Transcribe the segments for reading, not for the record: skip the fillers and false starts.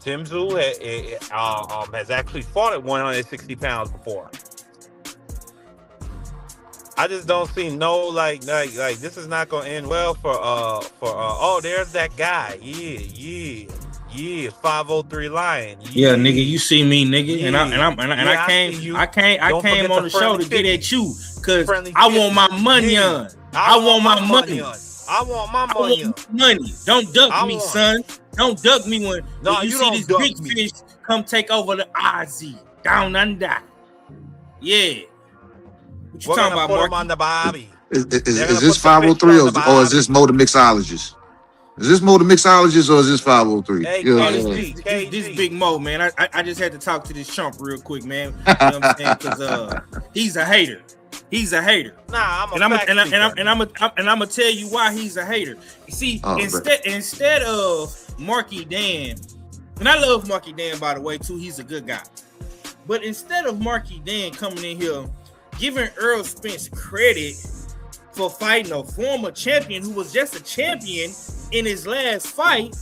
Tim Tszyu has actually fought at 160 pounds before. I just don't see no like this is not gonna end well for oh, there's that guy. Yeah, 503 Lion. Yeah, Yeah, nigga, you see me, nigga, yeah, I came on the show to get at you because I want my money on. I want my money. I want my money. Money. Don't duck me, son. Don't duck me when you see this big fish come take over the Aussie down under. Yeah. What you talking about, Mark? Mark? On the Bobby. Is this 503 or is this Motor Mixologist? Is this Motor Mixologist or is this 503? Hey, this Big Mo, man. I just had to talk to this chump real quick, man. You know what I'm saying? Because he's a hater. He's a hater. Nah, I'm gonna tell you why he's a hater. You see, instead of Marky Dan, and I love Marky Dan, by the way, too. He's a good guy. But instead of Marky Dan coming in here giving Earl Spence credit for fighting a former champion who was just a champion in his last fight,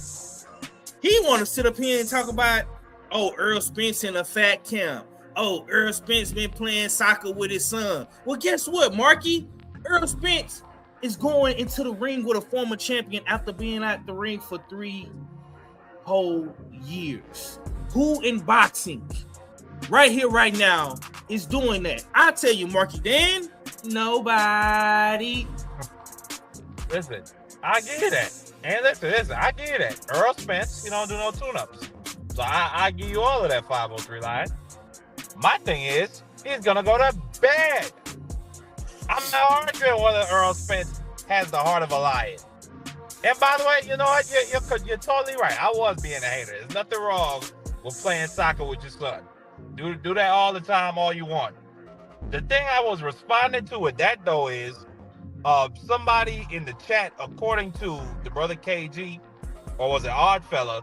he want to sit up here and talk about, oh, Earl Spence in a fat camp. Oh, Earl Spence been playing soccer with his son. Well, guess what, Marky? Earl Spence is going into the ring with a former champion after being out the ring for 3 whole years. Who in boxing, right here, right now, is doing that? I tell you, Marky Dan, nobody. Listen, I give that. And listen, I give that. Earl Spence, he don't do no tune-ups. So I give you all of that 503 line. My thing is, he's gonna go to bed. I'm not arguing whether Earl Spence has the heart of a lion. And by the way, you know what? You're totally right. I was being a hater. There's nothing wrong with playing soccer with your son. Do that all the time, all you want. The thing I was responding to with that, though, is somebody in the chat, according to the brother KG, or was it Oddfella,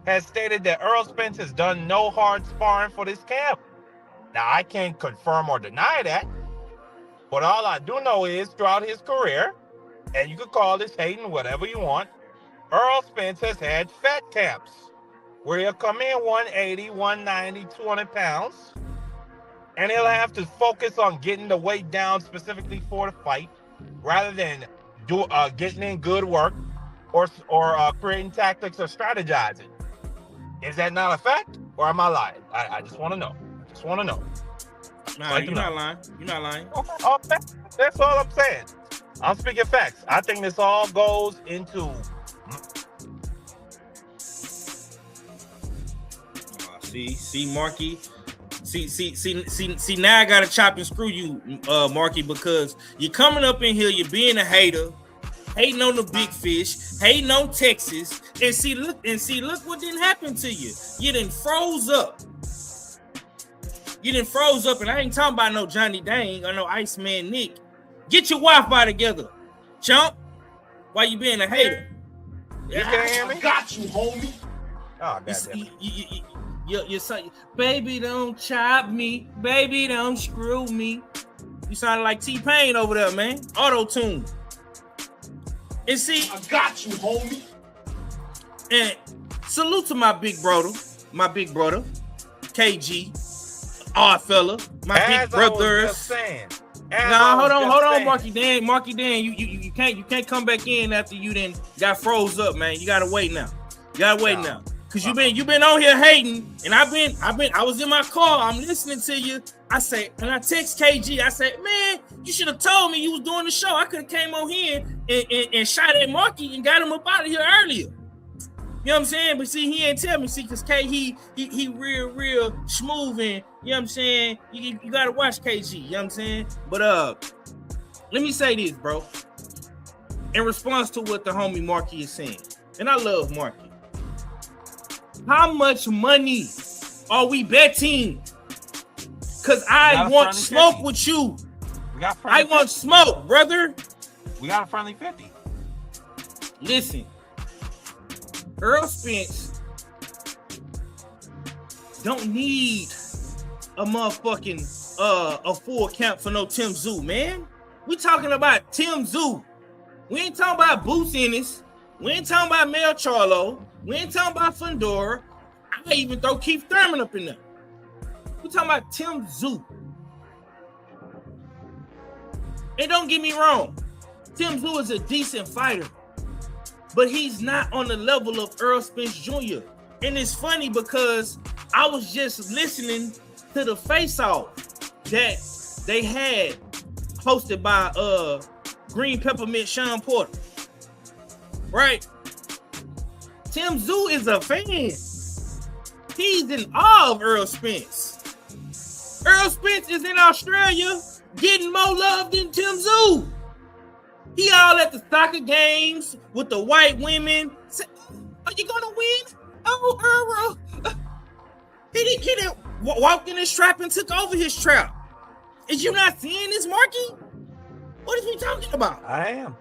has stated that Earl Spence has done no hard sparring for this camp. Now, I can't confirm or deny that, but all I do know is throughout his career, and you could call this hating whatever you want, Earl Spence has had fat camps where he'll come in 180, 190, 200 pounds, and he'll have to focus on getting the weight down specifically for the fight rather than getting in good work or creating tactics or strategizing. Is that not a fact, or am I lying? I just want to know. Nah, you're not lying. You're not lying. Okay. That's all I'm saying. I'm speaking facts. I think this all goes into. See, Marky. See. Now I gotta chop and screw you, Marky, because you're coming up in here. You're being a hater, hating on the big fish, hating on Texas, and see, look what didn't happen to you. You done froze up. And I ain't talking about no Johnny Dang or no Iceman Nick. Get your Wi-Fi together, chump. Why you being a hater? You can't hear me? I got you, homie. Oh, goddamn. You're saying, baby, don't chop me. Baby, don't screw me. You sounded like T-Pain over there, man. Auto-tune. And see, I got you, homie. And salute to my big brother, KG. Oddfella, my big brothers. Nah, hold on, Marky Dan, you can't come back in after you then got froze up, man. You gotta wait now. Cause you've been on here hating, and I was in my car. I'm listening to you. I text KG. I said, man, you should have told me you was doing the show. I could have came on here and shot at Marky and got him up out of here earlier. You know what I'm saying? But see, he ain't tell me. See, because K, he real smooth, and you know what I'm saying? You gotta watch KG, you know what I'm saying? But let me say this, bro. In response to what the homie Marky is saying, and I love Marky. How much money are we betting? Because I want smoke 50. With you. I want smoke, brother. We got a friendly 50. Listen. Earl Spence don't need a motherfucking a full camp for no Tim Tszyu, man. We talking about Tim Tszyu. We ain't talking about Boots Ennis. We ain't talking about Mel Charlo. We ain't talking about Fundora. I even throw Keith Thurman up in there. We're talking about Tim Tszyu. And don't get me wrong, Tim Tszyu is a decent fighter, but he's not on the level of Errol Spence Jr. And it's funny because I was just listening to the face-off that they had hosted by Green Peppermint Sean Porter. Right? Tim Tszyu is a fan. He's in awe of Errol Spence. Errol Spence is in Australia getting more love than Tim Tszyu. He all at the soccer games with the white women. Say, are you gonna win? Oh, Errol. He didn't walk in his trap and took over his trap. Is you not seeing this, Marky? What is we talking about? I am.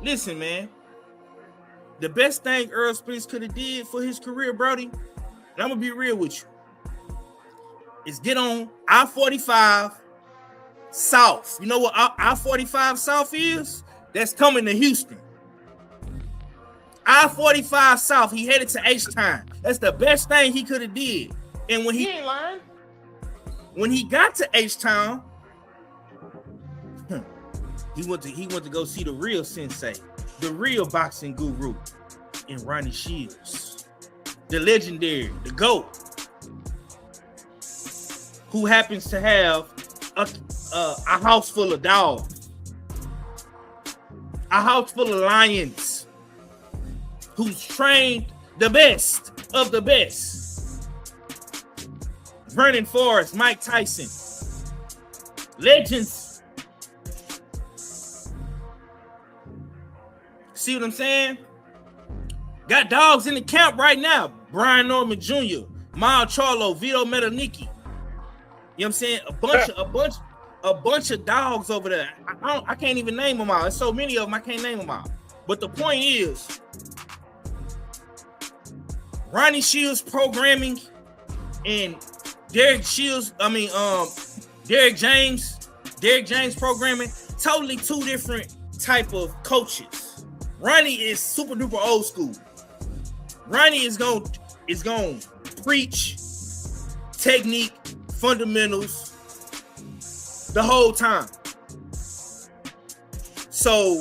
Listen, man. The best thing Errol Spence could have did for his career, Brody, and I'm gonna be real with you, is get on I-45 South. You know what I-45 South is? That's coming to Houston. I-45 South. He headed to H-Town. That's the best thing he could have did. And when he ain't lying. When he got to H-Town, he went to go see the real sensei, the real boxing guru, in Ronnie Shields, the legendary, the GOAT, who happens to have a house full of dogs, a house full of lions, who's trained the best of the best. Vernon Forrest, Mike Tyson, legends. See what I'm saying? Got dogs in the camp right now. Brian Norman Jr., Mal Charlo, Vito Metalnicki. You know what I'm saying? A bunch of dogs over there. I can't even name them all. There's so many of them I can't name them all. But the point is, Ronnie Shields programming and Derek James programming, totally two different type of coaches. Ronnie is super duper old school. Ronnie is going preach technique, fundamentals the whole time. So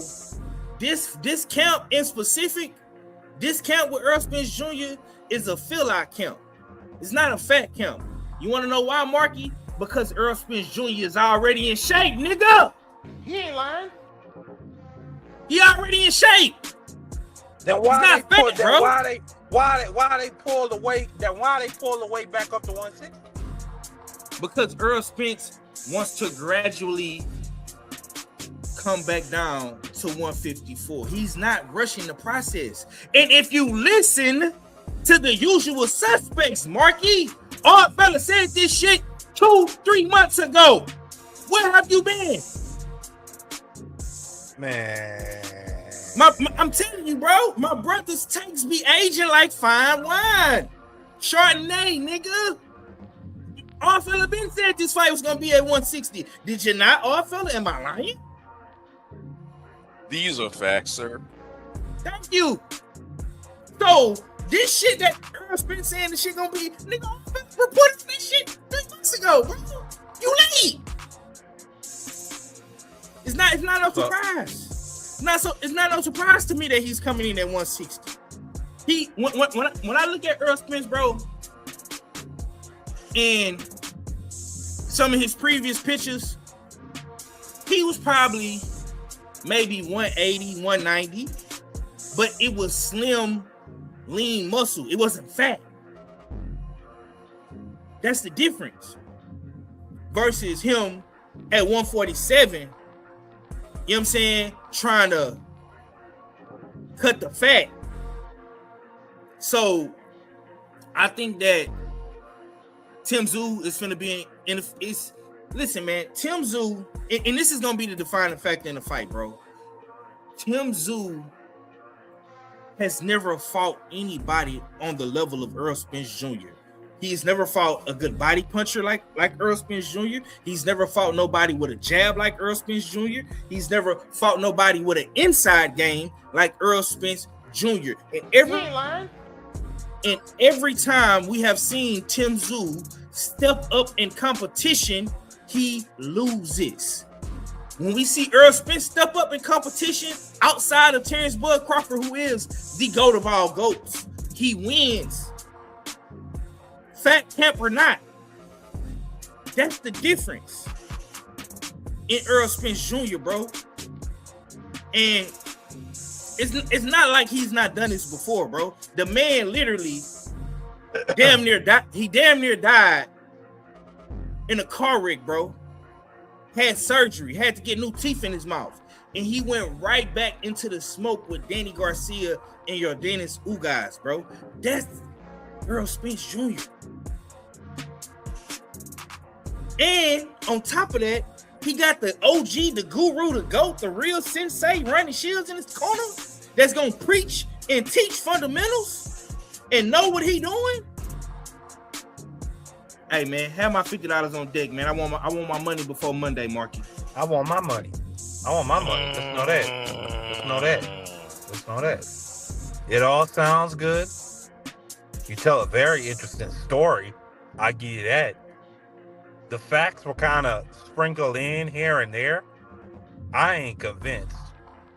this camp in specific, this camp with Errol Spence Jr. is a fill-out camp. It's not a fat camp. You want to know why, Marky? Because Errol Spence Jr. is already in shape, nigga. He ain't lying. He already in shape. Then why they pull the weight back up to 160? Because Errol Spence wants to gradually come back down to 154. He's not rushing the process. And if you listen to the usual suspects, Marky, all fella said this shit 2-3 months ago. Where have you been? Man. I'm telling you, bro, my brother's tanks be aging like fine wine. Chardonnay, nigga. All fella been said this fight was gonna be at 160. Did you not, all fella? Am I lying? These are facts, sir. Thank you. So this shit that Errol Spence saying the shit gonna be, nigga, reported this shit 3 months ago, bro. You late. It's not no surprise. It's not no surprise to me that he's coming in at 160. When I look at Errol Spence, bro, and some of his previous pictures, he was probably maybe 180, 190, but it was slim, lean muscle. It wasn't fat. That's the difference. Versus him at 147, you know what I'm saying, trying to cut the fat. So I think that Tim Tszyu is going to be listen, man, Tim Tszyu, and this is going to be the defining factor in the fight, bro. Tim Tszyu has never fought anybody on the level of Errol Spence Jr. He's never fought a good body puncher like Errol Spence Jr. He's never fought nobody with a jab like Errol Spence Jr. He's never fought nobody with an inside game like Errol Spence Jr. lying. And every time we have seen Tim Tszyu step up in competition, he loses. When we see Earl Spence step up in competition outside of Terrence Bud Crawford, who is the GOAT of all GOATs, he wins. Fat camp or not, that's the difference in Earl Spence Jr., bro. And it's not like he's not done this before, bro. The man literally damn near died. He damn near died in a car wreck, bro. Had surgery, had to get new teeth in his mouth. And he went right back into the smoke with Danny Garcia and your Dennis Ugas, bro. That's Earl Spence Jr. And on top of that, he got the OG, the guru, the GOAT, the real sensei, Ronnie Shields in his corner that's going to preach and teach fundamentals and know what he doing. Hey, man, have my $50 on deck, man. I want my money before Monday, Marky. I want my money. Let's know that. It all sounds good. You tell a very interesting story. I give you that. The facts were kind of sprinkled in here and there. I ain't convinced.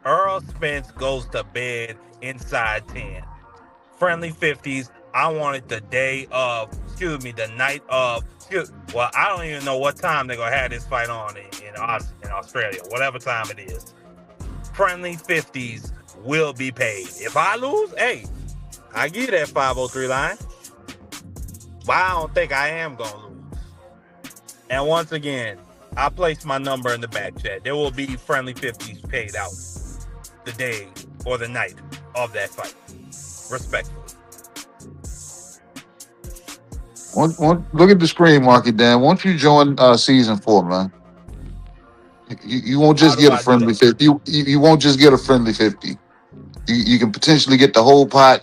Earl Spence goes to bed inside 10. Friendly 50s. I want it the night of. Well, I don't even know what time they're going to have this fight on in Australia, whatever time it is. Friendly 50s will be paid. If I lose, hey, I give you that 503 line. But I don't think I am going to lose. And once again, I placed my number in the back chat. There will be friendly 50s paid out the day or the night of that fight. Respectfully. Look at the screen, Marky Dan. Won't you join season 4, man? You won't just get a friendly 50. You won't just get a friendly 50. You can potentially get the whole pot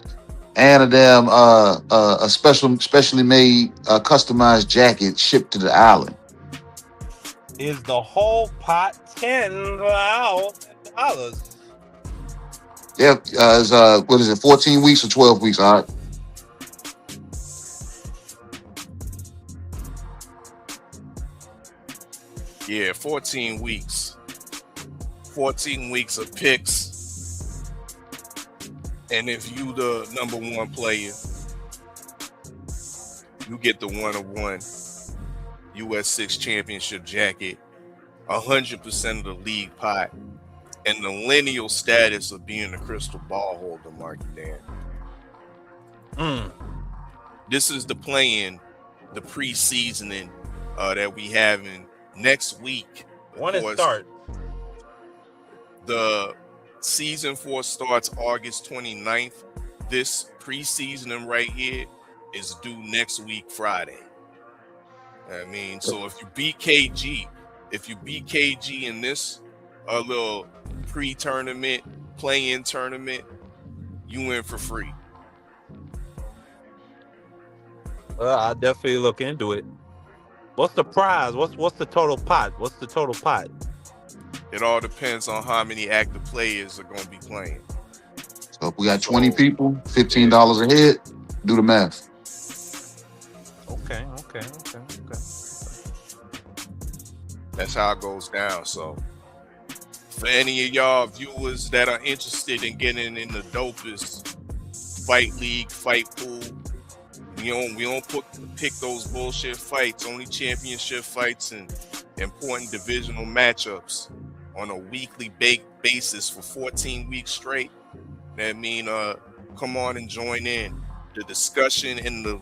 and a damn a specially made customized jacket shipped to the island. Is the whole pot $10,000? Yeah, what is it? 14 weeks or 12 weeks? All right. Yeah, 14 weeks. 14 weeks of picks. And if you the number one player, you get the 1-of-1 US6 championship jacket, 100% of the league pot, and the lineal status of being a crystal ball holder, Marky Dan. This is the play-in, the pre-seasoning that we having next week. When it starts? The season 4 starts August 29th. This preseason right here is due next week, Friday. I mean, so if you beat KG in this little pre-tournament, play-in tournament, you in for free. Well, I'll definitely look into it. What's the prize? What's the total pot? It all depends on how many active players are going to be playing. So if we got 20 people, $15 a head, do the math. Okay. That's how it goes down. So for any of y'all viewers that are interested in getting in the dopest fight league, fight pool, we don't pick those bullshit fights, only championship fights and important divisional matchups on a weekly basis for 14 weeks straight. That mean come on and join in. The discussion in the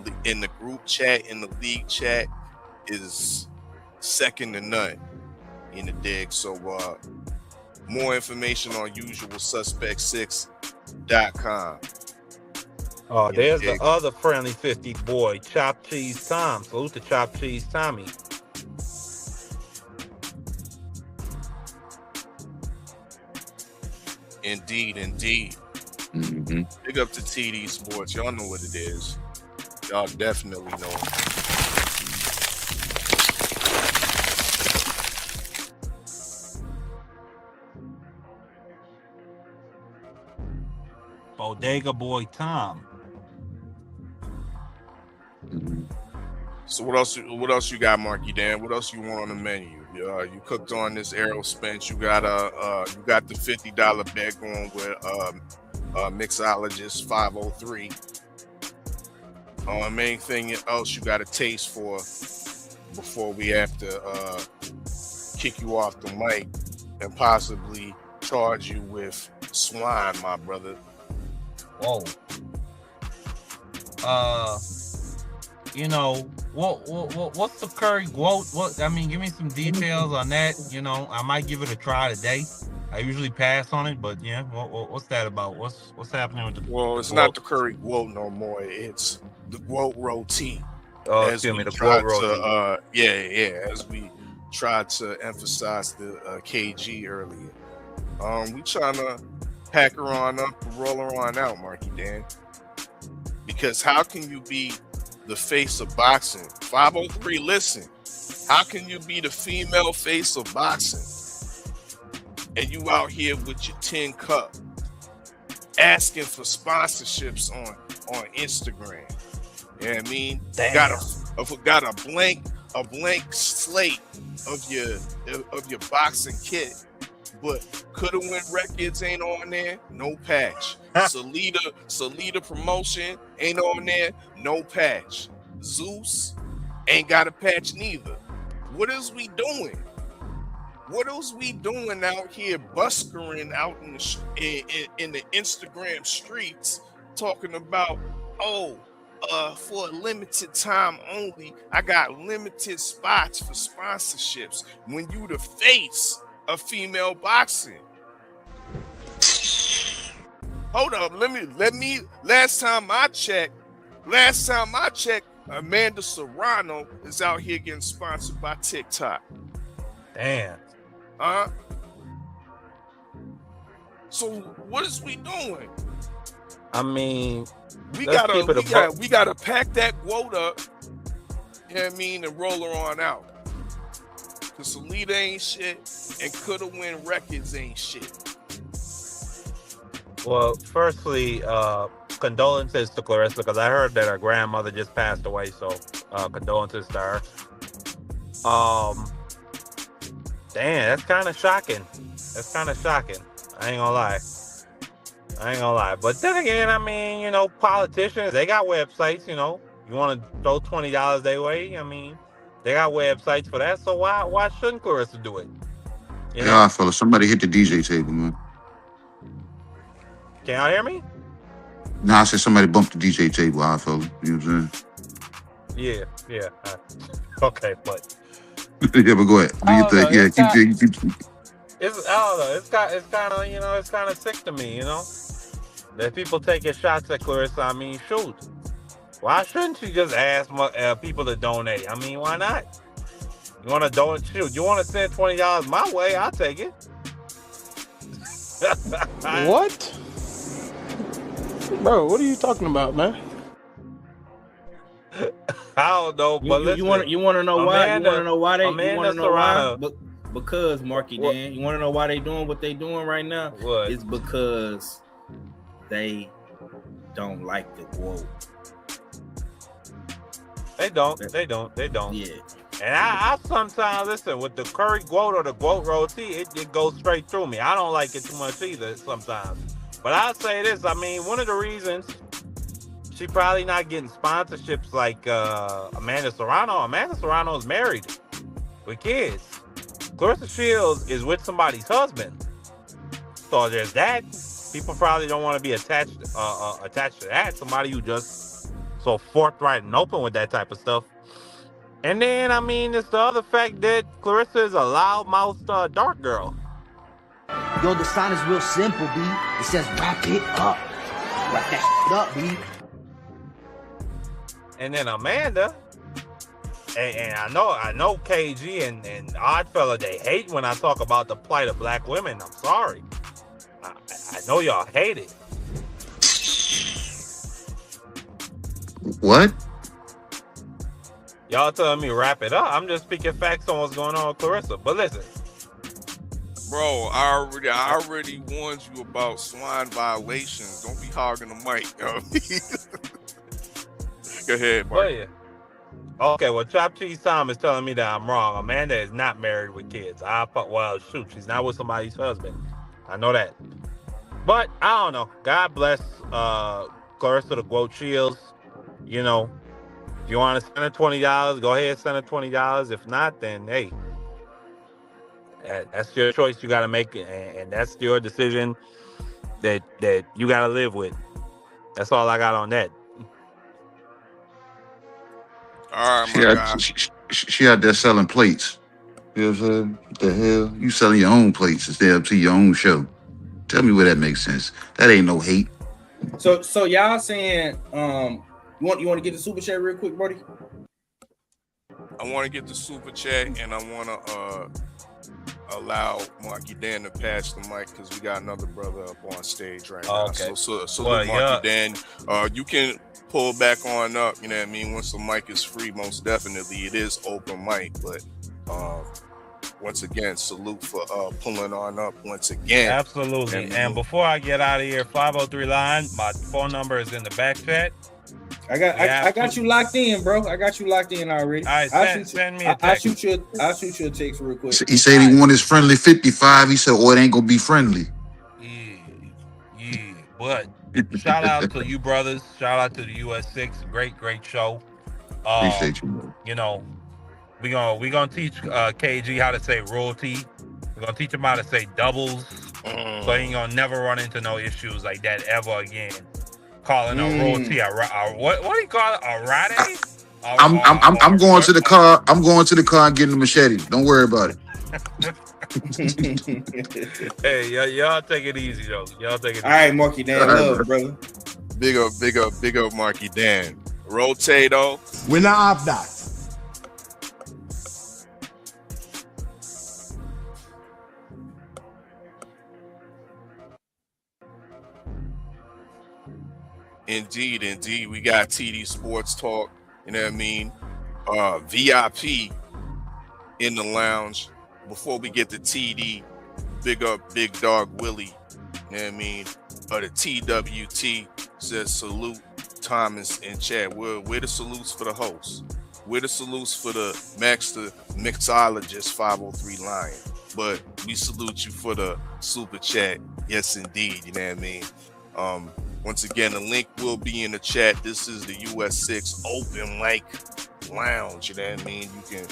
group chat, in the league chat, is second to none in the dig. So more information on usualsuspect6.com. Oh, there's the other friendly 50 boy, Chop Cheese Tom. Salute to Chop Cheese Tommy. Indeed. Mm-hmm. Big up to TD Sports. Y'all know what it is. Y'all definitely know. Bodega Boy Tom. So what else? What else you got, Marky Dan? What else you want on the menu? You cooked on this Aero Spence. You got you got the $50 bet going with Mixologist 503. Main thing else you got to taste for before we have to kick you off the mic and possibly charge you with swine, my brother. Whoa. You know, what's the curry quote? What I mean, give me some details on that. You know, I might give it a try today. I usually pass on it, but yeah, what's that about? What's happening with the? Well, it's not the curry quote no more. It's the quote roti. Oh, excuse me, the quote roti. As we tried to emphasize the KG earlier. We trying to pack her on up and roll her on out, Marky Dan. Because how can you be the face of boxing? 503, listen. How can you be the female face of boxing? And you out here with your tin cup asking for sponsorships on Instagram. You know what I mean? Damn. Got a blank slate of your boxing kit. But Coulda Win Records ain't on there, no patch. Salida Promotion ain't on there, no patch. Zeus ain't got a patch neither. What is we doing? What else we doing out here buskering out in the Instagram streets talking about, for a limited time only, I got limited spots for sponsorships when you the face of female boxing. Hold up, let me last time I checked, Amanda Serrano is out here getting sponsored by TikTok. Damn. So what is we doing? I mean, we gotta pack that quote up, you know what I mean, and roll her on out. Cause Salida ain't shit and Coulda Win Records ain't shit. Well, firstly, condolences to Clarissa, because I heard that her grandmother just passed away, so condolences to her. Damn, that's kind of shocking. I ain't gonna lie. But then again, I mean, you know, politicians, they got websites, you know. You want to throw $20 their way? I mean, they got websites for that, so why shouldn't Clarissa do it? You know? Yeah, fella, somebody hit the DJ table, man. Can y'all hear me? Nah, I said somebody bumped the DJ table, fella. You know what I'm saying? Yeah. Okay, but... yeah, but go ahead. Do you think? Yeah, keep. It's I don't know. It's kind of, you know, it's kind of sick to me, you know, that people taking shots at Clarissa. I mean, shoot, why shouldn't she just ask people to donate? I mean, why not? You want to donate? Shoot, you want to send $20 my way? I'll take it. What? Bro, what are you talking about, man? I don't know, but you want to know why? You want to know why they? You want to know why? Because Marky Dan, you want to know why they doing what they doing right now? What? It's because they don't like the quote. They don't. Yeah. And I sometimes listen with the curry quote or the quote roti, it goes straight through me. I don't like it too much either sometimes. But I'll say this, I mean, one of the reasons she probably not getting sponsorships like Amanda Serrano. Amanda Serrano is married with kids. Clarissa Shields is with somebody's husband. So there's that. People probably don't want to be attached to that. Somebody who just so forthright and open with that type of stuff. And then, I mean, it's the other fact that Clarissa is a loudmouth dark girl. Yo, the sign is real simple, B. It says wrap it up. Wrap that shit up, B. And then Amanda, and I know KG and Oddfella, they hate when I talk about the plight of black women. I'm sorry. I know y'all hate it. What? Y'all telling me wrap it up. I'm just speaking facts on what's going on with Clarissa. But listen, Bro, I already warned you about swine violations. Don't be hogging the mic. Go ahead, Mark. Oh, yeah. Okay, well, Chop Cheese Tom is telling me that I'm wrong. Amanda is not married with kids. Well, shoot, she's not with somebody's husband. I know that. But I don't know. God bless Clarissa the Quote Shields. You know, if you want to send her $20, go ahead and send her $20. If not, then hey, that's your choice. You got to make it, and that's your decision that you got to live with. That's all I got on that. All right, my guy. She out there selling plates. You know what I'm saying? What the hell? You selling your own plates instead of to your own show. Tell me where that makes sense. That ain't no hate. So y'all saying you want to get the super chat real quick, Brody? I want to get the super chat, and I want to allow Marky Dan to pass the mic because we got another brother up on stage right now. Okay. So Marky Dan, you can pull back on up. You know what I mean? Once the mic is free, most definitely it is open mic. But once again, salute for pulling on up once again. Absolutely. And before I get out of here, 503 line, my phone number is in the back chat. I got you locked in, bro. I got you locked in already. All right, send me a text. I'll shoot you a text real quick. He said he won his friendly 55. He said, it ain't gonna be friendly. Yeah. But shout out to you brothers. Shout out to the US6. Great show. Appreciate you, bro. You know, we gonna teach KG how to say royalty. We're gonna teach him how to say doubles, so he ain't gonna never run into no issues like that ever again. Calling a royalty what do you call it? A rade? I'm going to the car. I'm going to the car and getting the machete. Don't worry about it. Hey, y'all take it easy though. Y'all take it. All right, Marky Dan, love, brother. Big up, Marky Dan. Rotato. We're not off that. Indeed. We got TD Sports Talk. You know what I mean? VIP in the lounge. Before we get to TD, big up Big Dog Willie. You know what I mean? The TWT says salute Thomas and Chad. We're the salutes for the hosts. We're the salutes for the master mixologist 503 Lion. But we salute you for the super chat. Yes, indeed. You know what I mean? Once again, the link will be in the chat. This is the US6 Open Mic Lounge. You know what I mean? You can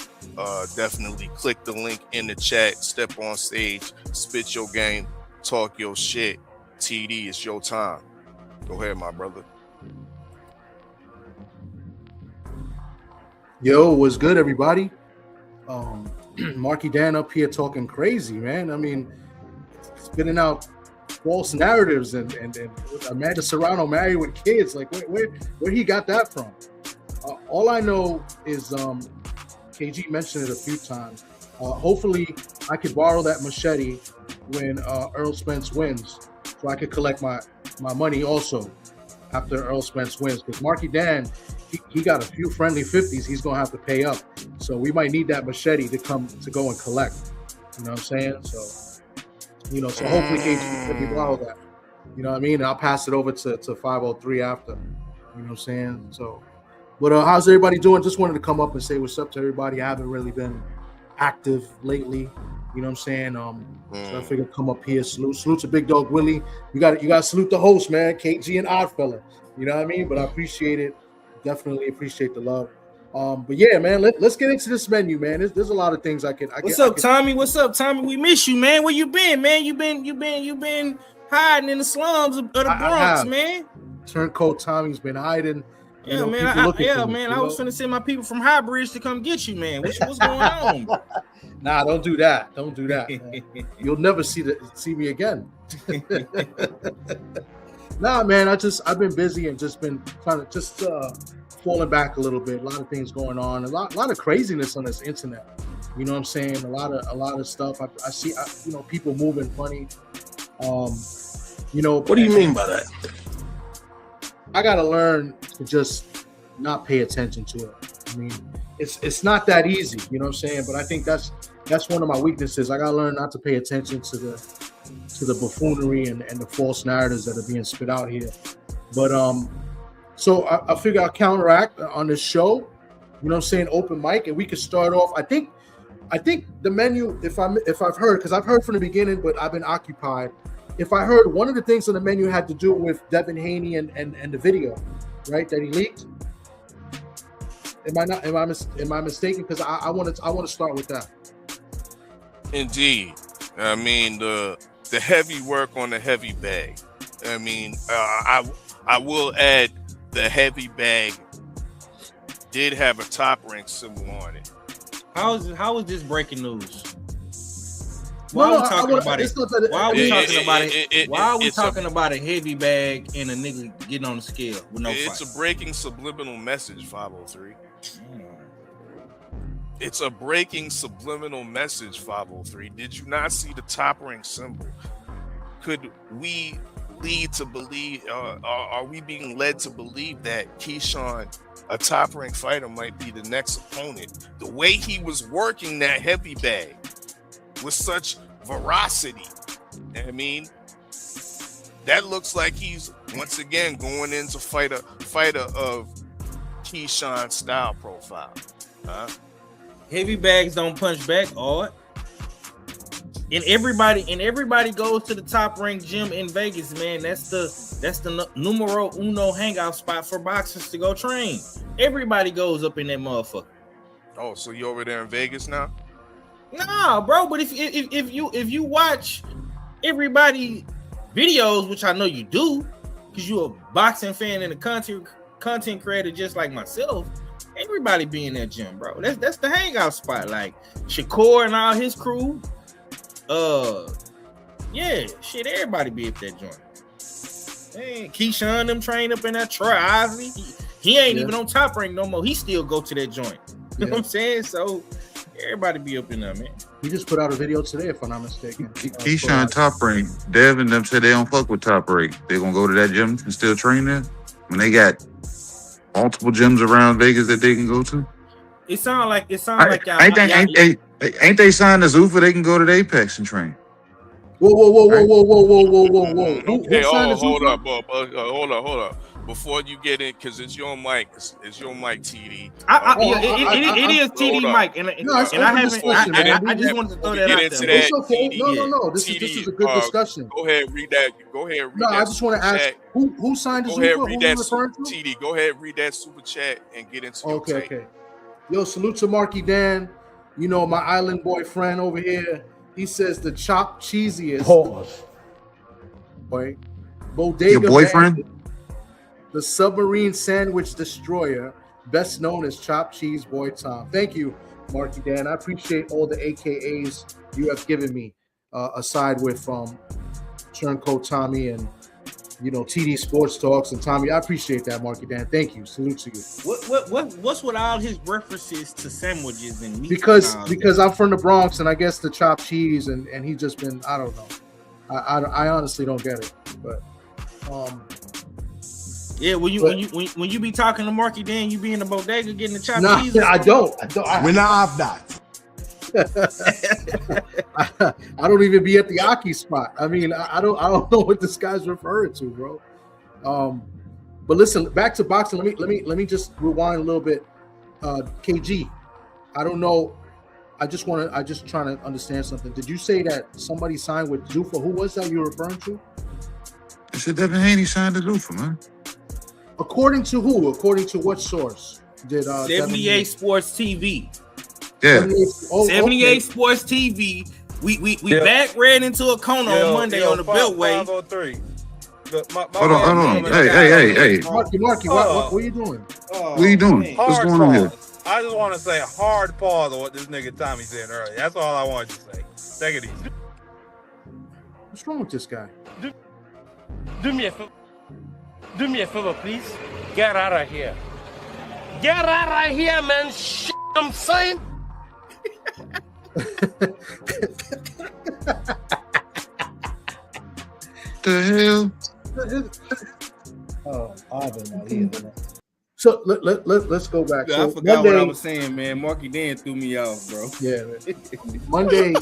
definitely click the link in the chat, step on stage, spit your game, talk your shit. TD, it's your time. Go ahead, my brother. Yo, what's good, everybody? Marky Dan up here talking crazy, man. I mean, spitting out false narratives and Amanda Serrano married with kids. Like, where he got that from? All I know is KG mentioned it a few times. Hopefully, I could borrow that machete when Earl Spence wins, so I could collect my money also after Earl Spence wins. Because Marky Dan, he got a few friendly 50s he's gonna have to pay up, so we might need that machete to go and collect. You know what I'm saying? So hopefully KG can borrow that. You know what I mean? And I'll pass it over to 503 after. You know what I'm saying? So, but how's everybody doing? Just wanted to come up and say what's up to everybody. I haven't really been active lately. You know what I'm saying? So I figured come up here, salute to Big Dog Willie. You got to salute the host, man, KG and Oddfella. You know what I mean? But I appreciate it. Definitely appreciate the love. But yeah, man, let's get into this menu, man. There's a lot of things I can. What's up, Tommy? We miss you, man. Where you been, man? You been hiding in the slums of the Bronx, man. Turncoat Tommy's been hiding. Yeah, man. I was finna send my people from High Bridge to come get you, man. What's going on? Nah, don't do that. Don't do that. You'll never see me again. Nah, man. I've been busy and just been trying to falling back a little bit. A lot of things going on. A lot of craziness on this internet. You know what I'm saying? A lot of stuff. I see. People moving funny. What do you mean by that? I gotta learn to just not pay attention to it. I mean, it's not that easy, you know what I'm saying? But I think that's one of my weaknesses. I gotta learn not to pay attention to the buffoonery and the false narratives that are being spit out here. But so I figure I'll counteract on this show, you know what I'm saying, open mic, and we could start off. I think the menu, if I've heard, because I've heard from the beginning, but I've been occupied. If I heard, one of the things on the menu had to do with Devin Haney and the video, right, that he leaked. Am I mistaken? Because I want to start with that. Indeed. I mean, the heavy work on the heavy bag. I mean, I will add, the heavy bag did have a top rank symbol on it. How is this breaking news? Why are we talking about it? Why are we talking about it? Why are we talking about a heavy bag and a nigga getting on the scale with no fight? It's a breaking subliminal message, 503. It's a breaking subliminal message, 503. Did you not see the top rank symbol? Could we lead to believe, are we being led to believe that Keyshawn, a top rank fighter, might be the next opponent? The way he was working that heavy bag with such veracity, I mean, that looks like he's once again going in to fight a fighter of Keyshawn style profile. Heavy bags don't punch back, or and everybody goes to the top ranked gym in Vegas, man. That's the numero uno hangout spot for boxers to go train. Everybody goes up in that motherfucker. Oh, so you over there in Vegas now? Nah, bro. But if you watch everybody videos, which I know you do, because you're a boxing fan and a content creator just like myself, everybody be in that gym, bro. That's the hangout spot. Like Shakur and all his crew. Yeah, shit, everybody be at that joint. Man, Keyshawn them train up in that Troy Isley. He ain't even on top rank no more. He still go to that joint. You know what I'm saying? So everybody be up in there, man. He just put out a video today, if I'm not mistaken. Keyshawn top rank. Dev and them said they don't fuck with top rank. They gonna go to that gym and still train there when they got multiple gyms around Vegas that they can go to. It sound like y'all. Ain't they signed to Zuffa? They can go to the Apex and train. Whoa. Okay, hold up. Before you get in, because it's your mic, it's your mic, TD. It is TD mic, and I just wanted to throw that out there. It's okay. No. This is a good discussion. Go ahead, read that. No, I just want to ask who signed the Zuffa? Read that TD. Go ahead, read that super chat and get into your tape. Okay. Yo, salute to Marky Dan. You know, my island boyfriend over here. He says the chopped cheesiest. Pause. Boy, bodega. Your boyfriend? Bandit, the submarine sandwich destroyer, best known as Chopped Cheese Boy Tom. Thank you, Marky Dan. I appreciate all the AKAs you have given me, aside with Turncoat Tommy and TD Sports Talks and Tommy. I appreciate that, Marky Dan. Thank you. Salute to you. What's with all his references to sandwiches and meat? Because I'm from the Bronx and I guess the chopped cheese and he just been, I don't know. I honestly don't get it. But yeah, when you be talking to Marky Dan, you be in the bodega getting the chopped cheese. I don't. We're not off that. I don't even be at the Aki spot. I mean, I don't know what this guy's referring to, bro. But listen, back to boxing. Let me just rewind a little bit. KG, I don't know. I just trying to understand something. Did you say that somebody signed with Zuffa? Who was that you were referring to? I said Devin Haney signed to Zuffa, man. According to who? According to what source? Did 78 Sports TV. Yeah. 78 Sports TV. We back ran into a corner on Monday on the Beltway. 503. Hold on. Hey. Marky, what are you doing? What are you doing? What's going on here? I just want to say hard pause on what this nigga Tommy said earlier. That's all I wanted to say. Take it easy. What's wrong with this guy? Do me a favor, please. Get out of here. Get out of here, man. Shit, I'm saying. The hell? Oh, I don't know. So let's go back. Dude, So I forgot Monday, what I was saying, man. Marky Dan threw me off, bro. Yeah, Monday.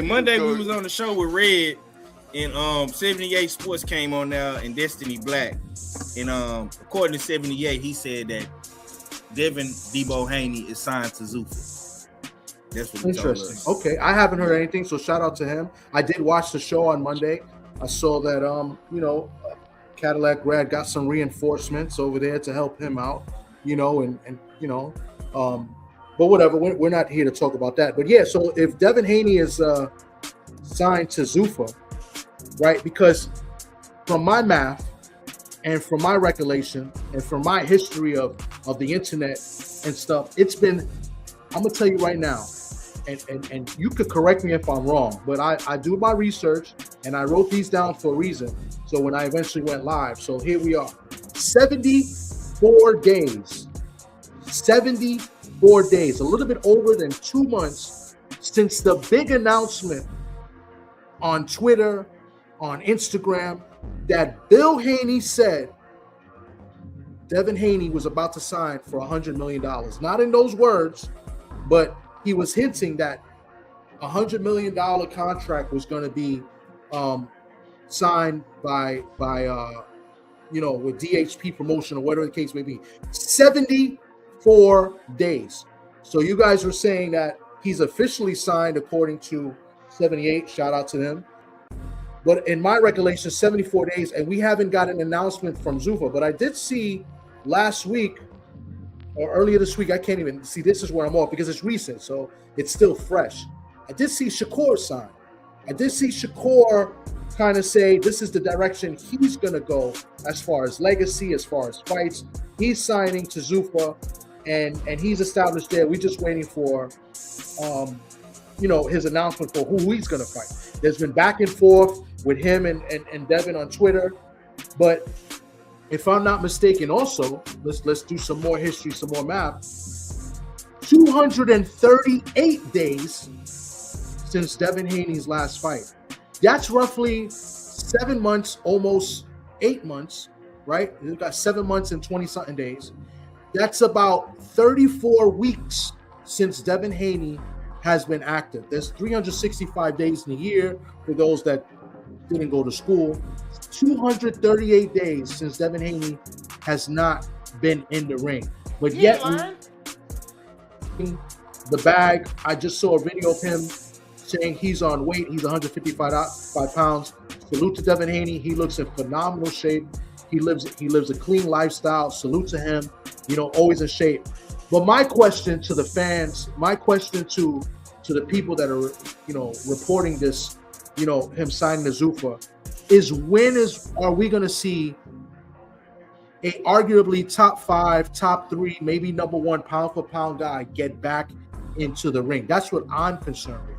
Monday we was on the show with Red, and 78 Sports came on now, and Destiny Black, and according to 78, he said that Devin Debo Haney is signed to Zuffa. That's what he told us. Okay, I haven't heard anything, so shout out to him. I did watch the show on Monday. I saw that Cadillac Grad got some reinforcements over there to help him out, but whatever, we're not here to talk about that. But yeah, so if Devin Haney is signed to Zuffa, right? Because from my math and from my recollection and from my history of the internet and stuff, it's been, I'm gonna tell you right now, and you could correct me if I'm wrong, but I do my research and I wrote these down for a reason. So when I eventually went live, so here we are, 74 days, 74 days, a little bit over than 2 months since the big announcement on Twitter, on Instagram, that Bill Haney said Devin Haney was about to sign for $100 million. Not in those words, but he was hinting that $100 million contract was going to be signed by with DHP promotion or whatever the case may be. 74 days. So you guys were saying that he's officially signed according to 78. Shout out to them. But in my recollection, 74 days, and we haven't got an announcement from Zuffa. But I did see last week or earlier this week, I can't even see. This is where I'm off because it's recent, so it's still fresh. I did see Shakur sign. I did see Shakur kind of say this is the direction he's going to go as far as legacy, as far as fights. He's signing to Zuffa, and he's established there. We're just waiting for, his announcement for who he's going to fight. There's been back and forth with him and Devin on Twitter, but if I'm not mistaken, also let's do some more history, some more math. 238 days since Devin Haney's last fight. That's roughly 7 months, almost 8 months, right? We've got 7 months and 20-something days. That's about 34 weeks since Devin Haney has been active. There's 365 days in a year for those that didn't go to school. 238 days since Devin Haney has not been in the ring. But yet, the bag, I just saw a video of him saying he's on weight. He's 155 pounds. Salute to Devin Haney. He looks in phenomenal shape. He lives a clean lifestyle. Salute to him. Always in shape. But my question to the fans, my question to the people that are, reporting this, him signing to Zuffa, is when are we going to see a arguably top 5, top 3, maybe number 1 pound for pound guy get back into the ring? That's what I'm concerned with.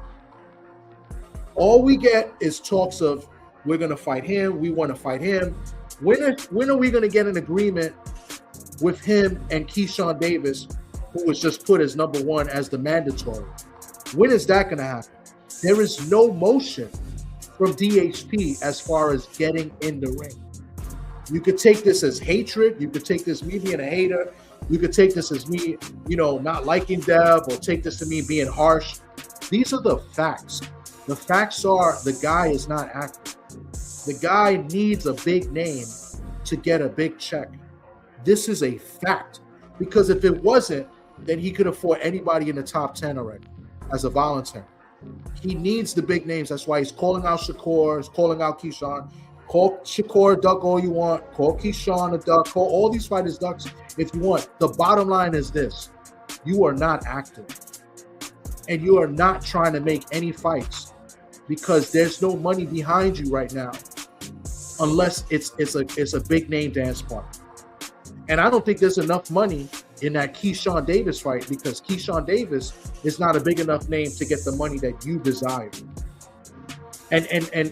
All we get is talks of we're going to fight him. We want to fight him. When are we going to get an agreement with him and Keyshawn Davis, who was just put as number 1 as the mandatory? When is that going to happen? There is no motion from DHP as far as getting in the ring. You could take this as hatred. You could take this me being a hater. You could take this as me, not liking Dev, or take this to me being harsh. These are the facts. The facts are the guy is not active. The guy needs a big name to get a big check. This is a fact. Because if it wasn't, then he could afford anybody in the top 10 already as a volunteer. He needs the big names. That's why he's calling out Shakur, he's calling out Keyshawn. Call Shakur a duck all you want. Call Keyshawn a duck. Call all these fighters ducks if you want. The bottom line is this. You are not active. And you are not trying to make any fights because there's no money behind you right now unless it's a big name dance party. And I don't think there's enough money in that Keyshawn Davis fight because Keyshawn Davis is not a big enough name to get the money that you desire. And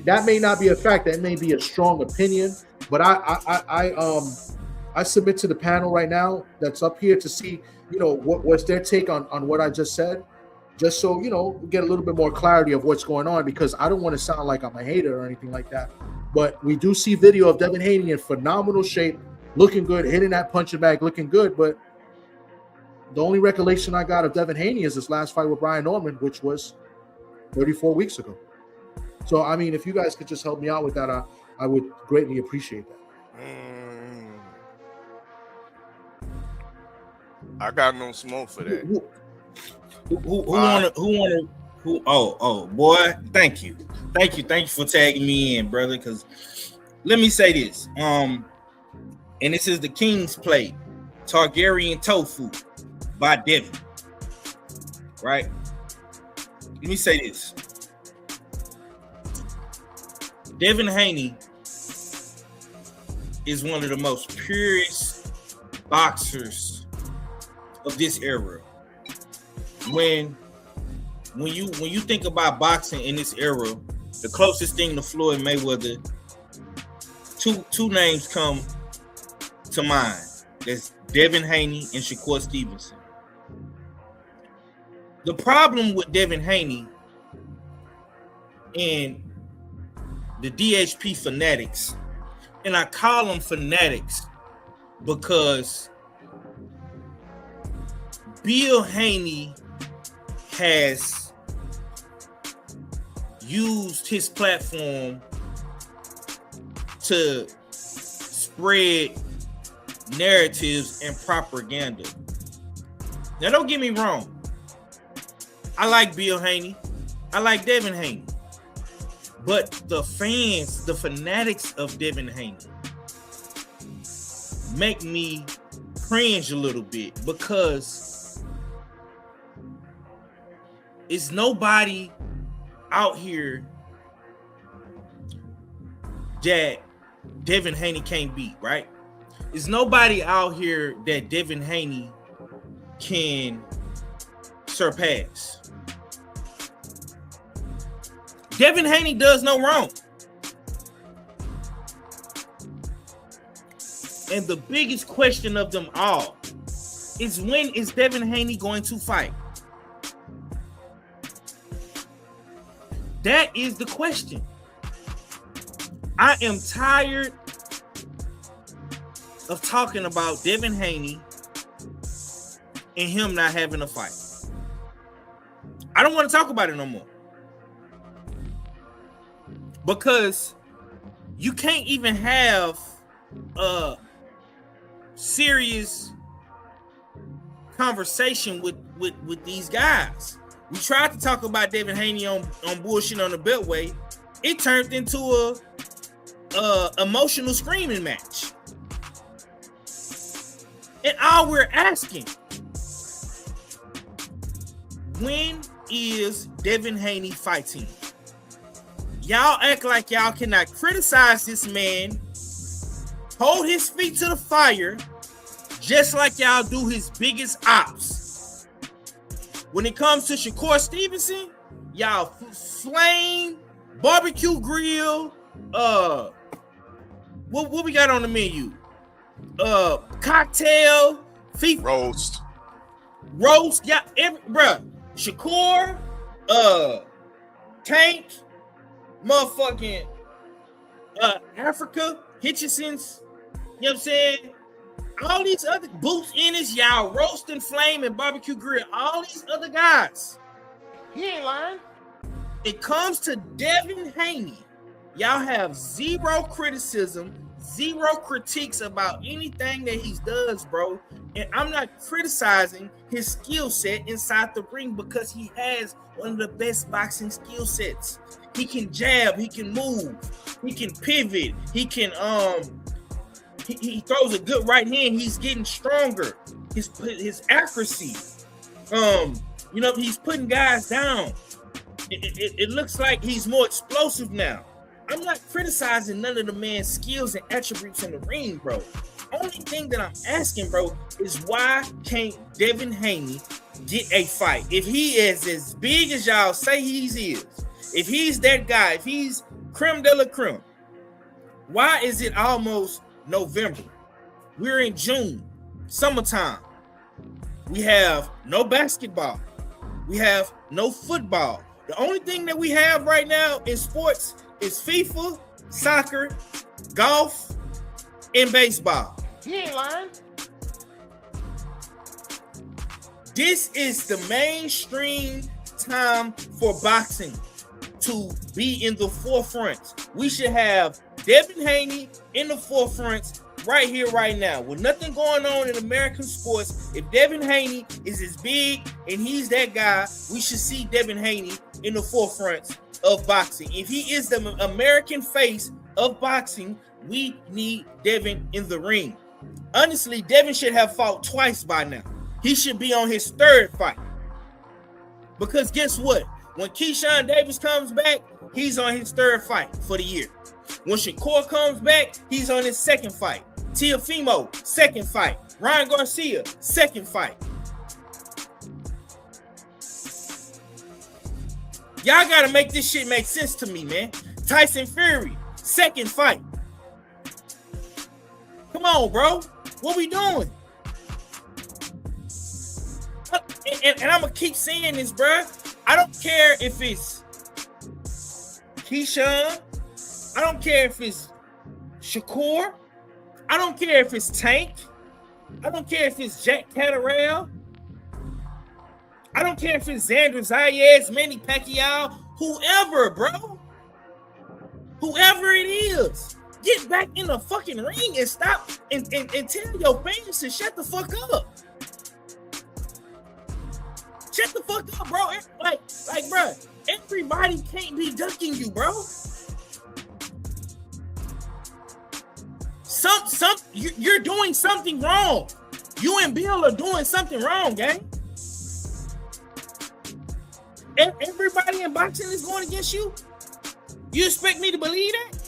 that may not be a fact. That may be a strong opinion. But I submit to the panel right now that's up here to see, what's their take on what I just said, just so, we get a little bit more clarity of what's going on, because I don't want to sound like I'm a hater or anything like that. But we do see video of Devin Haney in phenomenal shape, looking good, hitting that punching bag, looking good. But the only recollection I got of Devin Haney is this last fight with Brian Norman, which was 34 weeks ago. So, I mean, if you guys could just help me out with that, I would greatly appreciate that. I got no smoke for that. Oh, boy, thank you for tagging me in, brother. Because let me say this, and this is the King's Plate, Targaryen Tofu by Devin. Right? Let me say this. Devin Haney is one of the most purest boxers of this era. When you think about boxing in this era, the closest thing to Floyd Mayweather, two names come to mind. That's Devin Haney and Shakur Stevenson. The problem with Devin Haney and the DHP fanatics, and I call them fanatics because Bill Haney has used his platform to spread narratives and propaganda. Now, don't get me wrong. I like Bill Haney. I like Devin Haney. But the fans, the fanatics of Devin Haney make me cringe a little bit because it's nobody out here that Devin Haney can't beat, right? There's nobody out here that Devin Haney can surpass. Devin Haney does no wrong. And the biggest question of them all is, when is Devin Haney going to fight? That is the question. I am tired of talking about Devin Haney and him not having a fight. I don't want to talk about it no more. Because you can't even have a serious conversation with these guys. We tried to talk about Devin Haney on bullshit on the Beltway. It turned into a emotional screaming match. And all we're asking, when is Devin Haney fighting? Y'all act like y'all cannot criticize this man, hold his feet to the fire, just like y'all do his biggest ops. When it comes to Shakur Stevenson, y'all flame, barbecue grill, what we got on the menu? Cocktail, roast, yeah, bruh. Shakur, Tank, motherfucking Africa, Hitchison's, you know what I'm saying? All these other Boots Ennis, y'all roast and flame and barbecue grill, all these other guys. He ain't lying. It comes to Devin Haney, y'all have zero criticism, zero critiques about anything that he does, bro. And I'm not criticizing his skill set inside the ring because he has one of the best boxing skill sets. He can jab, he can move, he can pivot, he can he throws a good right hand, he's getting stronger. His accuracy, he's putting guys down. It looks like he's more explosive now. I'm not criticizing none of the man's skills and attributes in the ring, bro. Only thing that I'm asking, bro, is why can't Devin Haney get a fight? If he is as big as y'all say he is, if he's that guy, if he's creme de la creme, why is it almost November? We're in June, summertime. We have no basketball. We have no football. The only thing that we have right now in sports is FIFA, soccer, golf, and baseball. He ain't lying. This is the mainstream time for boxing to be in the forefront. We should have Devin Haney in the forefront right here, right now. With nothing going on in American sports, if Devin Haney is as big and he's that guy, we should see Devin Haney in the forefront of boxing. If he is the American face of boxing, we need Devin in the ring. Honestly, Devin should have fought twice by now. He should be on his third fight. Because guess what? When Keyshawn Davis comes back, he's on his third fight for the year. When Shakur comes back, he's on his second fight. Teofimo, second fight. Ryan Garcia, second fight. Y'all got to make this shit make sense to me, man. Tyson Fury, second fight. Come on, bro. What we doing? And I'm going to keep saying this, bro. I don't care if it's Keyshawn. I don't care if it's Shakur. I don't care if it's Tank. I don't care if it's Jack Catterall. I don't care if it's Xander Zayas, Manny Pacquiao, whoever, bro. Whoever it is. Get back in the fucking ring and stop and tell your fans to shut the fuck up. Shut the fuck up, bro. Like, bro, everybody can't be ducking you, bro. You're doing something wrong. You and Bill are doing something wrong, gang. Everybody in boxing is going against you. You expect me to believe that?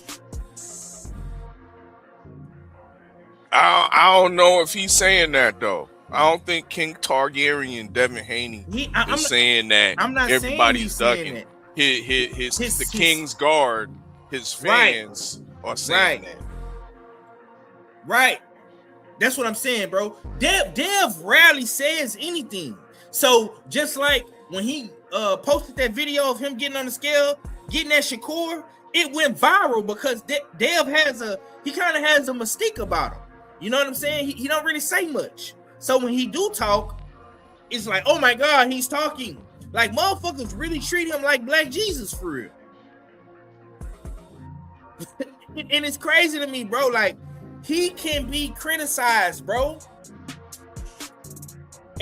I don't know if he's saying that though. I don't think King Targaryen Devin Haney is saying that. I'm not everybody's saying ducking. The King's Guard, his fans are saying that. Right. That's what I'm saying, bro. Dev rarely says anything. So just like when he posted that video of him getting on the scale, getting that Shakur, it went viral because Dev he kind of has a mystique about him. You know what I'm saying? He don't really say much. So when he do talk, it's like, oh my God, he's talking. Like motherfuckers really treat him like Black Jesus for real. And it's crazy to me, bro. Like he can be criticized, bro.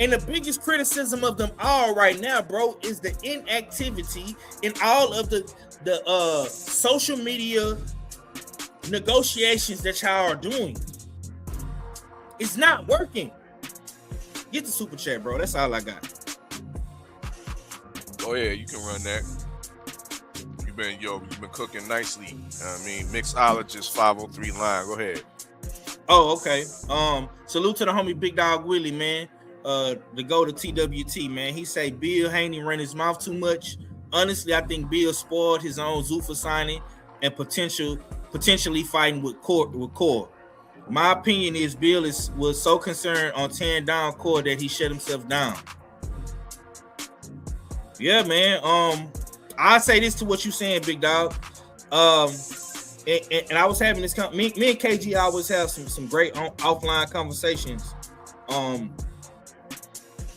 And the biggest criticism of them all right now, bro, is the inactivity in all of the social media negotiations that y'all are doing. It's not working. Get the super chat, bro. That's all I got. Oh yeah, you can run that. You've been cooking nicely. I mean, mixologist 503 line. Go ahead. Oh, okay. Salute to the homie Big Dog Willie, man. To go to TWT, man. He say Bill Haney ran his mouth too much. Honestly, I think Bill spoiled his own Zuffa signing and potentially fighting with Core. My opinion is Bill was so concerned on tearing down Core that he shut himself down. Yeah, man. I say this to what you saying, Big Dog. And I was having this. Me and KG always have some great offline conversations. And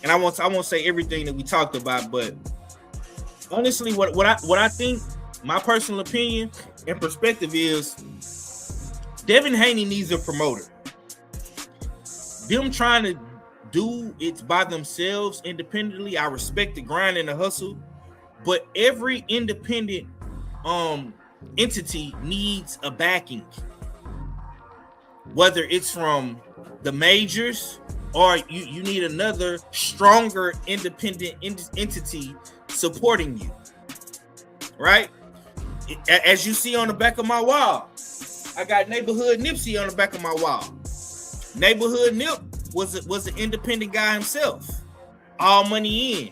I won't say everything that we talked about, but honestly, what I think, my personal opinion and perspective is, Devin Haney needs a promoter. Them trying to do it by themselves independently, I respect the grind and the hustle, but every independent entity needs a backing, whether it's from the majors or you need another stronger independent entity supporting you, right? As you see on the back of my wall, I got Neighborhood Nipsey on the back of my wall. Neighborhood Nip was an independent guy himself, all money in,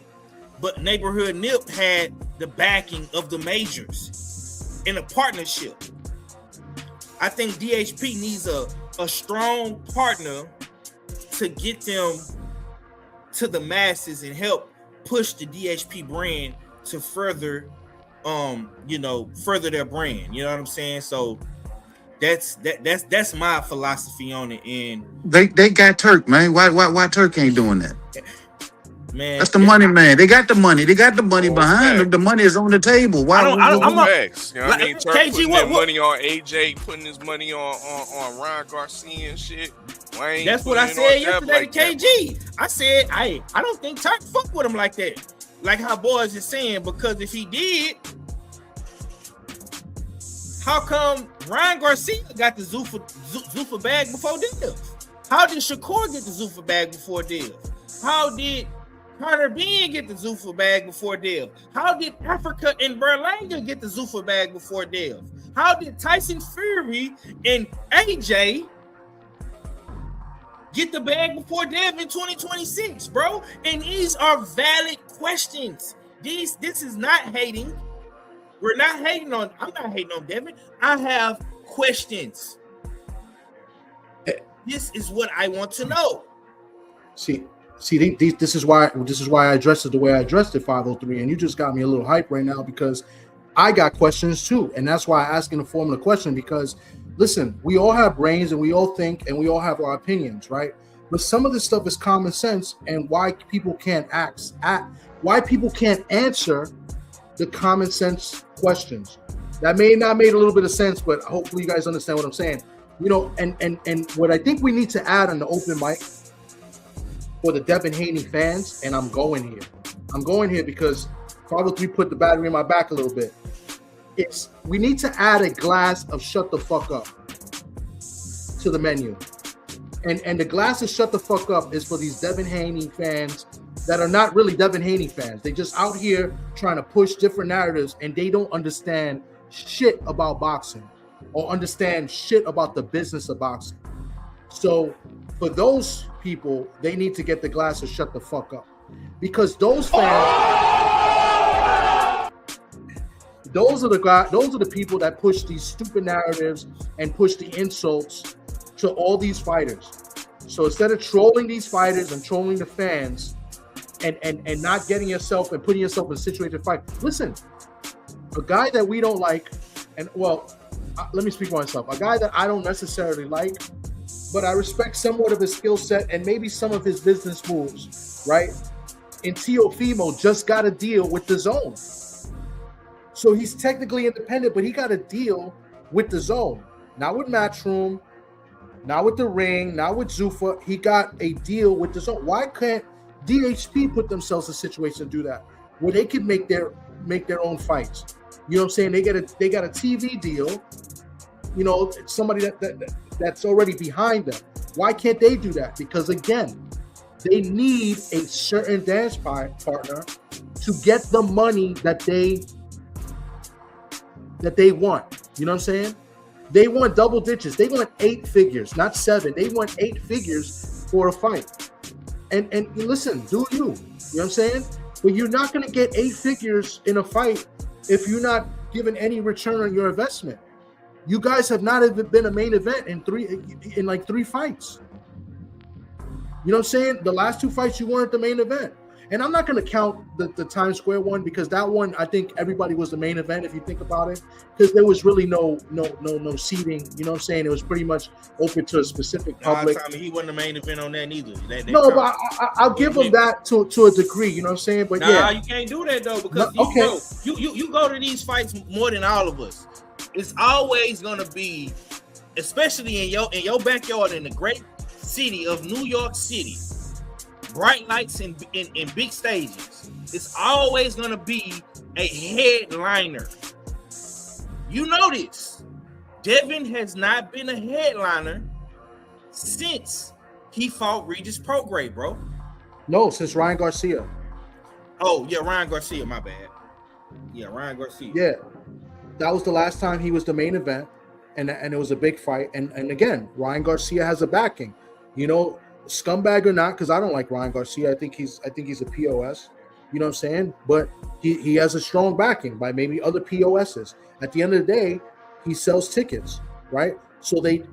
but Neighborhood Nip had the backing of the majors in a partnership. I think DHP needs a strong partner to get them to the masses and help push the DHP brand to further further their brand. You know what I'm saying? So that's my philosophy on it. And they got Turk, man. Why Turk ain't doing that? Man, that's the money, man. They got the money. They got the money behind them. The money is on the table. Why? I'm facts. You know what I mean? Turk KG, putting that money on AJ, putting his money on Ryan Garcia and shit. Wayne, that's what I said yesterday to KG. I said, I don't think Turk fuck with him like that. Like how boys is saying, because if he did, how come Ryan Garcia got the Zuffa bag before Div? How did Shakur get the Zuffa bag before Div? How did Carter Bean get the Zuffa bag before Div? How did Africa and Berlanga get the Zuffa bag before Div? How did Tyson Fury and AJ get the bag before Div in 2026, bro? And these are valid questions. This is not hating. I'm not hating on Devin. I have questions. This is what I want to know. See, this is why I addressed it the way I addressed it, 503, and you just got me a little hype right now because I got questions too, and that's why I ask in the form of a question. Because listen, we all have brains and we all think and we all have our opinions, right? But some of this stuff is common sense, and why people can't why people can't answer the common sense questions. That may not make a little bit of sense, but hopefully you guys understand what I'm saying. And what I think we need to add on the open mic for the Devin Haney fans, and I'm going here because 503 put the battery in my back a little bit. We need to add a glass of shut the fuck up to the menu. And the glass of shut the fuck up is for these Devin Haney fans that are not really Devin Haney fans. They just out here trying to push different narratives, and they don't understand shit about boxing or understand shit about the business of boxing. So for those people, they need to get the glass of shut the fuck up, because those fans, those are the people that push these stupid narratives and push the insults to all these fighters. So instead of trolling these fighters and trolling the fans and not getting yourself and putting yourself in a situation to fight, listen, a guy that we don't like, and let me speak for myself, a guy that I don't necessarily like, but I respect somewhat of his skill set and maybe some of his business moves, right? And Teofimo just got a deal with the Zone. So he's technically independent, but he got a deal with the Zone. Not with Matchroom, not with the Ring, not with Zuffa. He got a deal with the Zone. Why can't DHP put themselves in a situation to do that, where they could make their own fights? You know what I'm saying? They got a TV deal, somebody that's already behind them. Why can't they do that? Because again, they need a certain dance partner to get the money that they want. You know what I'm saying? They want double digits. They want 8 figures, not 7. They want 8 figures for a fight. And listen, do you? You know what I'm saying? But you're not going to get 8 figures in a fight if you're not given any return on your investment. You guys have not even been a main event in 3 fights. You know what I'm saying? The last 2 fights you weren't the main event. And I'm not going to count the Times Square one, because that one, I think everybody was the main event if you think about it, because there was really no seating. You know what I'm saying? It was pretty much open to a specific public. He wasn't the main event on that neither. But I'll give him that to a degree. You know what I'm saying? But you can't do that though, because you go to these fights more than all of us. It's always going to be, especially in your backyard in the great city of New York City, bright lights in big stages. It's always going to be a headliner. You know this. Devin has not been a headliner since he fought Regis Prograis, bro. No, since Ryan Garcia. Oh, yeah, Ryan Garcia, my bad. Yeah, Ryan Garcia. Yeah. That was the last time he was the main event, and it was a big fight. And again, Ryan Garcia has a backing. Scumbag or not, because I don't like Ryan Garcia. I think he's a POS. You know what I'm saying? But he has a strong backing by maybe other POSs. At the end of the day, he sells tickets, right? So they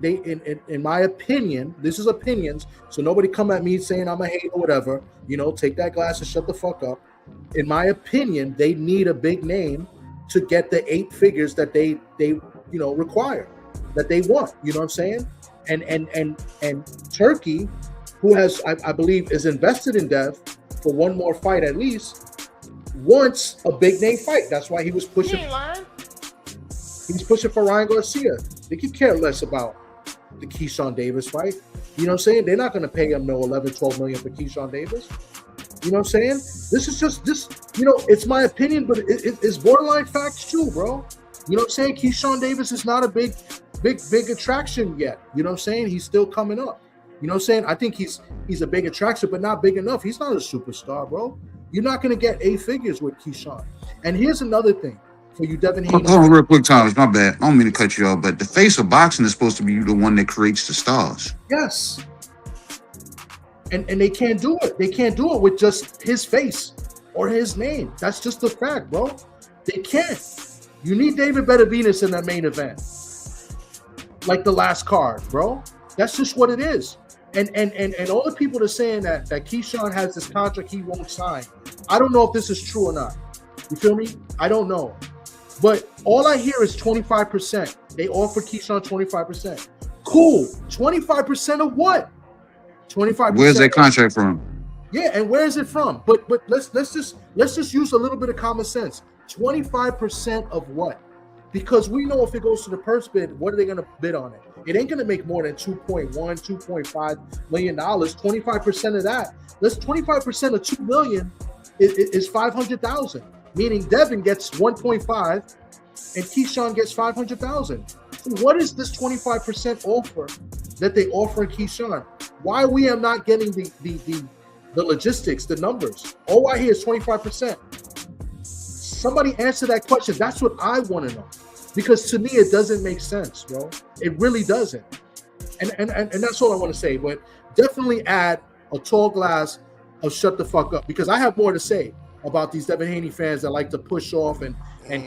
in my opinion, this is opinions. So nobody come at me saying I'm a hater or whatever. Take that glass and shut the fuck up. In my opinion, they need a big name to get the 8 figures that they require, that they want. You know what I'm saying? And Turkey, who has I believe is invested in Dev for one more fight at least, wants a big name fight. That's why he was pushing. He's pushing for Ryan Garcia. They could care less about the Keyshawn Davis fight. You know what I'm saying? They're not going to pay him no 11, 12 million for Keyshawn Davis. You know what I'm saying? This is just this. It's my opinion, but it's borderline facts too, bro. You know what I'm saying? Keyshawn Davis is not a big attraction yet. You know what I'm saying? He's still coming up. You know what I'm saying? I think he's a big attraction, but not big enough. He's not a superstar, bro. You're not going to get 8 figures with Keyshawn. And here's another thing for you, Devin Haney. Hold on real quick, Thomas. My bad. I don't mean to cut you off, but the face of boxing is supposed to be the one that creates the stars. Yes. And they can't do it. They can't do it with just his face or his name. That's just the fact, bro. They can't. You need David Benavidez in that main event. Like the last card, bro. That's just what it is. And all the people that are saying that Keyshawn has this contract he won't sign. I don't know if this is true or not. You feel me? I don't know. But all I hear is 25%. They offered Keyshawn 25%. Cool. 25% of what? 25%. Where's that contract from? Yeah, and where is it from? But let's just use a little bit of common sense. 25% of what? Because we know if it goes to the purse bid, what are they going to bid on it? It ain't going to make more than $2.1, $2.5 million. 25% of that. That's 25% of $2 million is $500,000. Meaning Devin gets 1.5 and Keyshawn gets 500,000. So what is this 25% offer that they offer Keyshawn? Why we are not getting the logistics, the numbers? All I hear is 25%. Somebody answer that question. That's what I want to know. Because to me, it doesn't make sense, bro. It really doesn't. And that's all I want to say. But definitely add a tall glass of shut the fuck up. Because I have more to say about these Devin Haney fans that like to push off and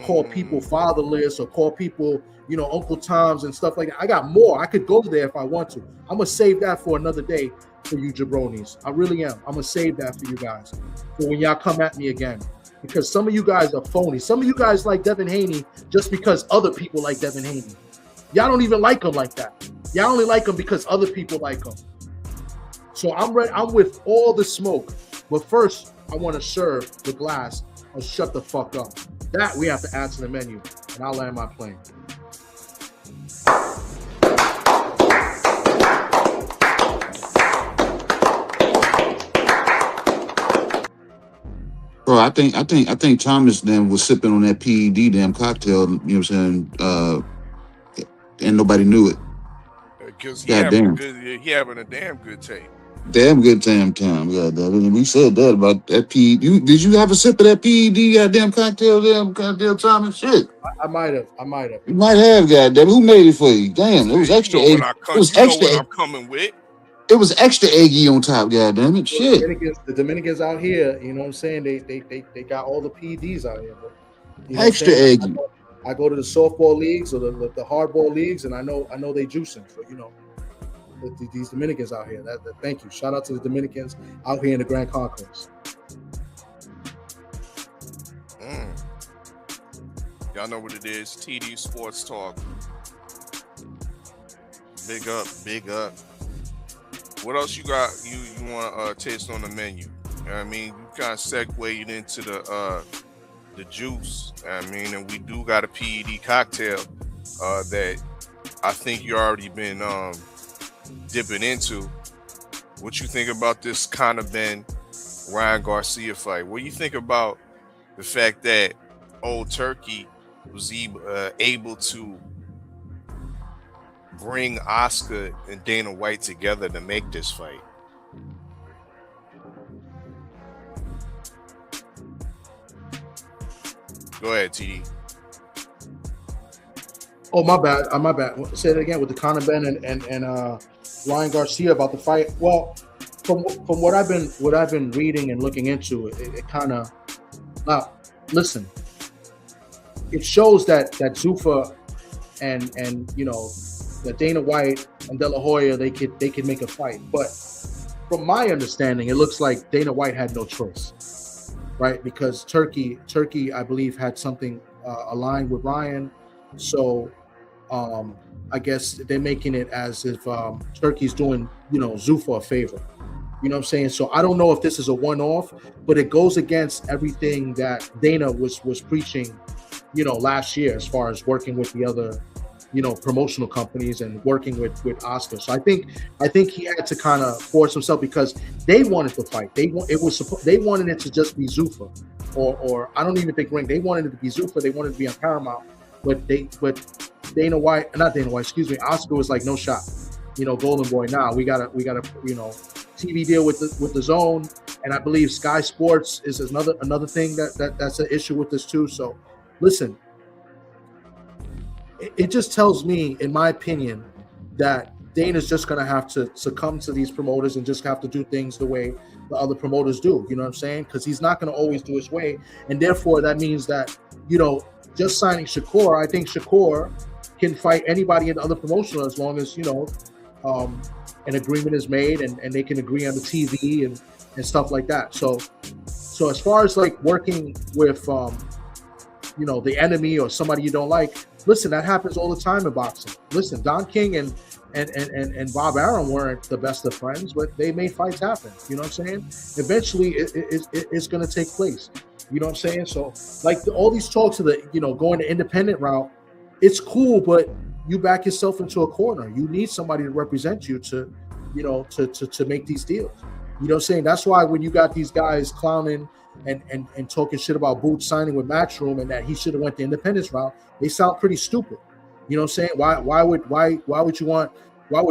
call people fatherless or call people, Uncle Toms and stuff like that. I got more. I could go there if I want to. I'm going to save that for another day for you jabronis. I really am. I'm going to save that for you guys for when y'all come at me again. Because some of you guys are phony. Some of you guys like Devin Haney just because other people like Devin Haney. Y'all don't even like him like that. Y'all only like him because other people like him. So I'm ready. I'm with all the smoke. But first, I want to serve the glass of shut the fuck up. That we have to add to the menu. And I'll land my plane. Bro, I think Thomas then was sipping on that PED damn cocktail. You know what I'm saying? And nobody knew it. Because he having a damn good tape. Damn good damn time. Yeah, we said that about that PED. Did you have a sip of that PED goddamn cocktail, goddamn Thomas? Shit. I might have. You might have, goddamn. Who made it for you? Damn, it was extra egg. It was extra. What I'm coming with. It was extra eggy on top, goddamn it. Shit. The Dominicans out here, you know what I'm saying? They got all the PEDs out here, bro. Extra eggy. I go to the softball leagues or the hardball leagues, and I know they juicing. So these Dominicans out here. Thank you. Shout out to the Dominicans out here in the Grand Concourse. Y'all know what it is. TD Sports Talk. Big up, big up. What else you got? You want to taste on the menu? You know what I mean, you kind of segued into the juice. I mean, and we do got a PED cocktail that I think you already been dipping into. What you think about this Conor Ben Ryan Garcia fight? What do you think about the fact that Old Turkey was able to bring Oscar and Dana White together to make this fight? Go ahead, TD. Oh, my bad. Say it again with the Conor Ben and Ryan Garcia about the fight. Well, from what I've been reading and looking into, it kind of listen. It shows that Zuffa and that Dana White and De La Hoya they could make a fight, but from my understanding, it looks like Dana White had no choice, right? Because Turkey I believe had something aligned with Ryan. So I guess they're making it as if Turkey's doing, Zuffa a favor. You know what I'm saying? So I don't know if this is a one-off, but it goes against everything that Dana was preaching, last year as far as working with the other, promotional companies and working with Oscar. So I think he had to kind of force himself because they wanted to fight. They wanted it to just be Zuffa, or I don't even think Ring. They wanted it to be Zuffa. They wanted it to be on Paramount, but Oscar was like, no shot. Golden Boy. Now we gotta TV deal with the Zone, and I believe Sky Sports is another thing that's an issue with this too. So listen, it just tells me, in my opinion, that Dana's just gonna have to succumb to these promoters and just have to do things the way the other promoters do. You know what I'm saying? Because he's not gonna always do his way, and therefore that means that just signing Shakur, I think Shakur can fight anybody in the other promotion as long as an agreement is made and they can agree on the TV and stuff like that. So as far as like working with the enemy or somebody you don't like, listen, that happens all the time in boxing. Listen, Don King and Bob Arum weren't the best of friends, but they made fights happen. You know what I'm saying? Eventually it's going to take place. You know what I'm saying? So like all these talks of going the independent route, it's cool, but you back yourself into a corner. You need somebody to represent you to make these deals. You know what I'm saying? That's why when you got these guys clowning and talking shit about Boots signing with Matchroom and that he should have went the independence route, they sound pretty stupid. You know what I'm saying? Why would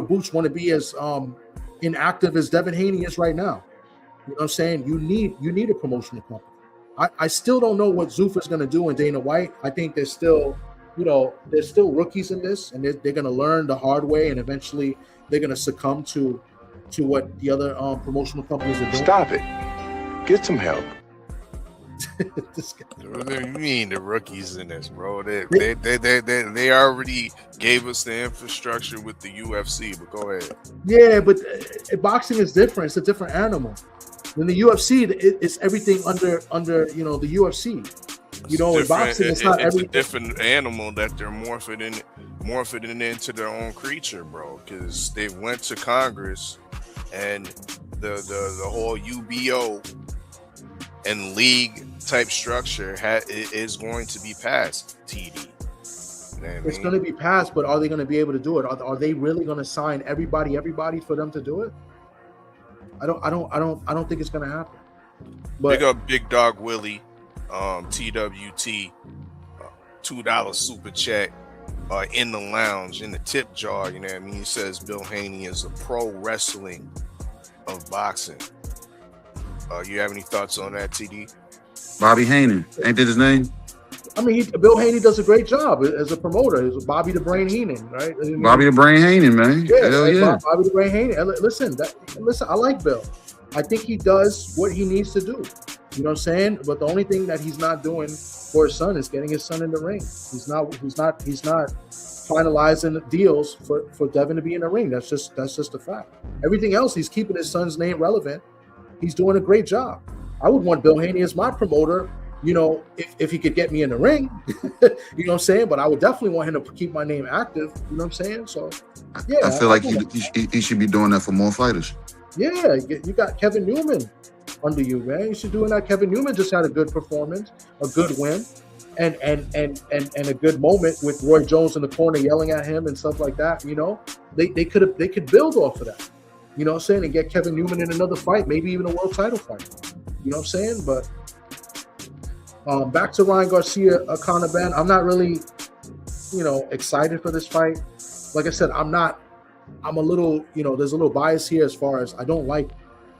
Boots want to be as inactive as Devin Haney is right now? You know what I'm saying? You need a promotional company. I still don't know what Zuffa is going to do in Dana White. I think there's still rookies in this, and they're going to learn the hard way, and eventually they're going to succumb to what the other promotional companies are doing. Stop it. Get some help. What do you mean the rookies in this, bro? They already gave us the infrastructure with the UFC, but go ahead. Yeah, but boxing is different. It's a different animal. In the UFC, it's everything under the UFC. In boxing, it's not everything. It's a different animal that they're morphing into their own creature, bro. Because they went to Congress, and the whole UBO and league type structure is going to be passed. TD. It's going to be passed, but are they going to be able to do it? Are they really going to sign everybody for them to do it? I don't think it's going to happen. But big up Big Dog Willie, TWT, $2 super chat in the lounge, in the tip jar. You know what I mean? He says Bill Haney is a pro wrestling of boxing. You have any thoughts on that, TD? Bobby Heenan, ain't that his name? I mean, Bill Haney does a great job as a promoter. He's Bobby the Brain Heenan, right? Bobby the Brain Heenan, man. Yeah, hell yeah. Bobby the Brain Heenan. Listen, I like Bill. I think he does what he needs to do. You know what I'm saying? But the only thing that he's not doing for his son is getting his son in the ring. He's not finalizing deals for Devin to be in the ring. That's just a fact. Everything else, he's keeping his son's name relevant. He's doing a great job. I would want Bill Haney as my promoter, if he could get me in the ring. You know what I'm saying? But I would definitely want him to keep my name active. You know what I'm saying? So, yeah. I feel like he should be doing that for more fighters. Yeah, you got Kevin Newman under you, man. You should do that. Kevin Newman just had a good performance, a good win, and a good moment with Roy Jones in the corner yelling at him and stuff like that. They could build off of that. You know what I'm saying? And get Kevin Newman in another fight, maybe even a world title fight. You know what I'm saying? But back to Ryan Garcia, Conor Ben. I'm not really, excited for this fight. Like I said, I'm a little, there's a little bias here as far as I don't like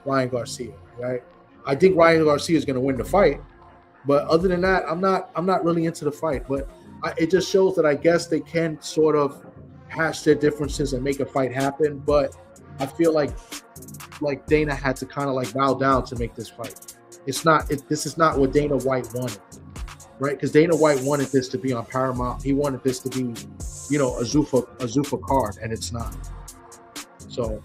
Ryan Garcia, right? I think Ryan Garcia is going to win the fight, but other than that, I'm not really into the fight. But it just shows that I guess they can sort of hash their differences and make a fight happen. But I feel like Dana had to kind of like bow down to make this fight. This is not what Dana White wanted, right? Because Dana White wanted this to be on Paramount. He wanted this to be, a Zuffa card, and it's not. So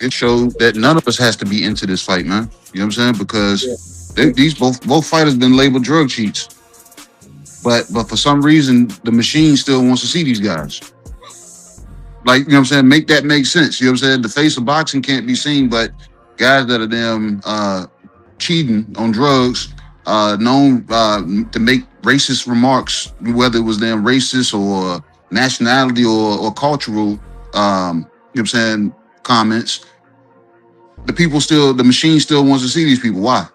it showed that none of us has to be into this fight, man. You know what I'm saying? Because these both fighters been labeled drug cheats. But for some reason, the machine still wants to see these guys. Like, you know what I'm saying? Make that make sense. You know what I'm saying? The face of boxing can't be seen, but guys that are damn cheating on drugs, known to make racist remarks, whether it was damn racist or nationality or cultural, you know what I'm saying, comments. The machine still wants to see these people. Why?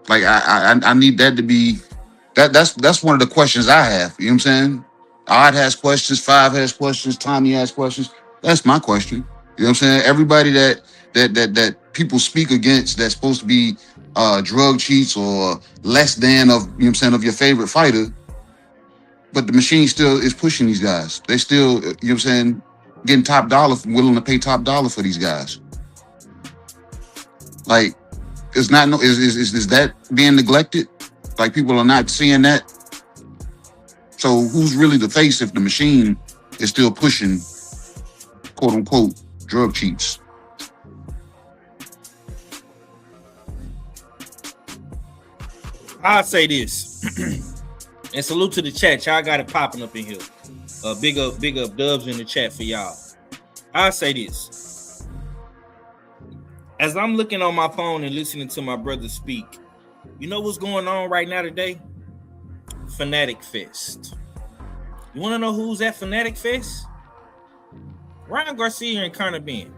Like, I need that to be, that's one of the questions I have. You know what I'm saying? Odd has questions, Five has questions, Tommy has questions. That's my question. You know what I'm saying? Everybody that people speak against that's supposed to be drug cheats or less than of, you know what I'm saying, of your favorite fighter, but the machine still is pushing these guys. They still, you know what I'm saying, getting top dollar, willing to pay top dollar for these guys. Like, is that being neglected? Like, people are not seeing that. So who's really the face if the machine is still pushing, quote unquote, drug cheats? I'll say this. And salute to the chat. Y'all got it popping up in here. Big up dubs in the chat for y'all. I'll say this. As I'm looking on my phone and listening to my brother speak, you know what's going on right now today? Fanatic Fest. You want to know who's at Fanatic Fest? Ryan Garcia and Conor Ben.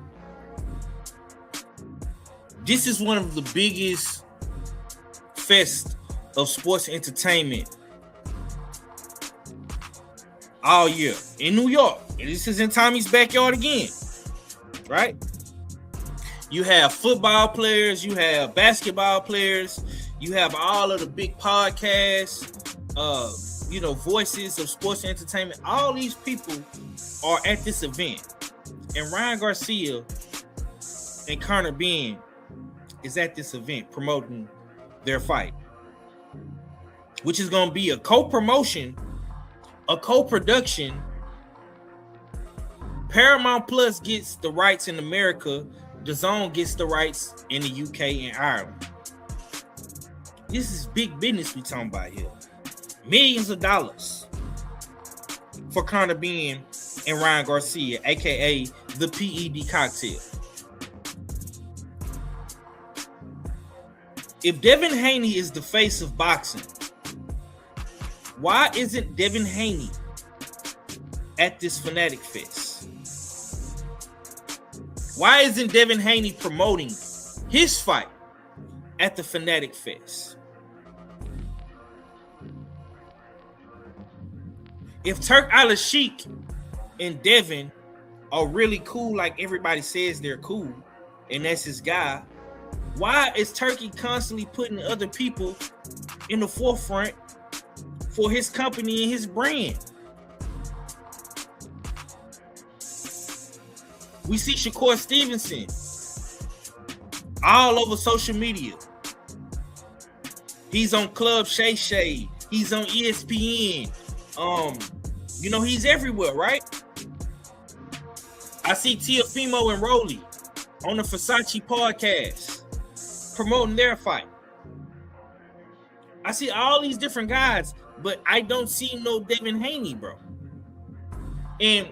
This is one of the biggest fest of sports entertainment all year in New York. And this is in Tommy's backyard again, right? You have football players, you have basketball players, you have all of the big podcasts, voices of sports entertainment. All these people are at this event. And Ryan Garcia and Conor Ben is at this event promoting their fight, which is going to be a co-promotion, a co-production. Paramount Plus gets the rights in America. DAZN gets the rights in the UK and Ireland. This is big business we talking about here. Millions of dollars for Conor Ben and Ryan Garcia, aka the PED cocktail. If Devin Haney is the face of boxing, why isn't Devin Haney at this Fanatic Fest? Why isn't Devin Haney promoting his fight at the Fanatic Fest? If Turk Al-Sheikh and Devin are really cool, like everybody says they're cool, and that's his guy, why is Turkey constantly putting other people in the forefront for his company and his brand? We see Shakur Stevenson all over social media. He's on Club Shay Shay. He's on ESPN. He's everywhere, right? I see Teofimo and Rolly on the Versace podcast promoting their fight. I see all these different guys, but I don't see no Devin Haney, bro. And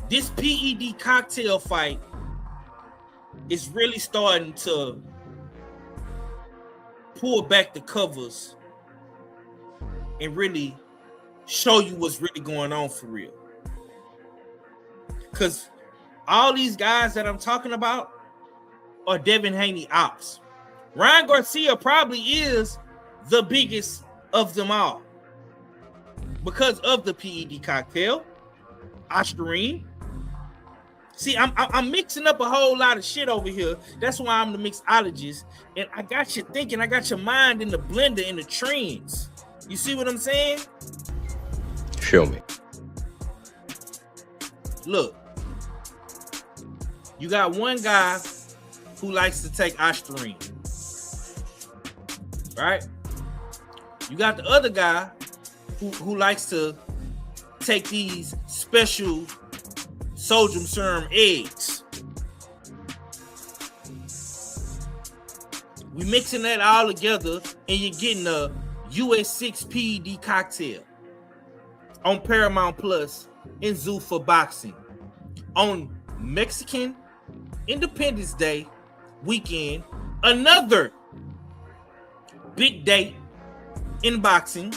this PED cocktail fight is really starting to pull back the covers and really show you what's really going on for real. Because all these guys that I'm talking about are Devin Haney ops. Ryan Garcia probably is the biggest of them all because of the PED cocktail, Ostarine. See, I'm mixing up a whole lot of shit over here. That's why I'm the mixologist. And I got you thinking, I got your mind in the blender in the trends. You see what I'm saying? Show me. Look, you got one guy who likes to take Ostarine, right? You got the other guy who likes to take these special sodium serum eggs. We mixing that all together and you're getting a US6 PED cocktail on Paramount Plus in Zuffa Boxing on Mexican Independence Day weekend. Another big date in boxing.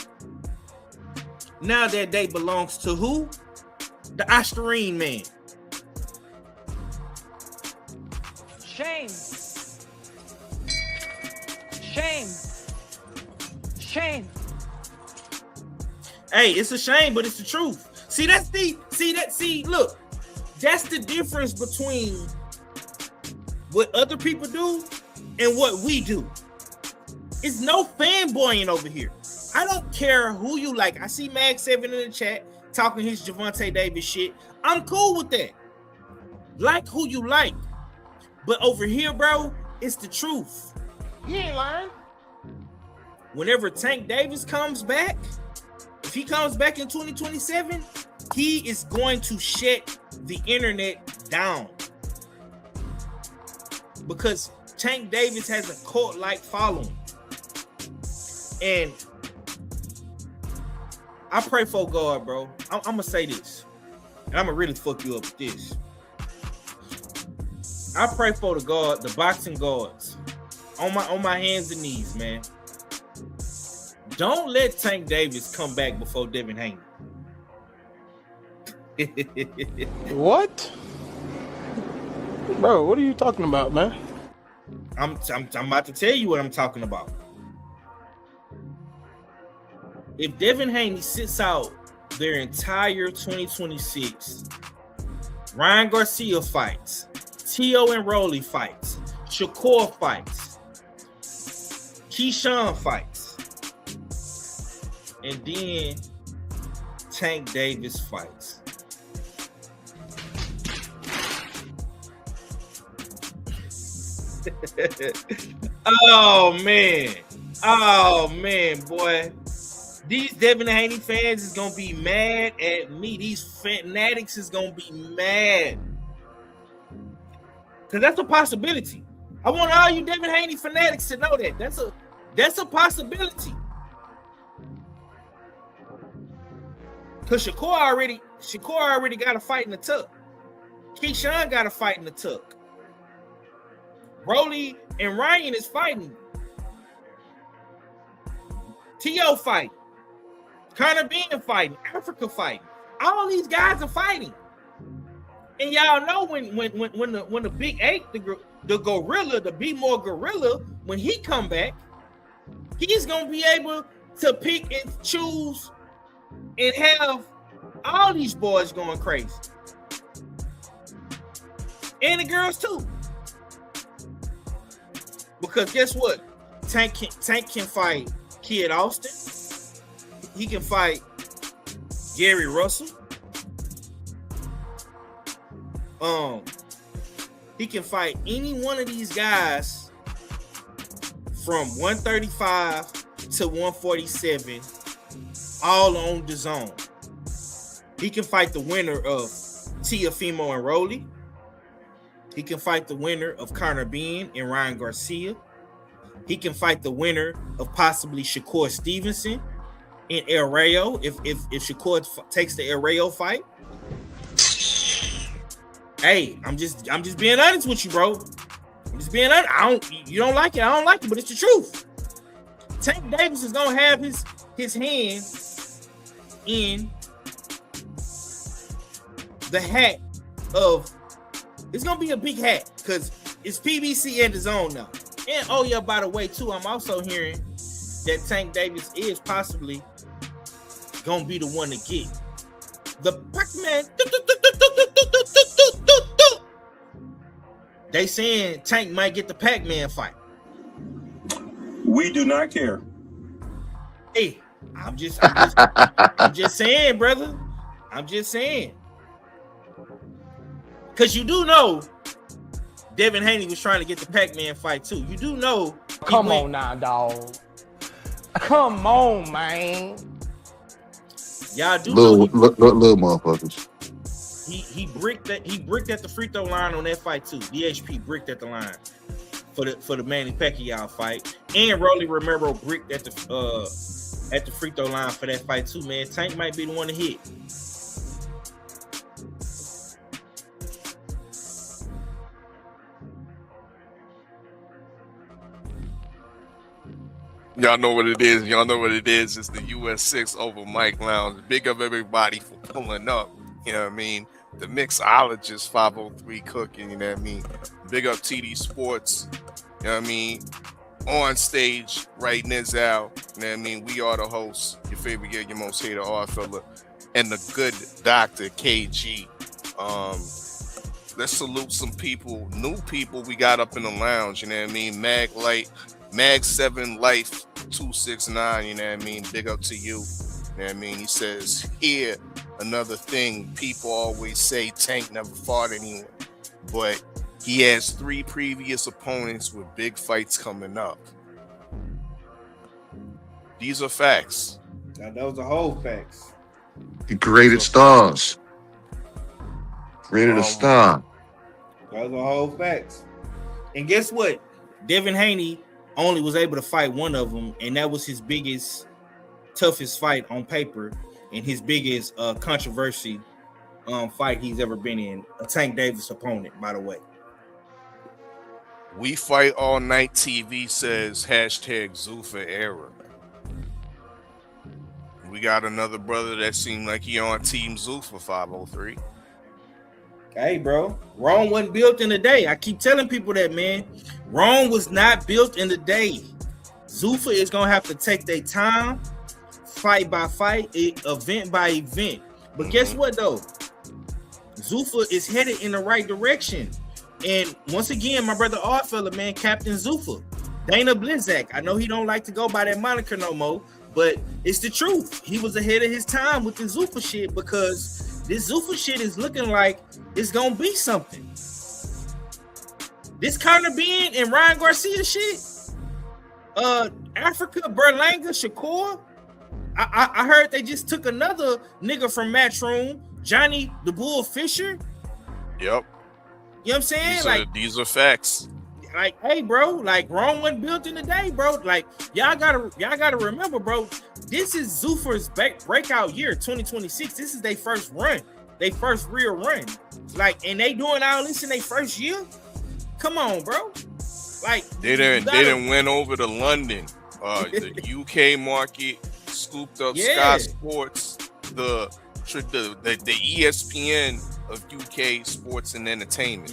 Now that day belongs to who? The Astarine man. Shame. Shame. Shame. Hey, it's a shame, but it's the truth. Look, that's the difference between what other people do and what we do. It's no fanboying over here. I don't care who you like. I see Mag7 in the chat talking his Javante Davis shit. I'm cool with that. Like who you like. But over here, bro, it's the truth. You ain't lying. Whenever Tank Davis comes back, if he comes back in 2027, he is going to shut the internet down. Because Tank Davis has a cult-like following. And I pray for God, bro. I'm going to say this. And I'm going to really fuck you up with this. I pray for the boxing gods on my hands and knees, man. Don't let Tank Davis come back before Devin Haney. What? Bro, what are you talking about, man? I'm about to tell you what I'm talking about. If Devin Haney sits out their entire 2026, Ryan Garcia fights, Tio and Rolly fights, Shakur fights, Keyshawn fights, and then Tank Davis fights. Oh man, boy. These Devin Haney fans is gonna be mad at me. These fanatics is gonna be mad. Because that's a possibility. I want all you Devin Haney fanatics to know that. That's a possibility. Because Shakur already got a fight in the tuck. Keyshawn got a fight in the tuck. Rolly and Ryan is fighting. T.O. fighting. Connor Bean fighting. Africa fighting. All these guys are fighting. And y'all know when the Big Eight, the gorilla, the Be More gorilla, when he come back, he's gonna be able to pick and choose and have all these boys going crazy. And the girls too. Because guess what? Tank can fight Kid Austin. He can fight Gary Russell. He can fight any one of these guys from 135 to 147, all on the zone. He can fight the winner of Teofimo and Rolly. He can fight the winner of Connor Bean and Ryan Garcia. He can fight the winner of possibly Shakur Stevenson and El Rayo if Shakur takes the El Rayo fight. Hey, I'm just being honest with you, bro. I'm just being honest. You don't like it, I don't like it, but it's the truth. Tank Davis is gonna have his hand in the hat of. It's gonna be a big hat because it's PBC and the zone now. And oh yeah, by the way, too, I'm also hearing that Tank Davis is possibly gonna be the one to get the Pac-Man. They saying Tank might get the Pac-Man fight. We do not care. Hey, I'm just saying, brother. I'm just saying. Because you do know Devin Haney was trying to get the Pac-Man fight too. You do know. Come on now, dog. Come on, man. Y'all do little know motherfuckers. He bricked at the free throw line on that fight too. DHP bricked at the line for the Manny Pacquiao fight. And Rolly Romero bricked at the at the free throw line for that fight too, man. Tank might be the one to hit. Y'all know what it is. Y'all know what it is. It's the US6 over Mike Lounge. Big up everybody for pulling up. You know what I mean? The mixologist 503 cooking. You know what I mean? Big up TD Sports. You know what I mean? On stage, right, Nizal. You know what I mean? We are the hosts. Your favorite girl, your most hated art fella, and the good Dr. KG. Let's salute some people, new people we got up in the lounge. You know what I mean? Mag 7 Life 269, you know what I mean? Big up to you. You know what I mean? He says, here, another thing, people always say Tank never fought anyone, but he has 3 previous opponents with big fights coming up. These are facts. Now, those are whole facts. He created stars. Created a star. Those are whole facts. And guess what? Devin Haney only was able to fight one of them, and that was his biggest, toughest fight on paper, and his biggest controversy fight he's ever been in. A Tank Davis opponent, by the way. We Fight All Night TV says hashtag Zuffa era. We got another brother that seemed like he on Team Zuffa 503. Hey, bro, Rome wasn't built in a day. I keep telling people that, man. Rome was not built in a day. Zuffa is going to have to take their time, fight by fight, event by event. But guess what, though? Zuffa is headed in the right direction. And once again, my brother Oddfella, man, Captain Zuffa, Dana Blizzak. I know he don't like to go by that moniker no more, but it's the truth. He was ahead of his time with the Zuffa shit because this Zuffa shit is looking like it's gonna be something. This Conor Ben and Ryan Garcia shit, Africa, Berlanga, Shakur. I heard they just took another nigga from Matchroom, Johnny the Bull Fisher. Yep. You know what I'm saying? These are facts. Like, hey, bro, like Rome wasn't built in a day, bro. Like, y'all gotta remember, bro. This is Zuffa's breakout year, 2026. This is their first run, their first real run. Like, and they doing all this in their first year. Come on, bro. Like, they didn't win over to London, the UK market, scooped up Sky Sports, the ESPN of UK sports and entertainment.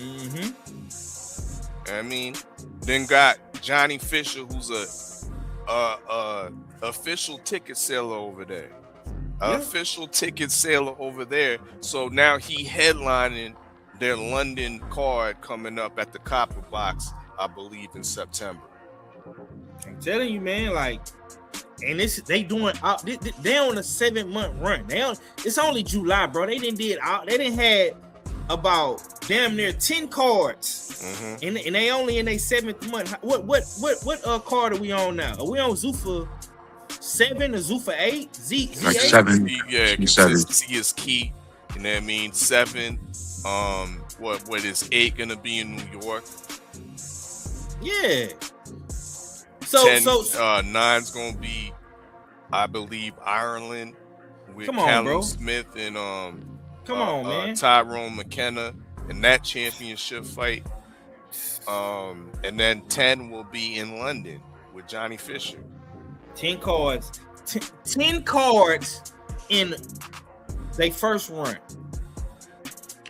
I mean, then got Johnny Fisher, who's a official ticket seller over there. Official ticket seller over there. So now he headlining their London card coming up at the Copper Box, I believe, in September. I'm telling you, man, like, and this they doing they on a 7-month run. It's only July, bro. They didn't had about damn near 10 cards, and they only in their 7th month. What card are we on now? Are we on Zuffa 7 or Zuffa 8? Z8? Like 7. Yeah, consistency is key. You know what I mean? 7. What is 8 gonna be in New York? Yeah. 10, 9's gonna be, I believe, Ireland with Callum Smith and man. Tyrone McKenna in that championship fight. And then 10 will be in London with Johnny Fisher. 10 cards. 10 cards in their first run.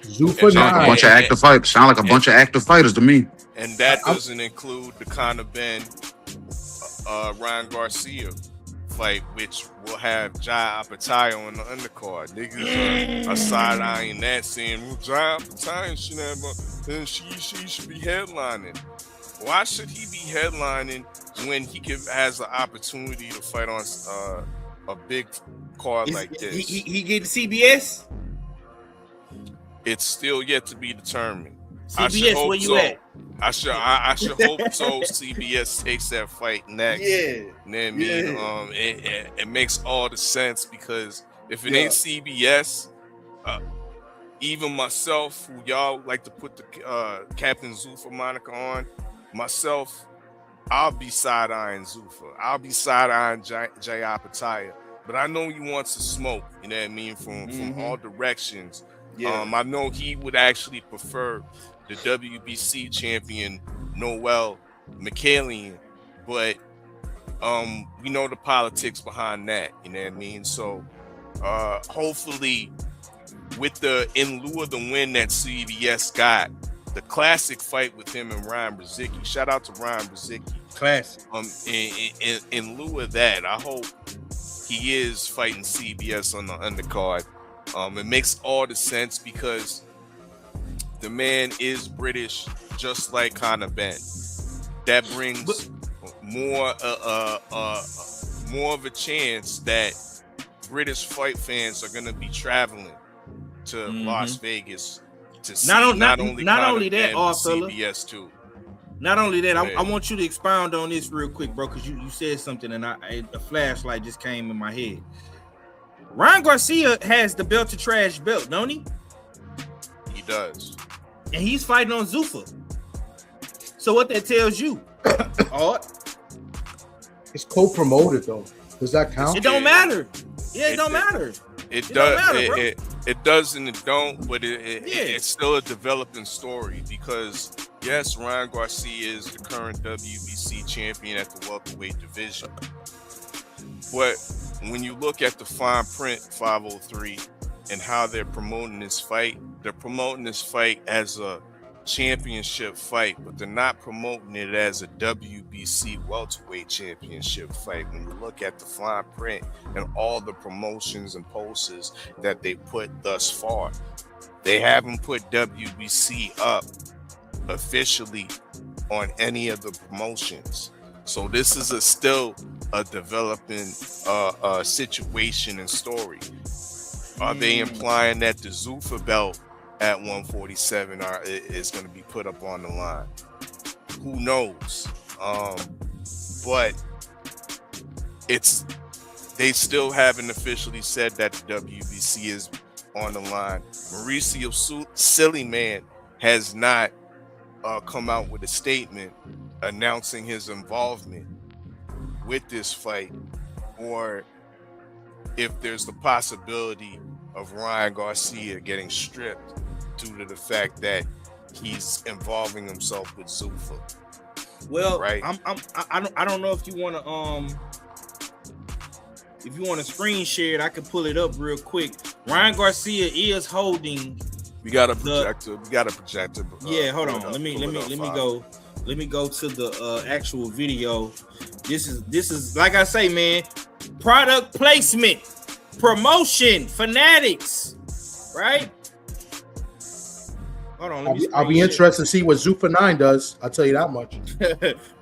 Sound like a bunch of active fighters. Sound like a bunch of active fighters to me. And that doesn't include the Conor Ben, Ryan Garcia fight, which will have Jai Apatayo on the undercard. Niggas are side-eyeing that, saying, well, Jai Apatayo should have, then she should be headlining. Why should he be headlining when he has the opportunity to fight on a big card like this? He get the CBS? It's still yet to be determined. CBS, where you at? I should hope so. CBS takes that fight next. Yeah. You know what I mean? It makes all the sense, because if it ain't CBS, even myself, who y'all like to put the Captain Zuffa moniker on, myself, I'll be side-eyeing Zuffa. I'll be side-eyeing Jay Apataya. But I know he wants to smoke, you know what I mean, from all directions. Yeah. I know he would actually prefer the WBC champion Noel Michaelian, but we know the politics behind that, you know what I mean? So hopefully in lieu of the win that CBS got, the classic fight with him and Ryan Brzezicki. Shout out to Ryan Brzezicki. Classic. In lieu of that, I hope he is fighting CBS on the undercard. It makes all the sense because the man is British, just like Conor Benn. That brings more of a chance that British fight fans are going to be traveling to Las Vegas to see not only that, CBS too. Not only that, I want you to expound on this real quick, bro, because you said something and a flashlight just came in my head. Ryan Garcia has the belt to trash belt, don't he? He does. And he's fighting on Zuffa. So what that tells you? It's co-promoted though. Does that count? It don't matter. Yeah, it don't matter. It does and it don't, but it's still a developing story because yes, Ryan Garcia is the current WBC champion at the welterweight division. But when you look at the fine print 503 and how they're promoting this fight as a championship fight, but they're not promoting it as a WBC welterweight championship fight. When you look at the fine print and all the promotions and posters that they put thus far, they haven't put WBC up officially on any of the promotions. So this is still a developing situation and story. Are they implying that the Zuffa belt at 147 is going to be put up on the line? Who knows? But they still haven't officially said that the WBC is on the line. Mauricio Sillyman has not come out with a statement announcing his involvement with this fight, or if there's the possibility of Ryan Garcia getting stripped due to the fact that he's involving himself with Zuffa. Well, right? I don't know if you want to screen share it. I can pull it up real quick. Ryan Garcia is holding. We got a projector. Yeah, hold on. Let me go to the actual video. This is like I say, man. Product placement, promotion, fanatics, right? Hold on. I'll be interested to see what Zuffa 9 does. I'll tell you that much.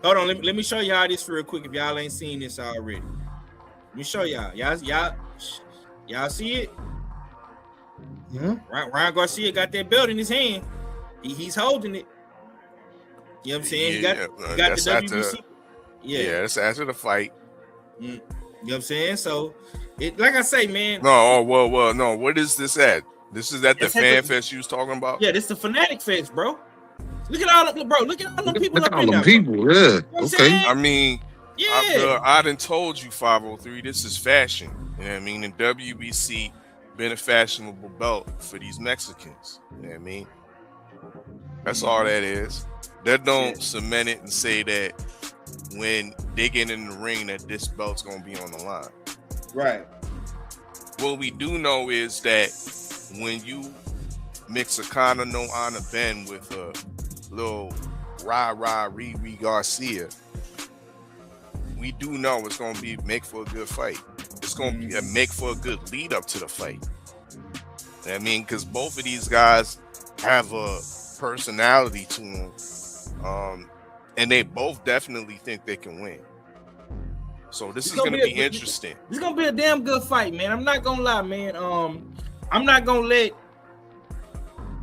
Hold on. Let me show y'all this real quick if y'all ain't seen this already. Let me show y'all. Y'all see it? Ryan Garcia got that belt in his hand. He's holding it. You know what I'm saying? He got the WBC. Yeah, that's after the fight. You know what I'm saying? So, like I say, man. No, no. What is this at? This is at the fan fest you was talking about? Yeah, this is the Fanatic Fest, bro. Look at all them, bro. Look at all them people up in there. Yeah. You know okay. I mean, yeah. I done told you 503. This is fashion. You know what I mean? And WBC been a fashionable belt for these Mexicans. You know what I mean? That's all that is. They don't cement it and say that when they get in the ring that this belt's gonna be on the line. Right. What we do know is that when you mix a Conor No Honor Ben with a little Riri Garcia, we do know it's gonna be make for a good fight. It's gonna be a make for a good lead up to the fight. I mean, because both of these guys have a personality to them, and they both definitely think they can win. So this is gonna be interesting. It's gonna be a damn good fight, man. I'm not gonna lie, man. I'm not gonna let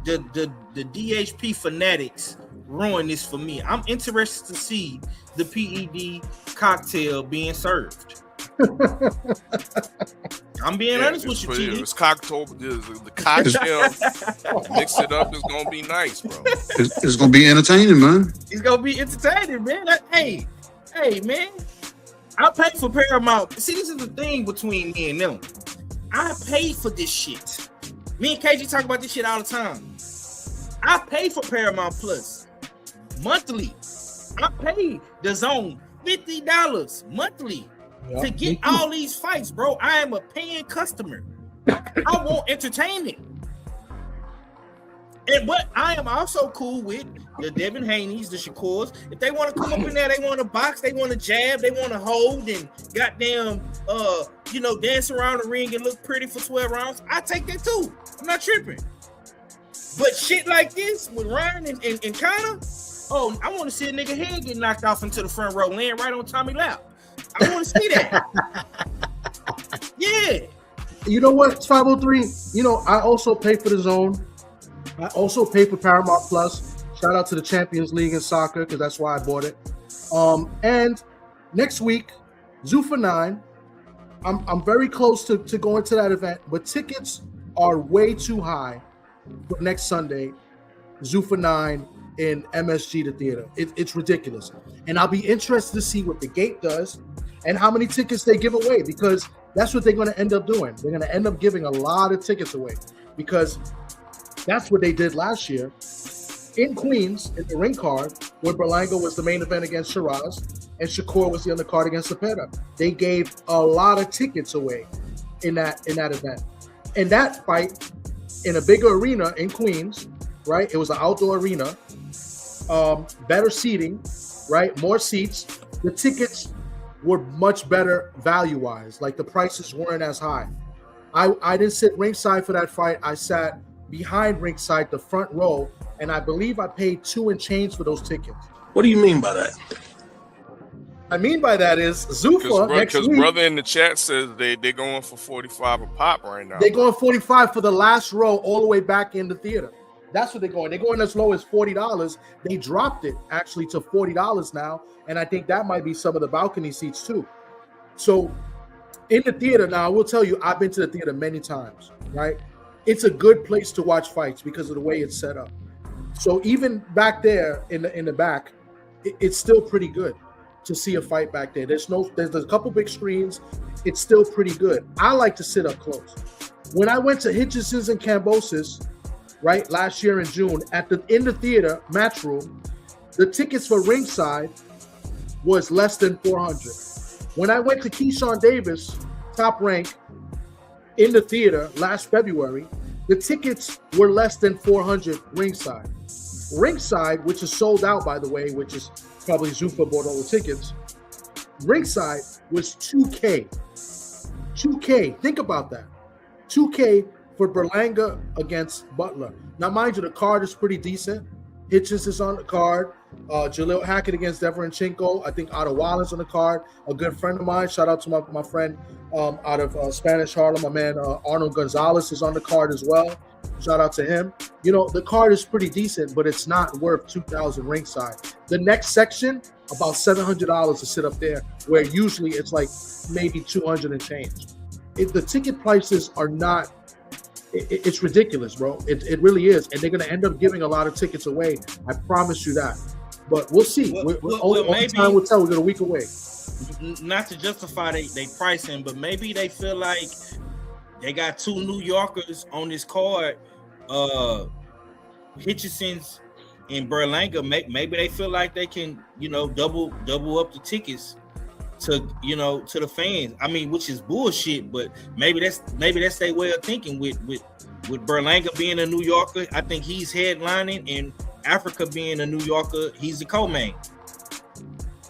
the DHP fanatics ruin this for me. I'm interested to see the PED cocktail being served. I'm being honest with you, TD. It's Cocktober. The cocktail, mix it up. It's gonna be nice, bro. It's gonna be entertaining, man. It's gonna be entertaining, man. Hey, Hey, man, I pay for Paramount. See, this is the thing between me and them. I pay for this shit. Me and KG talk about this shit all the time. I pay for Paramount Plus monthly. I pay the Zone $50 monthly to get all these fights, bro. I am a paying customer. I want entertainment. But I am also cool with the Devin Haney's, the Shakurs. If they want to come up in there, they want to box, they want to jab, they want to hold and goddamn, dance around the ring and look pretty for 12 rounds. I take that too. I'm not tripping. But shit like this with Ryan and Connor, oh, I want to see a nigga head get knocked off into the front row, laying right on Tommy lap. I want to see that. Yeah. You know what? It's 503. I also pay for the Zone. I also pay for Paramount Plus. Shout out to the Champions League in soccer because that's why I bought it. And next week, Zuffa 9. I'm very close to going to that event, but tickets are way too high for next Sunday, Zuffa 9 in MSG, the theater. It's ridiculous. And I'll be interested to see what the gate does and how many tickets they give away, because that's what they're going to end up doing. They're going to end up giving a lot of tickets away because that's what they did last year in Queens in the ring card, where Berlanga was the main event against Shiraz and Shakur was the undercard against Cepeda. They gave a lot of tickets away in that event. And that fight in a bigger arena in Queens, right? It was an outdoor arena, better seating, right? More seats. The tickets were much better value-wise. Like the prices weren't as high. I didn't sit ringside for that fight. I sat behind ringside, the front row, and I believe I paid $2 and change for those tickets. What do you mean by that? I mean by that is Zuffa next week. Because brother in the chat says they're going for 45 a pop right now. They're going 45 for the last row all the way back in the theater. That's what they're going. They're going as low as $40. They dropped it actually to $40 now, and I think that might be some of the balcony seats too. So in the theater now, I will tell you, I've been to the theater many times, right? It's a good place to watch fights because of the way it's set up. So even back there in the back, it's still pretty good to see a fight back there. There's a couple big screens. It's still pretty good. I like to sit up close. When I went to Hitchenson's and Cambosis, right, last year in June, in the theater match room, the tickets for ringside was less than $400. When I went to Keyshawn Davis, Top Rank, in the theater last February, the tickets were less than $400 ringside. Ringside, which is sold out, by the way, which is probably Zuffa bought all the tickets. Ringside was $2K. $2K. Think about that. $2K for Berlanga against Butler. Now, mind you, the card is pretty decent. Hitchens is on the card. Jalil Hackett against Deverenchenko. I think Otto Wallace on the card. A good friend of mine. Shout out to my friend out of Spanish Harlem. My man Arnold Gonzalez is on the card as well. Shout out to him. The card is pretty decent, but it's not worth $2,000 ringside. The next section, about $700 to sit up there, where usually it's like maybe $200 and change. The ticket prices are not. It's ridiculous, bro. It really is, and they're going to end up giving a lot of tickets away. I promise you that. But we'll see. Only time will tell. We're a week away. Not to justify they pricing, but maybe they feel like they got two New Yorkers on this card, Hitchenson's and Berlanga. Maybe they feel like they can, double up the tickets to the fans. I mean, which is bullshit, but maybe that's their way of thinking with Berlanga being a New Yorker. I think he's headlining, and Africa being a New Yorker, he's the co-main.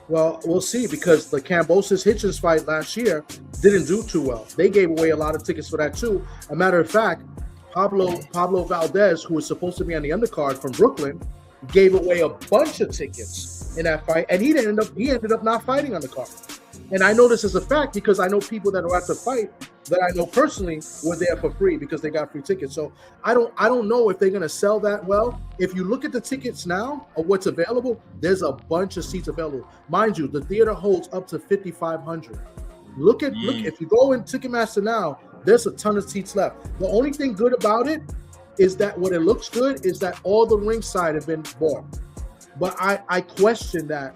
Well, we'll see, because the Cambosis Hitchens fight last year didn't do too well. They gave away a lot of tickets for that too. A matter of fact, Pablo Valdez, who was supposed to be on the undercard from Brooklyn, gave away a bunch of tickets in that fight, and he ended up not fighting on the card. And I know this as a fact because I know people that are at the fight that I know personally were there for free because they got free tickets. So I don't know if they're going to sell that well. If you look at the tickets now of what's available, there's a bunch of seats available. Mind you, the theater holds up to 5,500. Look, if you go in Ticketmaster now, there's a ton of seats left. The only thing good about it is that what it looks good is that all the ringside have been bought. But I question that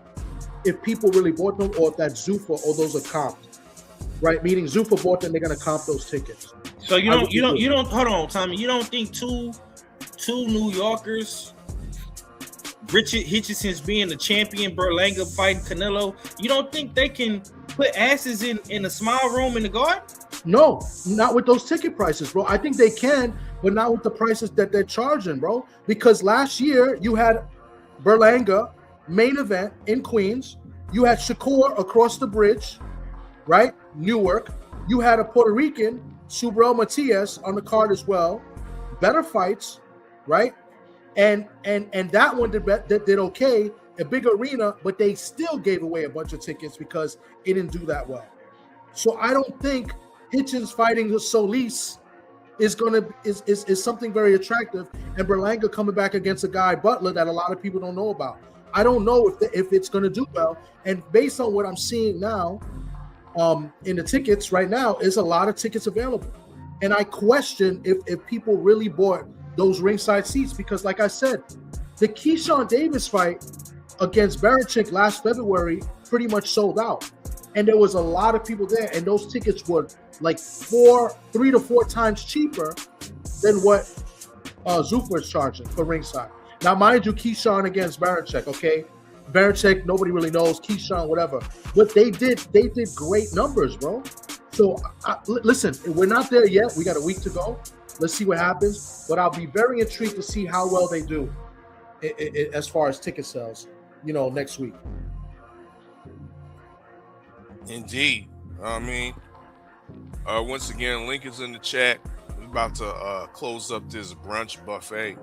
if people really bought them or if that's Zuffa or those are comped, right? Meaning Zuffa bought them, they're gonna comp those tickets. So you don't hold on, Tommy. You don't think two New Yorkers, Richard Hitchenson's being the champion, Berlanga fighting Canelo, you don't think they can put asses in a small room in the Garden? No, not with those ticket prices, bro. I think they can, but not with the prices that they're charging, bro. Because last year you had Berlanga main event in Queens. You had Shakur across the bridge, right? Newark. You had a Puerto Rican, Subriel Matias, on the card as well. Better fights, right? And that one did okay, a big arena, but they still gave away a bunch of tickets because it didn't do that well. So I don't think Hitchens fighting Solis is something very attractive, and Berlanga coming back against a guy Butler that a lot of people don't know about. I don't know if it's going to do well, and based on what I'm seeing now, in the tickets right now, is a lot of tickets available, and I question if people really bought those ringside seats because, like I said, the Keyshawn Davis fight against Barichick last February pretty much sold out, and there was a lot of people there, and those tickets were like 3 to 4 times cheaper than what Zuffa is charging for ringside. Now, mind you, Keyshawn against Barichick, okay? Barichick, nobody really knows. Keyshawn, whatever. But they did great numbers, bro. So, listen, we're not there yet. We got a week to go. Let's see what happens. But I'll be very intrigued to see how well they do as far as ticket sales, next week. Indeed. I mean, once again, link is in the chat. We're about to close up this brunch buffet.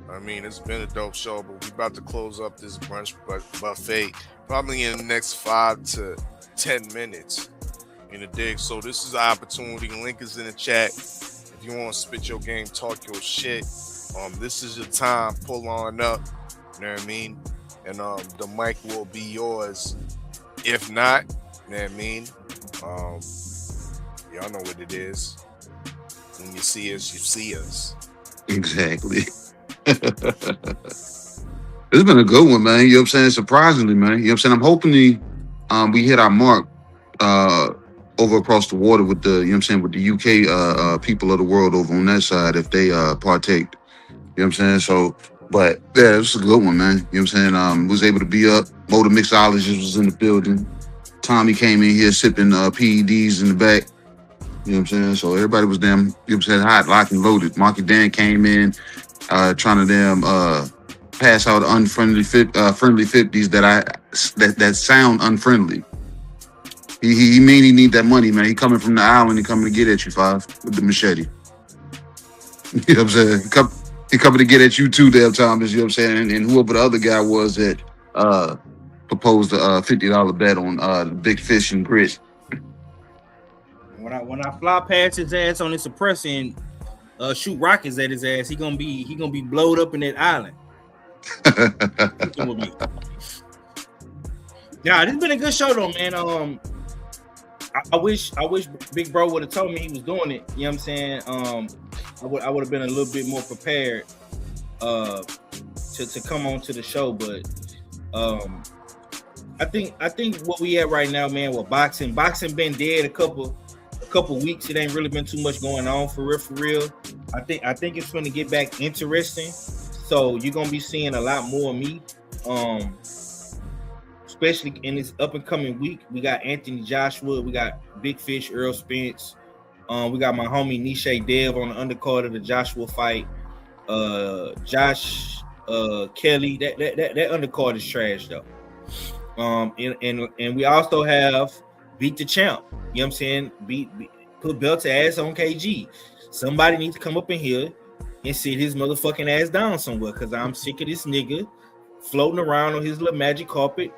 I mean, it's been a dope show, but we're about to close up this brunch buffet probably in the next 5 to 10 minutes in the dig. So this is the opportunity. Link is in the chat. If you want to spit your game, talk your shit, this is your time. Pull on up. You know what I mean? And the mic will be yours. If not, you know what I mean? Y'all know what it is. When you see us, you see us. Exactly. It's been a good one, man. You know what I'm saying? Surprisingly, man. You know what I'm saying? I'm hoping we hit our mark over across the water with the, with the UK people of the world over on that side if they partake. You know what I'm saying? So, but yeah, it was a good one, man. You know what I'm saying? Was able to be up. Motor mixologist was in the building. Tommy came in here sipping PEDs in the back. You know what I'm saying? So everybody was damn, hot, locked and loaded. Marky Dan came in trying to pass out friendly 50s that sound unfriendly. He mean he need that money, man. He coming from the island, he coming to get at you, Five, with the machete. You know what I'm saying? He coming to get at you too, damn Thomas, you know what I'm saying? And whoever the other guy was that proposed a $50 bet on Big Fish and Grits. When I fly past his ass on his suppressor and shoot rockets at his ass, he gonna be blowed up in that island. Yeah, this has been a good show though, man. I wish Big Bro would have told me he was doing it. You know what I'm saying? I would have been a little bit more prepared to come on to the show, but I think what we at right now, man, with boxing been dead a couple weeks. It ain't really been too much going on for real. I think it's going to get back interesting. So you're gonna be seeing a lot more of me, especially in this up and coming week. We got Anthony Joshua, we got Big Fish, Earl Spence, we got my homie Nisha Dev on the undercard of the Joshua fight. Josh Kelly, that undercard is trash though. And we also have Beat the Champ. You know what I'm saying? Put belt to ass on KG. Somebody needs to come up in here and sit his motherfucking ass down somewhere, because I'm sick of this nigga floating around on his little magic carpet,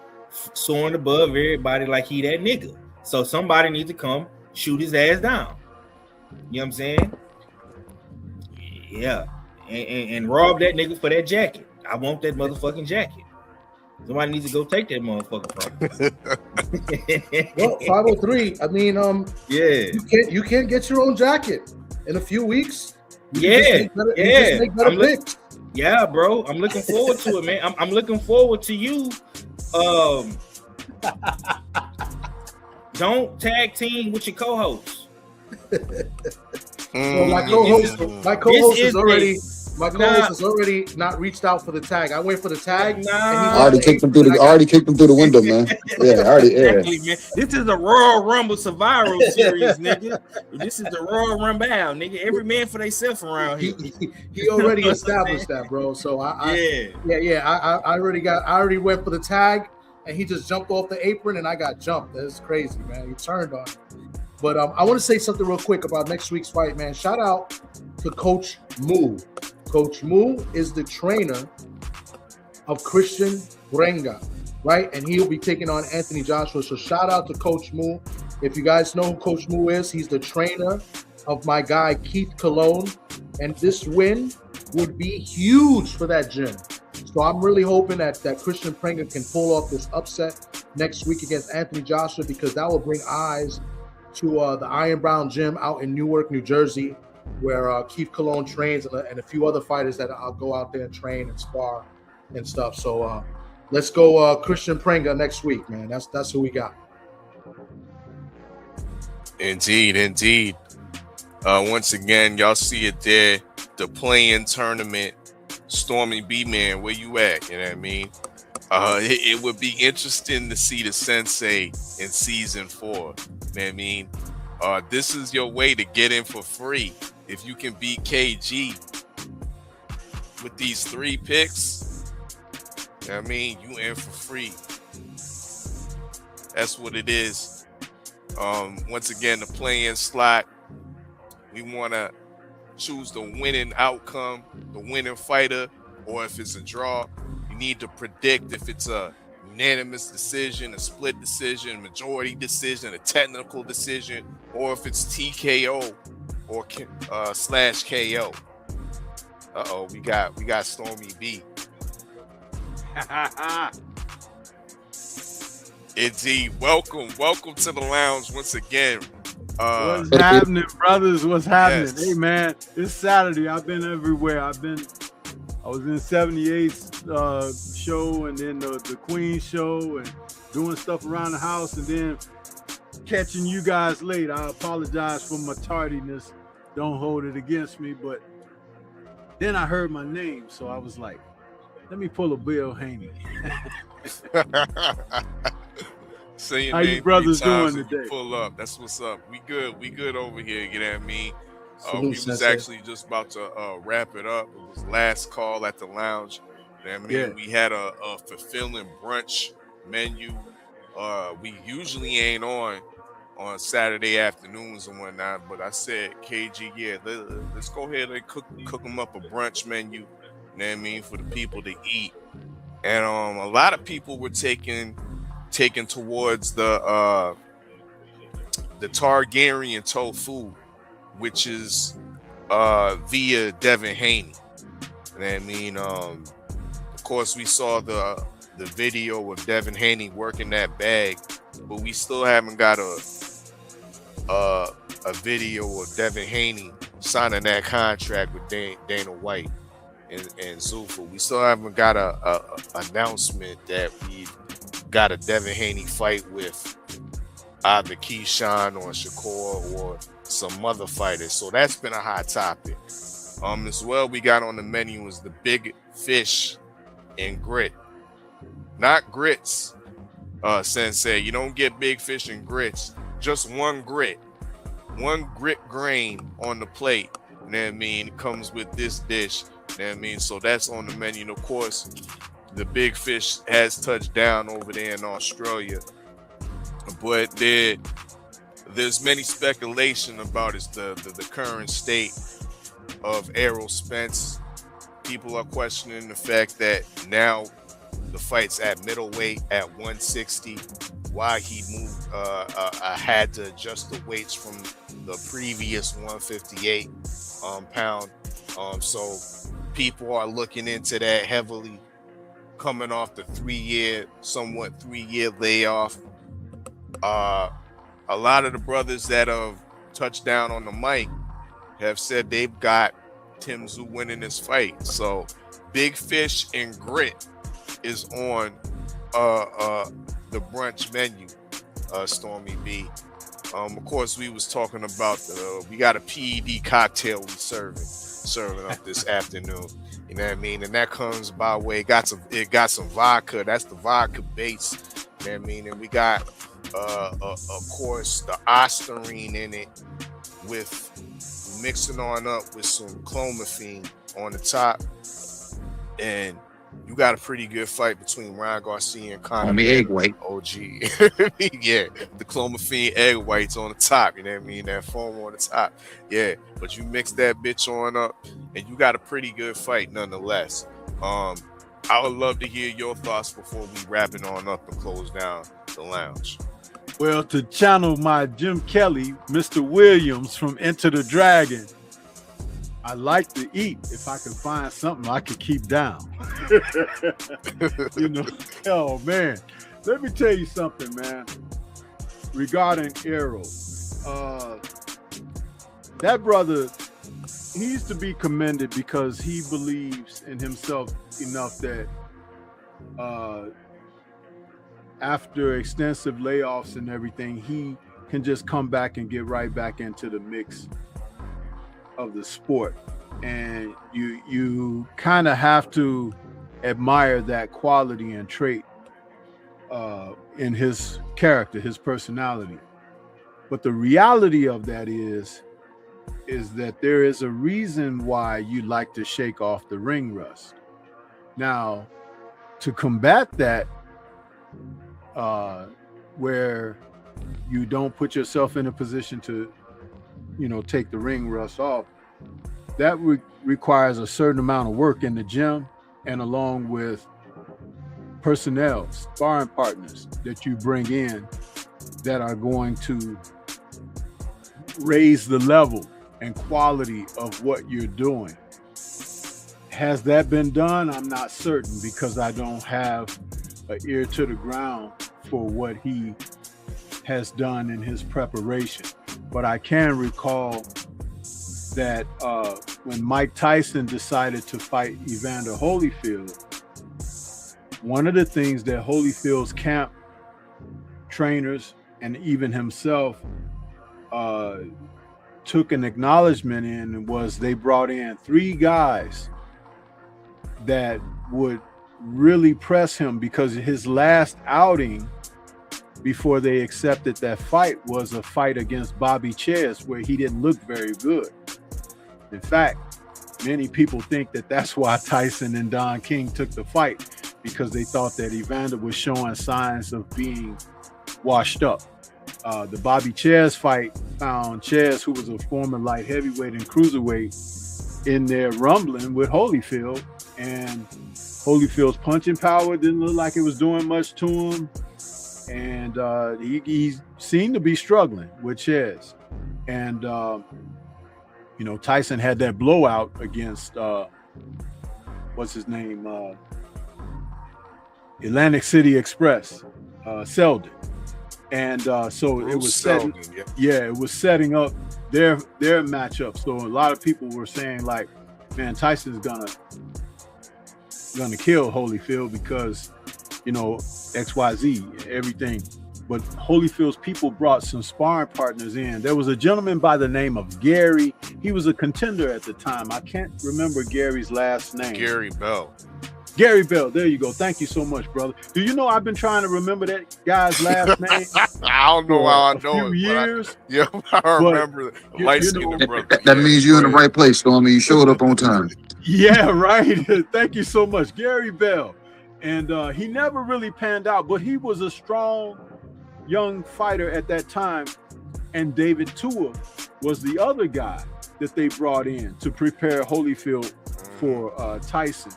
soaring above everybody like he that nigga. So somebody needs to come shoot his ass down. You know what I'm saying? Yeah. And rob that nigga for that jacket. I want that motherfucking jacket. Somebody needs to go take that motherfucker from Well, 503. I mean, yeah. You can't get your own jacket in a few weeks. Yeah. Yeah, bro. I'm looking forward to it, man. I'm looking forward to you Don't tag team with your co-host. So my co-host is already not reached out for the tag. I went for the tag. I already kicked him through the window, man. Yeah, Exactly, man. This is the Royal Rumble Survivor Series, nigga. This is the Royal Rumble, nigga. Every man for themselves around here. He already established that, bro. So I already went for the tag, and he just jumped off the apron, and I got jumped. That's crazy, man. He turned on me. But I want to say something real quick about next week's fight, man. Shout out to Coach Moo. Coach Moo is the trainer of Christian Brenga, right? And he'll be taking on Anthony Joshua. So shout out to Coach Moo. If you guys know who Coach Moo is, he's the trainer of my guy Keith Cologne. And this win would be huge for that gym. So I'm really hoping that Christian Brenga can pull off this upset next week against Anthony Joshua, because that will bring eyes to the Iron Brown Gym out in Newark, New Jersey, where Keith Cologne trains and a few other fighters that I'll go out there and train and spar and stuff. So let's go Christian Brenga next week, man. That's who we got. Indeed. Once again, y'all see it there. The play-in tournament. Stormy B-Man, where you at? You know what I mean? It would be interesting to see the Sensei in season 4. You know what I mean? This is your way to get in for free. If you can beat KG with these 3 picks, you know what I mean? You in for free. That's what it is. Once again, the play-in slot. We want to choose the winning outcome, the winning fighter, or if it's a draw, you need to predict if it's a unanimous decision, a split decision, majority decision, a technical decision, or if it's TKO or slash KO. We got Stormy B. Indeed. Welcome to the lounge once again. What's happening, brothers? What's happening? Yes. Hey, man, it's Saturday. I've been everywhere. I was in 78's show, and then the Queen show, and doing stuff around the house, and then catching you guys late. I apologize for my tardiness. Don't hold it against me. But then I heard my name, so I was like, let me pull a Bill Haney. Say your How name you brothers 3 times doing and you today? pull up. That's what's up. We good over here. You know what I mean? Salute, We was Sensei. actually just about to wrap it up. It was last call at the lounge. You know what I mean? Yeah. We had a fulfilling brunch menu. We usually ain't on Saturday afternoons and whatnot, but I said, KG, yeah, let's go ahead and cook them up a brunch menu. You know what I mean? For the people to eat. And a lot of people were taken towards the Targaryen tofu, which is via Devin Haney. And I mean, of course, we saw the video of Devin Haney working that bag, but we still haven't got a video of Devin Haney signing that contract with Dana White and Zuffa. We still haven't got a announcement that we got a Devin Haney fight with either Keyshawn or Shakur or some other fighters. So that's been a hot topic. As well, we got on the menu was the big fish and grit. Not grits, Sensei. You don't get big fish and grits. Just one grit. One grit grain on the plate. You know what I mean? It comes with this dish. You know what I mean? So that's on the menu. And of course, the big fish has touched down over there in Australia. But there's many speculation about the current state of Errol Spence. People are questioning the fact that now the fight's at middleweight at 160. Why he moved, had to adjust the weights from the previous 158 pound. So people are looking into that heavily, coming off the 3-year layoff. A lot of the brothers that have touched down on the mic have said they've got Tim Tszyu winning this fight. So big fish and grit is on the the brunch menu, Stormy B. Of course, we was talking about we got a PED cocktail we serving up this afternoon. You know what I mean? And that comes by way. It got some vodka. That's the vodka base. You know what I mean? And we got of course the Ostarine in it, with mixing on up with some clomiphene on the top, and you got a pretty good fight between Ryan Garcia and Conor. Egg white. OG. Yeah, the clomiphene egg whites on the top, you know what I mean? That foam on the top. Yeah, but you mix that bitch on up and you got a pretty good fight nonetheless. I would love to hear your thoughts before we wrap it on up and close down the lounge. Well, to channel my Jim Kelly, Mr. Williams from Enter the Dragon, I like to eat if I can find something I can keep down. You know, oh man. Let me tell you something, man. Regarding Errol, that brother, he's to be commended because he believes in himself enough that after extensive layoffs and everything, he can just come back and get right back into the mix of the sport. And you kind of have to admire that quality and trait in his character, his personality. But the reality of that is that there is a reason why you like to shake off the ring rust. Now, to combat that, where you don't put yourself in a position to, take the ring rust off, that requires a certain amount of work in the gym, and along with personnel, sparring partners that you bring in that are going to raise the level and quality of what you're doing. Has that been done? I'm not certain, because I don't have an ear to the ground for what he has done in his preparation. But I can recall that when Mike Tyson decided to fight Evander Holyfield, one of the things that Holyfield's camp trainers and even himself took an acknowledgement in was they brought in 3 guys that would really press him, because his last outing before they accepted that fight was a fight against Bobby Ches, where he didn't look very good. In fact, many people think that that's why Tyson and Don King took the fight, because they thought that Evander was showing signs of being washed up. The Bobby Ches fight found Ches, who was a former light heavyweight and cruiserweight, in there rumbling with Holyfield, and Holyfield's punching power didn't look like it was doing much to him, and he seemed to be struggling with Ches. And Tyson had that blowout against what's his name, Atlantic City Express, Selden. And so it was setting, it was setting up their matchup. So a lot of people were saying, like, man, Tyson's gonna kill Holyfield because XYZ, everything. But Holyfield's people brought some sparring partners in. There was a gentleman by the name of Gary. He was a contender at the time. I can't remember Gary's last name. Gary Bell. Gary Bell. There you go. Thank you so much, brother. Do you know I've been trying to remember that guy's last name? I don't know how I know it. Years. I remember the light-skinned brother. That means you're in the right place, Stormy. You showed up on time. Yeah, right. Thank you so much, Gary Bell. And he never really panned out, but he was a strong young fighter at that time. And David Tua was the other guy that they brought in to prepare Holyfield for Tyson.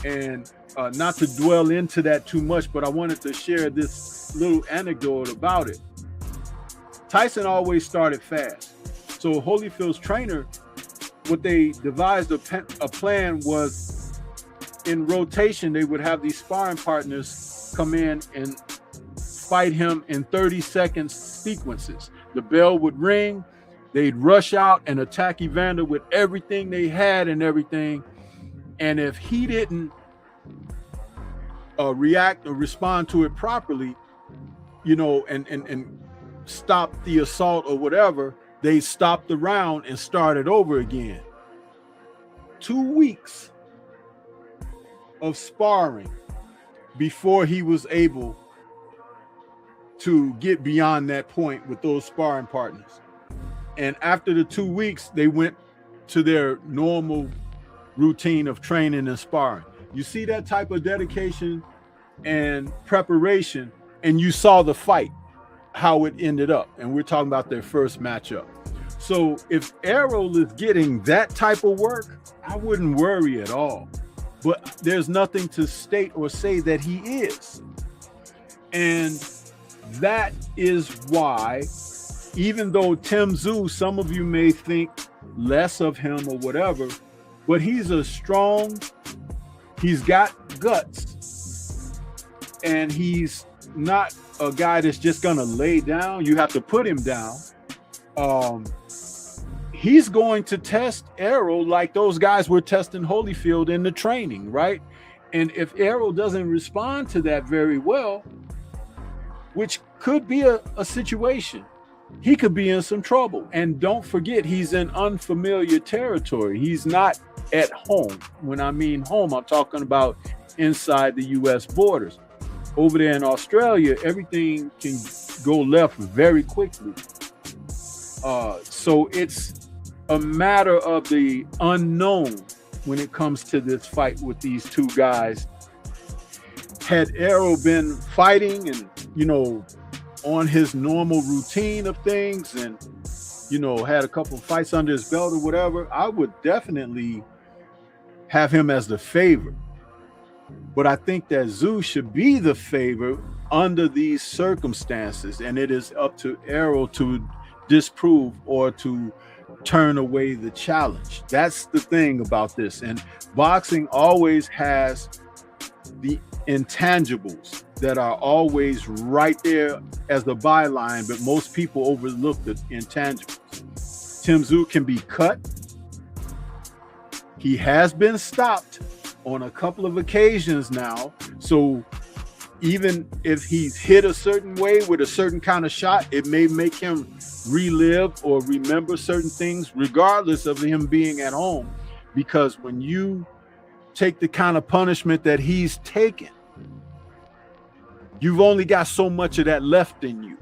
And not to dwell into that too much, but I wanted to share this little anecdote about it. Tyson always started fast. So Holyfield's trainer, what they devised a plan was, in rotation, they would have these sparring partners come in and fight him in 30-second sequences. The bell would ring, they'd rush out and attack Evander with everything they had and everything. And if he didn't react or respond to it properly, and stop the assault or whatever, they stopped the round and started over again. 2 weeks of sparring before he was able to get beyond that point with those sparring partners. And after the 2 weeks, they went to their normal routine of training and sparring. You see that type of dedication and preparation, and you saw the fight, how it ended up. And we're talking about their first matchup. So if Errol is getting that type of work, I wouldn't worry at all. But there's nothing to state or say that he is. And that is why, even though Tim Tszyu, some of you may think less of him or whatever, but he's got guts, and he's not a guy that's just gonna lay down. You have to put him down. He's going to test Errol like those guys were testing Holyfield in the training, right? And if Errol doesn't respond to that very well, which could be a situation, he could be in some trouble. And don't forget, he's in unfamiliar territory. He's not at home. When I mean home, I'm talking about inside the U.S. borders. Over there in Australia, everything can go left very quickly. So it's a matter of the unknown when it comes to this fight with these two guys. Had Errol been fighting and, on his normal routine of things and, had a couple of fights under his belt or whatever, I would definitely have him as the favorite. But I think that Tszyu should be the favorite under these circumstances, and it is up to Errol to disprove or to turn away the challenge. That's the thing about this. And boxing always has the intangibles that are always right there as a byline, but most people overlook the intangibles. Tim Tszyu can be cut. He has been stopped on a couple of occasions now. So even if he's hit a certain way with a certain kind of shot, it may make him relive or remember certain things, regardless of him being at home. Because when you take the kind of punishment that he's taken, you've only got so much of that left in you.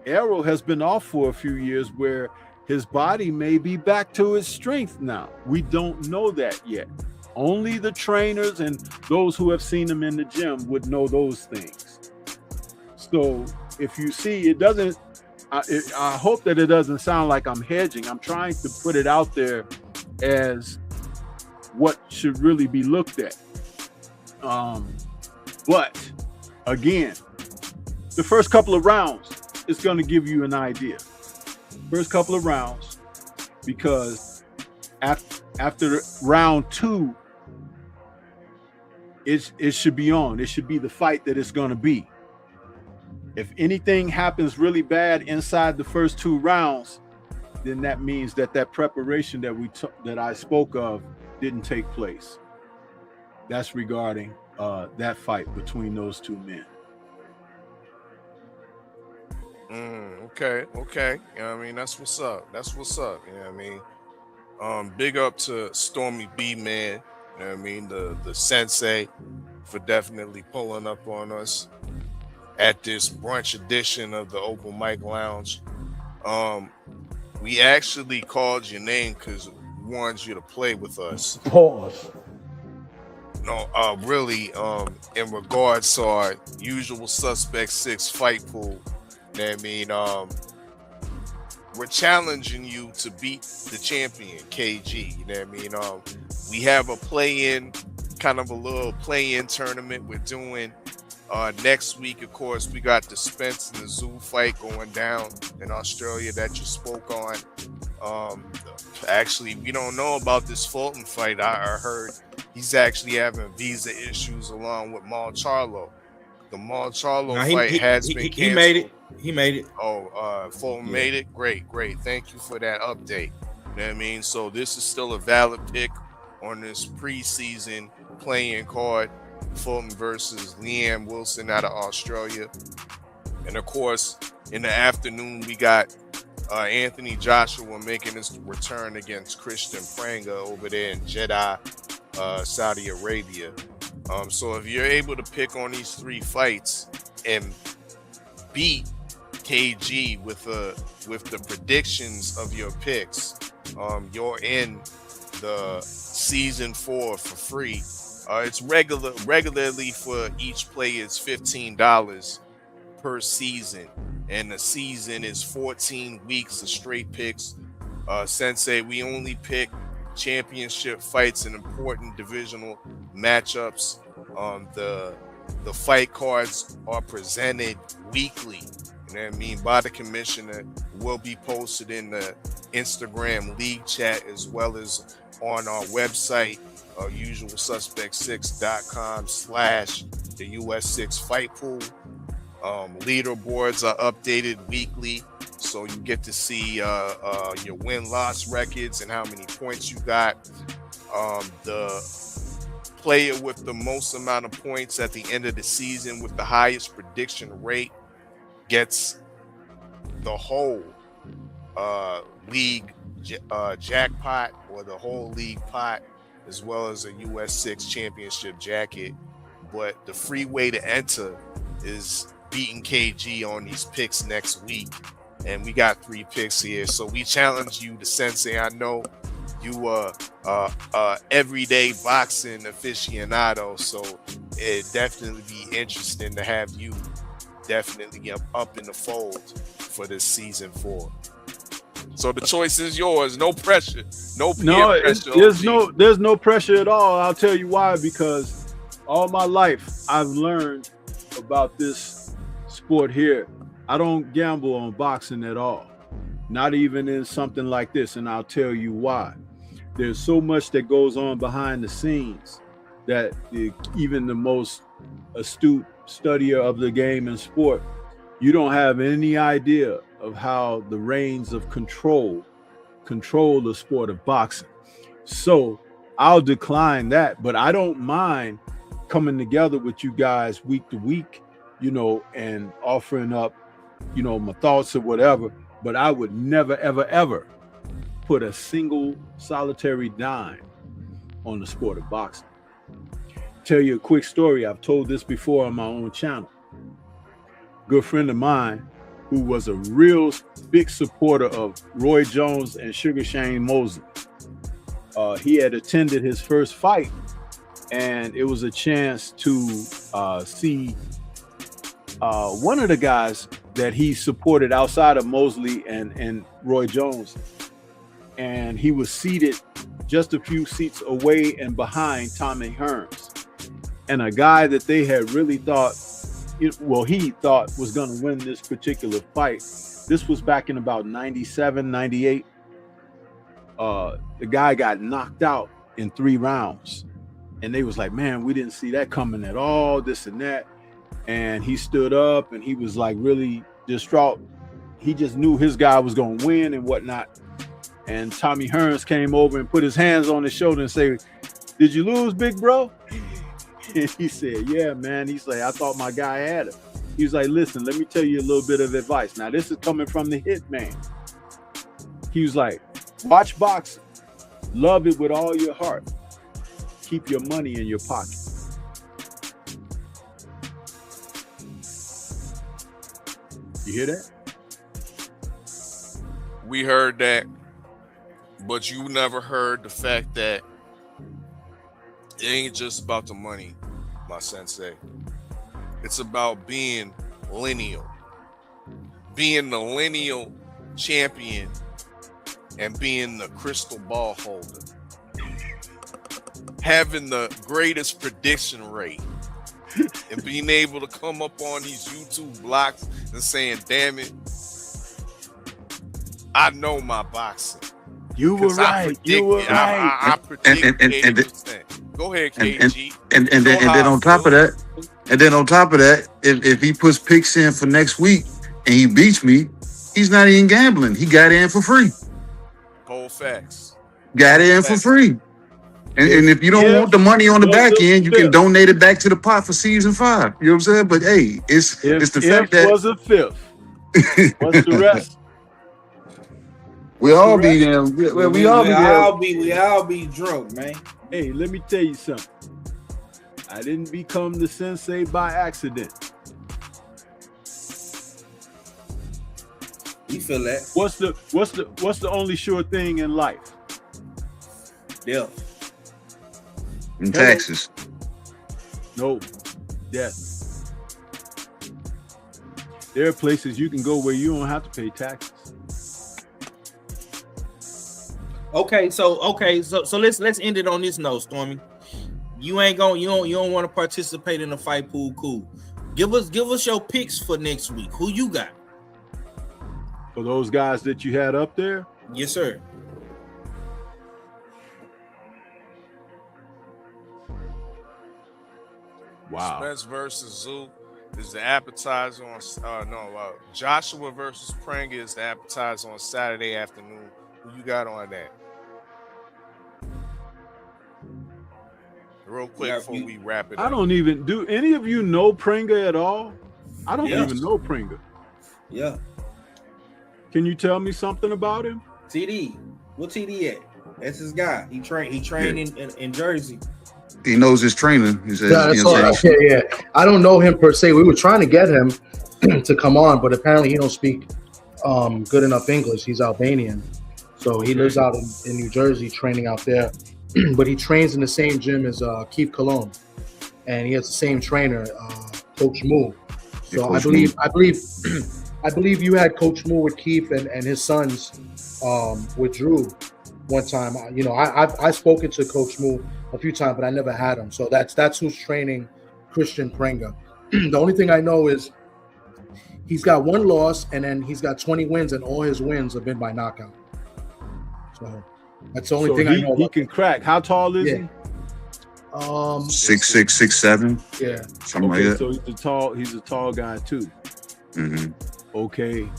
Errol has been off for a few years where his body may be back to its strength now. We don't know that yet. Only the trainers and those who have seen him in the gym would know those things. So if you see, it doesn't, I hope that it doesn't sound like I'm hedging. I'm trying to put it out there as what should really be looked at. But again, the first couple of rounds is going to give you an idea. First couple of rounds, because after round 2, it should be on. It should be the fight that it's going to be. If anything happens really bad inside the first 2 rounds, then that means that preparation that I spoke of didn't take place. That's regarding that fight between those 2 men. Okay. I mean, that's what's up. You know what I mean? Big up to Stormy B, man. You know what I mean? The sensei for definitely pulling up on us at this brunch edition of the Open Mic Lounge. We actually called your name because we wanted you to play with us. Pause. No, really, in regards to our Usual Suspect 6 fight pool. You know what I mean? We're challenging you to beat the champion, KG. You know what I mean? We have a play-in, kind of a little play-in tournament we're doing. Next week, of course, we got the Spence and the Tszyu fight going down in Australia that you spoke on. Actually, we don't know about this Fulton fight. I heard he's actually having visa issues along with Mal Charlo. The Mal Charlo fight has been canceled. He made it. Fulton made it. Great. Thank you for that update. You know what I mean? So this is still a valid pick on this preseason playing card. Fulton versus Liam Wilson out of Australia. And of course, in the afternoon, we got Anthony Joshua making his return against Christian Pranga over there in Jeddah, Saudi Arabia. So if you're able to pick on these 3 fights and beat KG with the predictions of your picks, you're in the season 4 for free. It's regularly for each player it's $15 per season, and the season is 14 weeks of straight picks. Sensei, we only pick championship fights and important divisional matchups. The fight cards are presented weekly, you know what I mean, by the commissioner, will be posted in the Instagram league chat as well as on our website, usualsuspect6.com/the US6 fight pool. Leaderboards are updated weekly, so you get to see your win-loss records and how many points you got. The player with the most amount of points at the end of the season with the highest prediction rate gets the whole league jackpot, or the whole league pot, as well as a US6 championship jacket. But the free way to enter is beating KG on these picks next week, and we got 3 picks here. So we challenge you, the Sensei. I know you everyday boxing aficionado, so it definitely be interesting to have you definitely up in the fold for this season 4. So the choice is yours. No pressure. No peer pressure. There's no pressure at all. I'll tell you why. Because all my life I've learned about this sport here. I don't gamble on boxing at all. Not even in something like this. And I'll tell you why. There's so much that goes on behind the scenes that even the most astute studier of the game and sport, you don't have any idea of how the reins of control the sport of boxing. So I'll decline that, but I don't mind coming together with you guys week to week, and offering up, my thoughts or whatever. But I would never, ever, ever put a single solitary dime on the sport of boxing. Tell you a quick story. I've told this before on my own channel. Good friend of mine who was a real big supporter of Roy Jones and Sugar Shane Mosley. He had attended his first fight, and it was a chance to see one of the guys that he supported outside of Mosley and Roy Jones. And he was seated just a few seats away and behind Tommy Hearns. And a guy that they had really thought, he thought was going to win this particular fight. This was back in about 97, 98. The guy got knocked out in 3 rounds. And they was like, man, we didn't see that coming at all, this and that. And he stood up and he was like really distraught. He just knew his guy was going to win and whatnot. And Tommy Hearns came over and put his hands on his shoulder and said, "Did you lose, big bro?" And he said, "Yeah, man." He's like, "I thought my guy had it." He was like, "Listen, let me tell you a little bit of advice. Now, this is coming from the hitman." He was like, "Watch boxing. Love it with all your heart. Keep your money in your pocket." You hear that? We heard that, but you never heard the fact that it ain't just about the money, my sensei. It's about being lineal. Being the lineal champion and being the crystal ball holder. Having the greatest prediction rate. And being able to come up on these YouTube blocks and saying, "Damn it, I know my boxing." You were right. You were right. I predict 80%. Go ahead, KG. And then on top of that, if he puts picks in for next week and he beats me, he's not even gambling. He got in for free. Whole facts. Got in for free. And if you don't want the money on the back end, you can donate it back to the pot for season 5. You know what I'm saying? But hey, it's the fact that was a fifth. What's the rest? We all be there. We all be drunk, man. Hey, let me tell you something. I didn't become the sensei by accident. You feel that? What's the only sure thing in life? Death. And taxes. No, death. There are places you can go where you don't have to pay taxes. Okay, so let's end it on this note, Stormy. You don't want to participate in the fight pool. Cool. Give us your picks for next week. Who you got? For those guys that you had up there? Yes, sir. Wow. Spence versus Zoo is the appetizer on Joshua versus Pringa is the appetizer on Saturday afternoon. Who you got on that? Real quick before we wrap it up. I don't even do any of you know Pringa at all? I don't even know Pringa. Yeah. Can you tell me something about him? TD. What TD at? That's his guy. He trained in Jersey. He knows his training. He says, that's all. Yeah. I don't know him per se. We were trying to get him to come on, but apparently he don't speak good enough English. He's Albanian. So he lives out in New Jersey, training out there. But he trains in the same gym as Keith Cologne. And he has the same trainer, Coach Moo. So Coach I believe you had Coach Moo with Keith and his sons with Drew one time. I've spoken to Coach Moo a few times, but I never had him. So that's who's training Christian Pringa. The only thing I know is he's got one loss, and then he's got 20 wins, and all his wins have been by knockout. So that's the only thing I know. He can crack. How tall is he? 6'6", 6'7". Yeah, something like that. So he's a tall guy too. Mm-hmm. Okay.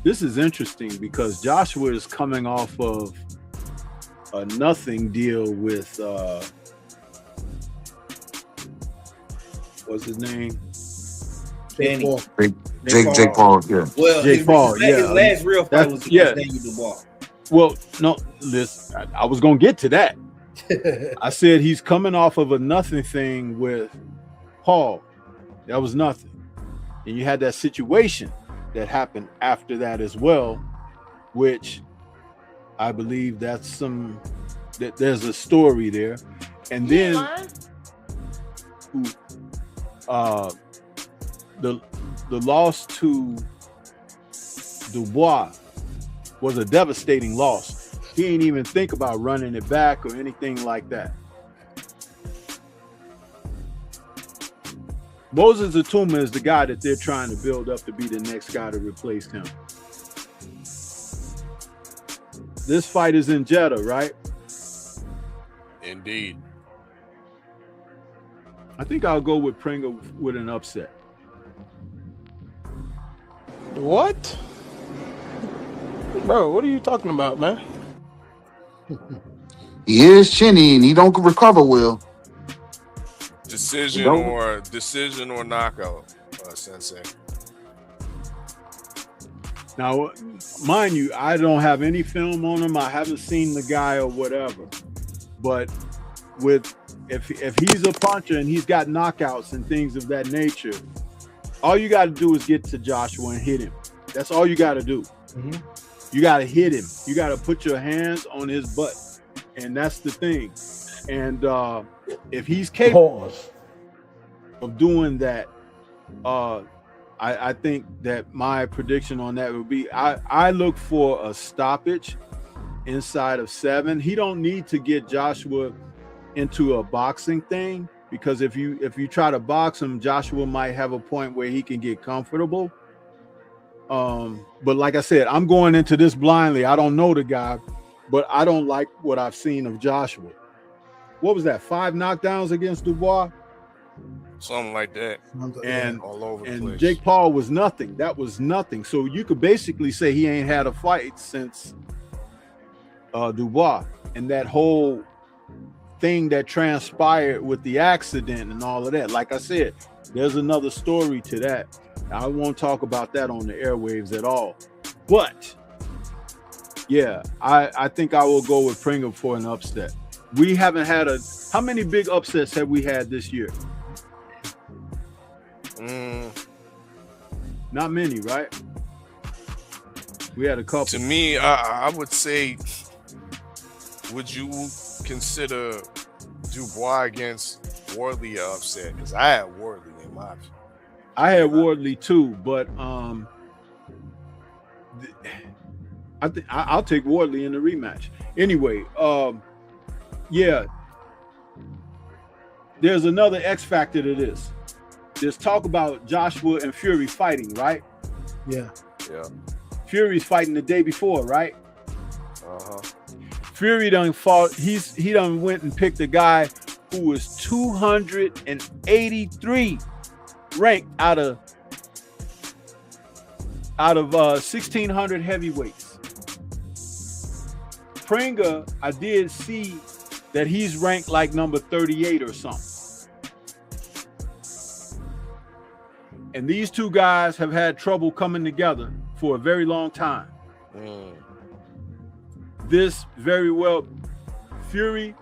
This is interesting because Joshua is coming off of a nothing deal with what's his name? Jake Paul. Yeah. Well, Jake Paul. His last real fight was against Daniel Dubois. Well, no, listen, I was gonna get to that. I said he's coming off of a nothing thing with Paul. That was nothing. And you had that situation that happened after that as well, which I believe that there's a story there. And then the loss to Dubois was a devastating loss. He ain't even think about running it back or anything like that. Moses Atuma is the guy that they're trying to build up to be the next guy to replace him. This fight is in Jeddah, right? Indeed. I think I'll go with Pringa with an upset. What? Bro, what are you talking about, man? He is chinny and he don't recover well. Decision or knockout, Sensei. Now, mind you, I don't have any film on him. I haven't seen the guy or whatever. But if he's a puncher and he's got knockouts and things of that nature, all you got to do is get to Joshua and hit him. That's all you got to do. Mm-hmm. You got to hit him. You got to put your hands on his butt. And that's the thing. And if he's capable of doing that, I think that my prediction on that would be I look for a stoppage inside of 7. He don't need to get Joshua into a boxing thing, because if you try to box him, Joshua might have a point where he can get comfortable. But like I said, I'm going into this blindly. I don't know the guy, but I don't like what I've seen of Joshua. What was that? 5 knockdowns against Dubois? Something like that. And all over the place. Jake Paul was nothing. That was nothing. So you could basically say he ain't had a fight since Dubois, and that whole thing that transpired with the accident and all of that. Like I said, there's another story to that. I won't talk about that on the airwaves at all. But yeah, I think I will go with Pringle for an upset. We haven't had how many big upsets have we had this year? Not many, right? We had a couple. To me, I would say, would you consider Dubois against Wardley an upset? Because I had Wardley in my opinion. I had Wardley too, but I think I'll take Wardley in the rematch. Anyway, yeah. There's another X factor to this. There's talk about Joshua and Fury fighting, right? Yeah. Yeah. Fury's fighting the day before, right? Uh-huh. Fury done fought. He done went and picked a guy who was 283 ranked out of 1,600 heavyweights. Pringa, I did see that he's ranked like number 38 or something. And these two guys have had trouble coming together for a very long time. This very well, Fury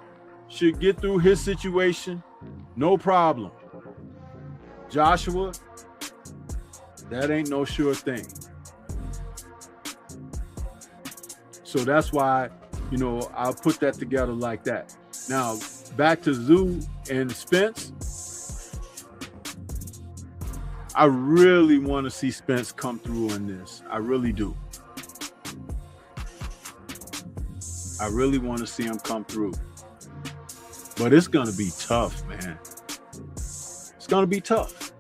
should get through his situation, no problem. Joshua, that ain't no sure thing. So that's why, I'll put that together like that. Now, back to Zoo and Spence. I really want to see Spence come through in this. I really do. I really want to see him come through. But it's going to be tough, man. It's going to be tough.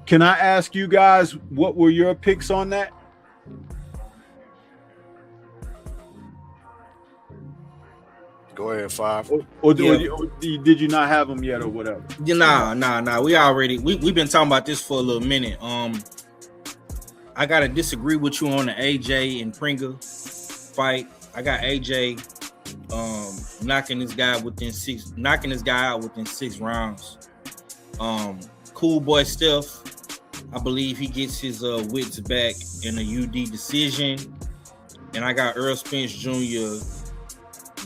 Can I ask you guys, what were your picks on that? Go ahead, Five. Or did you not have them yet or whatever? Nah. We've been talking about this for a little minute. I gotta disagree with you on the AJ and Pringa fight. I got AJ knocking this guy out within 6 rounds. Cool boy Steph, I believe he gets his wits back in a UD decision. And I got Earl Spence Jr.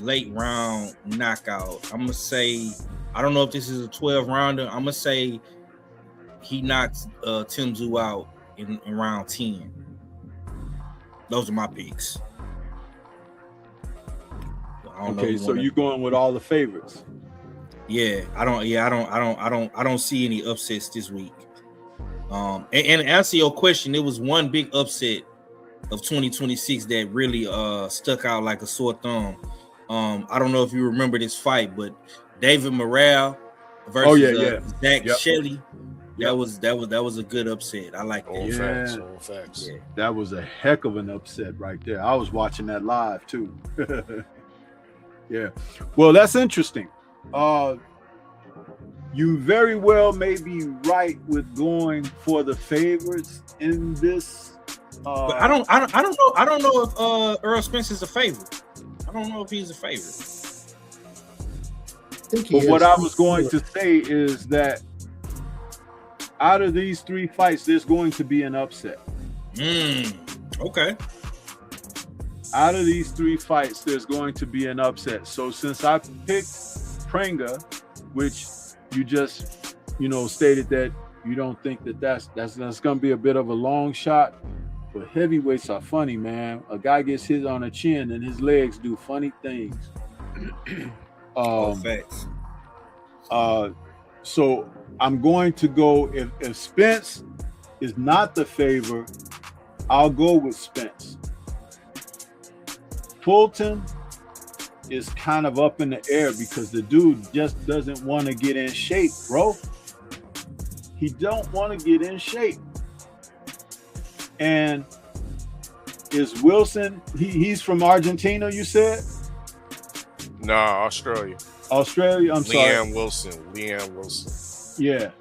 late round knockout. I'm gonna say, I don't know if this is a 12 rounder. I'm gonna say he knocks Tim Tszyu out in round 10. Those are my picks. Okay, so you're going with all the favorites. Yeah, I don't see any upsets this week. And to answer your question, there was one big upset of 2026 that really stuck out like a sore thumb. I don't know if you remember this fight, but David Morrell versus Zach Shelley. That was a good upset. I like that. All facts. Yeah. That was a heck of an upset right there. I was watching that live too. Yeah. Well, that's interesting. You very well may be right with going for the favorites in this. But I don't know if Earl Spence is a favorite. I don't know if he's a favorite. But what I was going to say is that out of these 3 fights, there's going to be an upset. Okay. Out of these 3 fights, there's going to be an upset. So since I picked Pringa, which you just, stated that you don't think that's going to be a bit of a long shot, but heavyweights are funny, man. A guy gets hit on the chin and his legs do funny things. Facts. So I'm going to go, if Spence is not the favor, I'll go with Spence. Fulton is kind of up in the air because the dude just doesn't want to get in shape, bro. He don't want to get in shape. And is Wilson, he's from Argentina, you said? No, Australia. Australia, I'm sorry. Leanne Wilson. Yeah.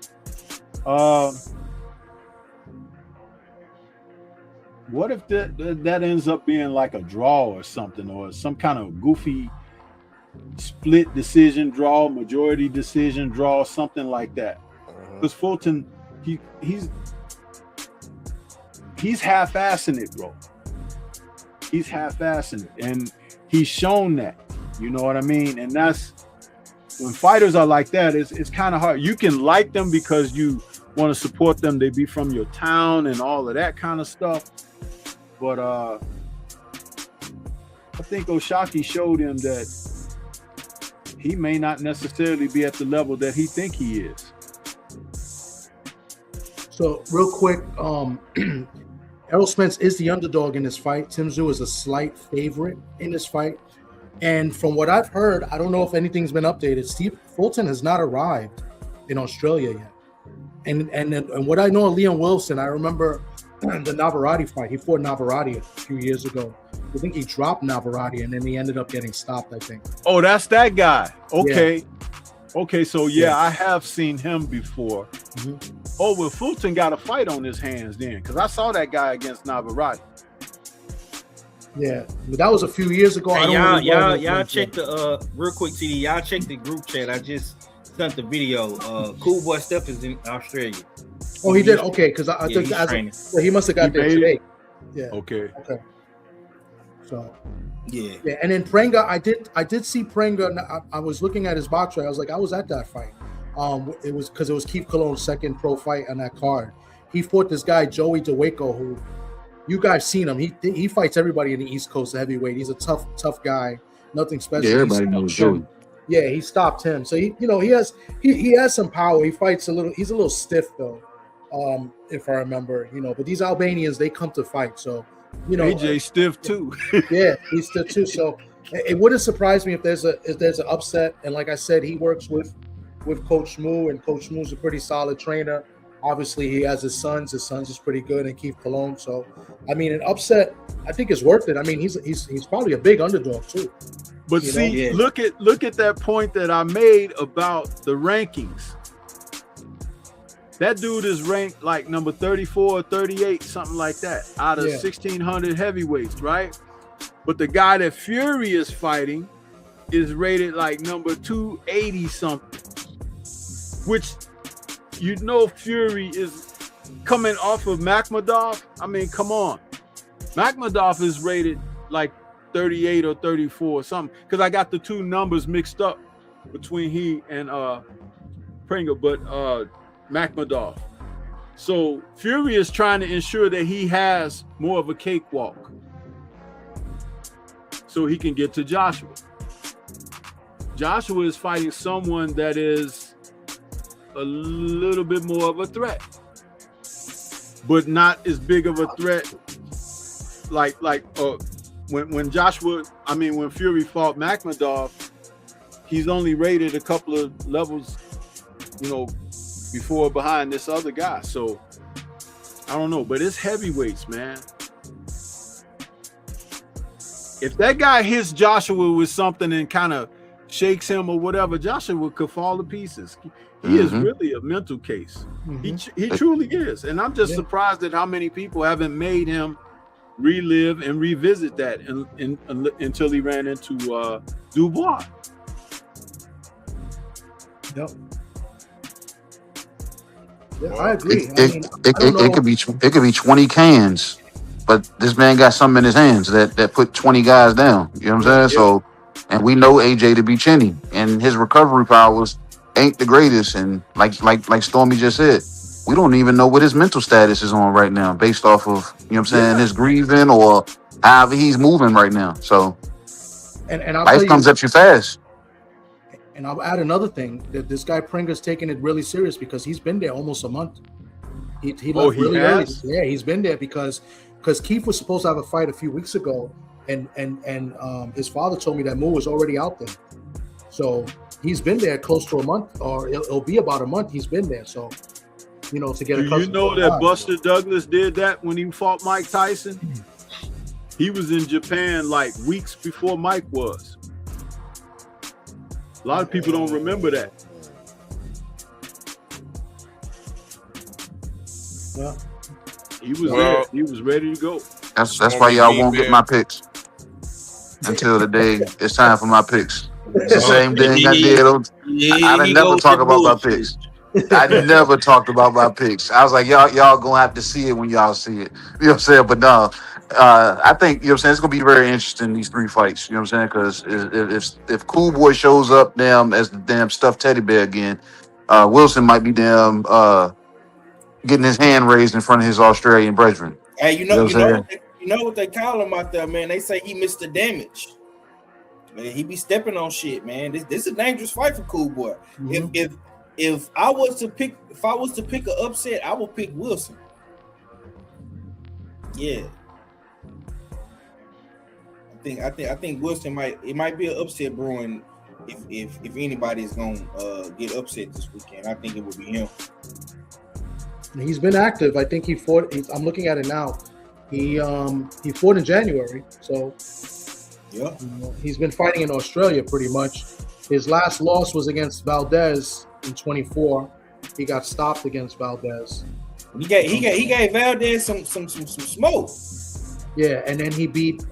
What if that ends up being like a draw or something, or some kind of goofy split decision draw, majority decision draw, something like that? Because Fulton, he's half-assing it, bro. He's half-assing it, and he's shown that. You know what I mean? And that's when fighters are like that. It's kind of hard. You can like them because you want to support them. They be from your town and all of that kind of stuff. But I think Oshaki showed him that he may not necessarily be at the level that he think he is. So real quick, Errol Spence is the underdog in this fight. Tim Tszyu is a slight favorite in this fight. And from what I've heard, I don't know if anything's been updated. Steve Fulton has not arrived in Australia yet. And what I know of Leon Wilson, I remember the Navarrete fight. He fought Navarrete a few years ago. I think he dropped Navarrete, and then he ended up getting stopped, I think. Oh, that's that guy. Okay. Yeah. Okay, so yeah, I have seen him before. Mm-hmm. Oh, well, Fulton got a fight on his hands then, because I saw that guy against Navarrete. Yeah, but that was a few years ago. Hey, y'all check the real quick, TD. Y'all check the group chat. I just sent the video. Cool Boy Steph is in Australia. Oh, he did. Okay, because I think so he must have got there today. Yeah. Okay. So. Yeah. And then Prenga, I did see Prenga. I was looking at his box rate. I was like, I was at that fight. It was because it was Keith Cologne's second pro fight on that card. He fought this guy Joey DeWaco, who you guys seen him. He fights everybody in the East Coast heavyweight. He's a tough guy. Nothing special. Yeah, everybody knows Joey. Yeah, he stopped him. So he has some power. He fights a little. He's a little stiff though, if I remember. But these Albanians, they come to fight. So. AJ stiff too. Yeah, he's stiff too. So it wouldn't surprise me if there's an upset. And like I said, he works with Coach Moo, and Coach Moo's a pretty solid trainer. Obviously, he has his sons. His sons is pretty good, and Keith Cologne. So I mean, an upset, I think, is worth it. I mean, he's probably a big underdog too. But look at that point that I made about the rankings. That dude is ranked like number 34 or 38, something like that, out of 1,600 heavyweights, right? But the guy that Fury is fighting is rated like number 280 something, which Fury is coming off of Makhmudov. I mean, come on. Makhmudov is rated like 38 or 34 or something, because I got the two numbers mixed up between he and Prenga, but Makhmudov. So Fury is trying to ensure that he has more of a cakewalk so he can get to Joshua. Joshua is fighting someone that is a little bit more of a threat, but not as big of a threat like when Fury fought Makhmudov, he's only rated a couple of levels, before behind this other guy. So I don't know, but it's heavyweights, man. If that guy hits Joshua with something and kind of shakes him or whatever, Joshua could fall to pieces. He is really a mental case. He truly is. And I'm just surprised at how many people haven't made him relive and revisit that until he ran into Dubois. Yep. Yeah, I agree. It could be 20 cans, but this man got something in his hands that put 20 guys down. You know what I'm saying? So, and we know AJ to be chinny, and his recovery powers ain't the greatest. And like Stormy just said, we don't even know what his mental status is on right now, based off of his grieving or however he's moving right now. So, and life comes at you fast. And I'll add another thing, that this guy Prenga's taking it really serious because he's been there almost a month. He left really early. Yeah, he's been there because Keith was supposed to have a fight a few weeks ago, and his father told me that Moo was already out there. So he's been there close to a month, or it'll be about a month he's been there. So, to get a Do you know that Buster Douglas did that when he fought Mike Tyson? He was in Japan like weeks before Mike was. A lot of people don't remember that. Yeah. He was there. He was ready to go. That's why y'all won't get my picks until the day it's time for my picks. It's the same thing I did. I didn't never talk about my picks. I never talked about my picks. I was like, y'all gonna have to see it when y'all see it. You know what I'm saying? But no, I think, you know what I'm saying, it's gonna be very interesting, these 3 fights. You know what I'm saying? Because if Cool Boy shows up as the damn stuffed teddy bear again, Wilson might be getting his hand raised in front of his Australian brethren. Hey, you know what they call him out there, man? They say he missed the damage. Man, he be stepping on shit, man. This is a dangerous fight for Cool Boy. Mm-hmm. If I was to pick an upset, I would pick Wilson. Yeah. I think Wilson might be an upset brewing if anybody's gonna get upset this weekend. I think it would be him. He's been active. I think he fought. I'm looking at it now. He fought in January, so yeah, he's been fighting in Australia pretty much. His last loss was against Valdez in 24. He got stopped against Valdez. He gave Valdez some smoke. Yeah, and then he beat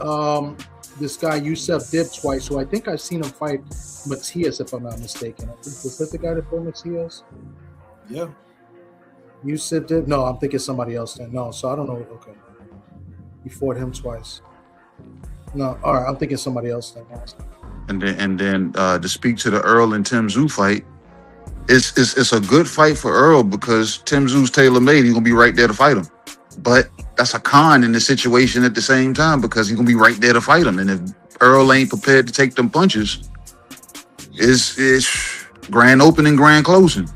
this guy Yusef Dib twice. So I think I've seen him fight Matias, if I'm not mistaken. Was that the guy that fought Matias? Yeah. Yusef Dib? No, I'm thinking somebody else then. No, so I don't know. Okay. He fought him twice. No, all right, I'm thinking somebody else then. And then to speak to the Earl and Tim Tszyu fight, it's a good fight for Earl because Tim Tszyu's tailor-made. He's gonna be right there to fight him. But that's a con in the situation at the same time because he's gonna be right there to fight him. And if Earl ain't prepared to take them punches, it's grand opening, grand closing.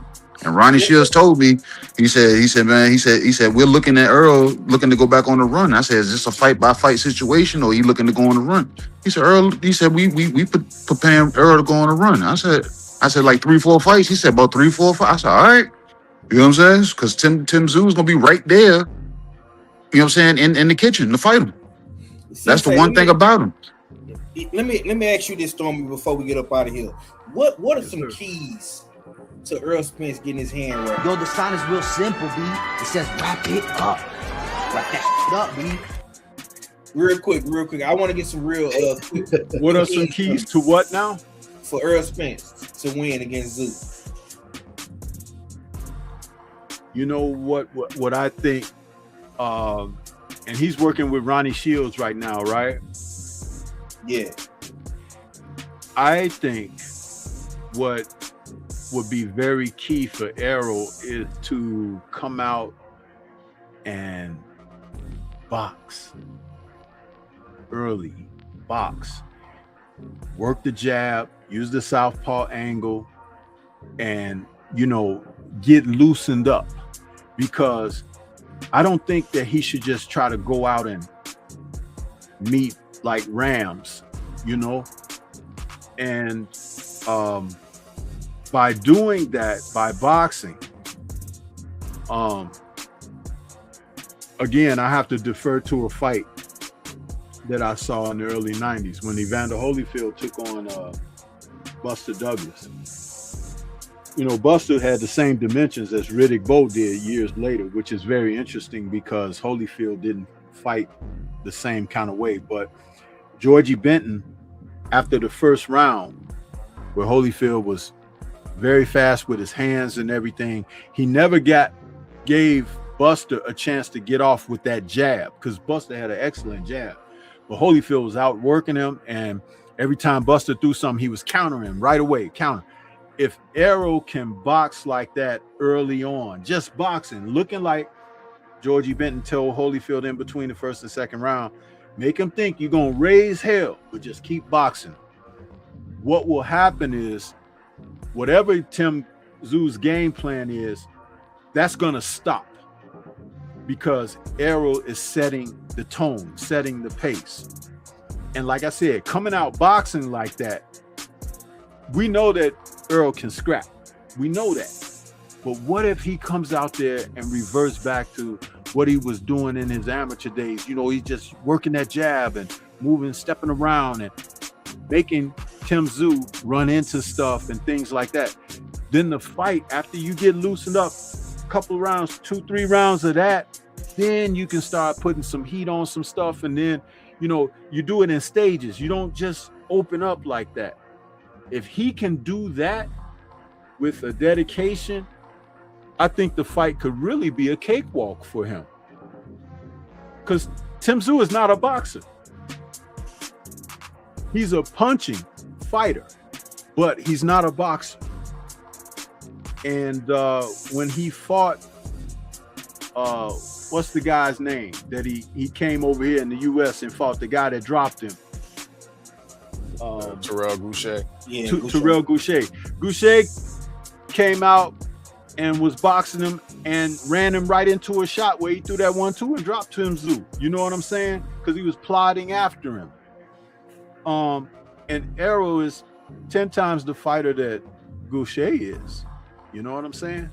And Ronnie Shields told me, he said, we're looking at Earl looking to go back on the run. I said, is this a fight by fight situation or he looking to go on the run? He said, we preparing Earl to go on the run. I said like 3-4 fights. He said about 3-4 fights. I said, all right. You know what I'm saying? Because Tim Tszyu is gonna be right there, you know what I'm saying, in the kitchen to fight him. That's the one thing about him. Let me ask you this, Stormy, before we get up out of here. What are some keys to Earl Spence getting his hand right? Yo, the sign is real simple, B. It says wrap it up. Wrap that shit up, B. Real quick. I want to get some real quick. What are some keys to what now? For Earl Spence to win against Tszyu. You know what I think, and he's working with Ronnie Shields right now, right? Yeah. I think what would be very key for Errol is to come out and box early, work the jab, use the southpaw angle, and get loosened up, because I don't think that he should just try to go out and meet like rams, and by doing that, by boxing, again, I have to defer to a fight that I saw in the early 90s when Evander Holyfield took on Buster Douglas. Buster had the same dimensions as Riddick Bowe did years later, which is very interesting because Holyfield didn't fight the same kind of way. But Georgie Benton, after the first round, where Holyfield was very fast with his hands and everything, he never gave Buster a chance to get off with that jab, because Buster had an excellent jab. But Holyfield was outworking him, and every time Buster threw something, he was countering him right away, counter. If Errol can box like that early on, just boxing, looking like Georgie Benton told Holyfield in between the first and second round, make him think you're going to raise hell, but just keep boxing. What will happen is, whatever Tim Tszyu's game plan is, that's going to stop, because Errol is setting the tone, setting the pace. And like I said, coming out boxing like that, we know that Earl can scrap. We know that. But what if he comes out there and reverts back to what he was doing in his amateur days? He's just working that jab and moving, stepping around and making Tim Tszyu run into stuff and things like that. Then the fight, after you get loosened up, a couple of rounds, 2-3 rounds of that, Then you can start putting some heat on some stuff, and then, you know, you do it in stages. You don't just open up like that. If he can do that with a dedication, I think the fight could really be a cakewalk for him. Because Tim Tszyu is not a boxer. He's a punching fighter, but he's not a boxer. And when he fought, what's the guy's name that he came over here in the US and fought the guy that dropped him? Terrell Goucher. Yeah, Terrell Goucher. Goucher came out and was boxing him and ran him right into a shot where he threw that 1-2 and dropped Tim Tszyu. You know what I'm saying? Because he was plodding after him. And Arrow is 10 times the fighter that Goucher is. You know what I'm saying?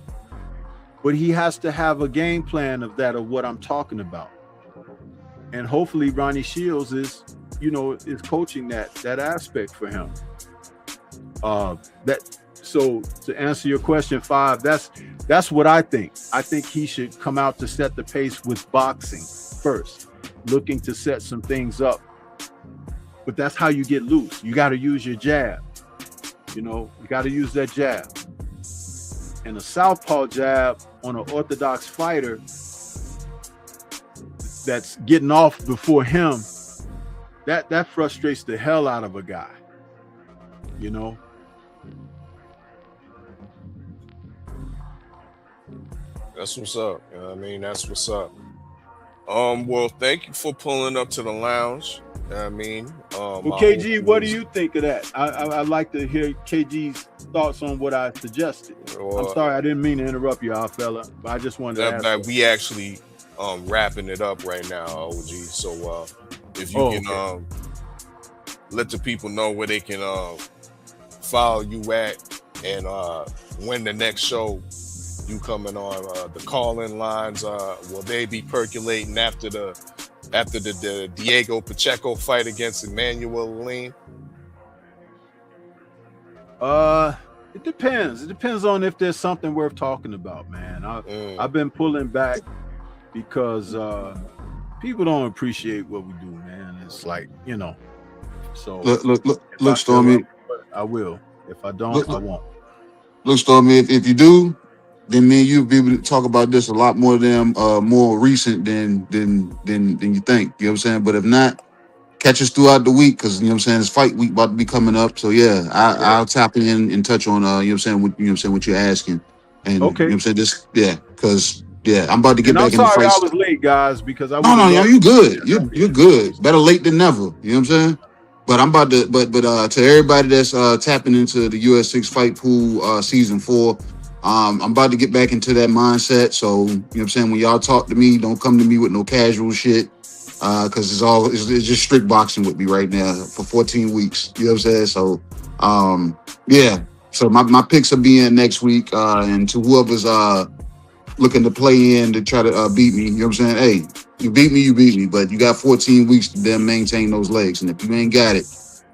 But he has to have a game plan of what I'm talking about. And hopefully Ronnie Shields is coaching that aspect for him. So to answer your question, 5, that's what I think. I think he should come out to set the pace with boxing first, looking to set some things up. But that's how you get loose. You got to use your jab. You got to use that jab. And a southpaw jab on an orthodox fighter that's getting off before him, that frustrates the hell out of a guy. That's what's up. You know what I mean? That's what's up. Well, thank you for pulling up to the lounge. You know what I mean? Well, KG, what do you think of that? I'd like to hear KG's thoughts on what I suggested. I'm sorry, I didn't mean to interrupt you, fella, but I just wanted to ask. We actually wrapping it up right now, OG. So if you can let the people know where they can follow you at, and when the next show you coming on, the call-in lines, will they be percolating after the Diego Pacheco fight against Emmanuel Lean? It depends. It depends on if there's something worth talking about, man. I've been pulling back because people don't appreciate what we do, man. It's like, So look, Stormy. I will. If I don't, I won't. Look, Stormy. If you do, then me and you'll be able to talk about this a lot more more recent than you think. You know what I'm saying? But if not, catch us throughout the week, because this fight week about to be coming up. So yeah, I'll tap in and touch on what you're asking. And okay. Because I'm about to get back in the fight. I'm sorry I was late, guys, because I No, you good. You're good. Better late than never. You know what I'm saying? But I'm about to but to everybody that's tapping into the US6 Fight Pool season 4. I'm about to get back into that mindset. So, when y'all talk to me, don't come to me with no casual shit. Because it's just strict boxing with me right now for 14 weeks. You know what I'm saying? So, yeah. So my picks will be in next week. And to whoever's looking to play in to try to beat me, you know what I'm saying? Hey, you beat me, but you got 14 weeks to then maintain those legs. And if you ain't got it,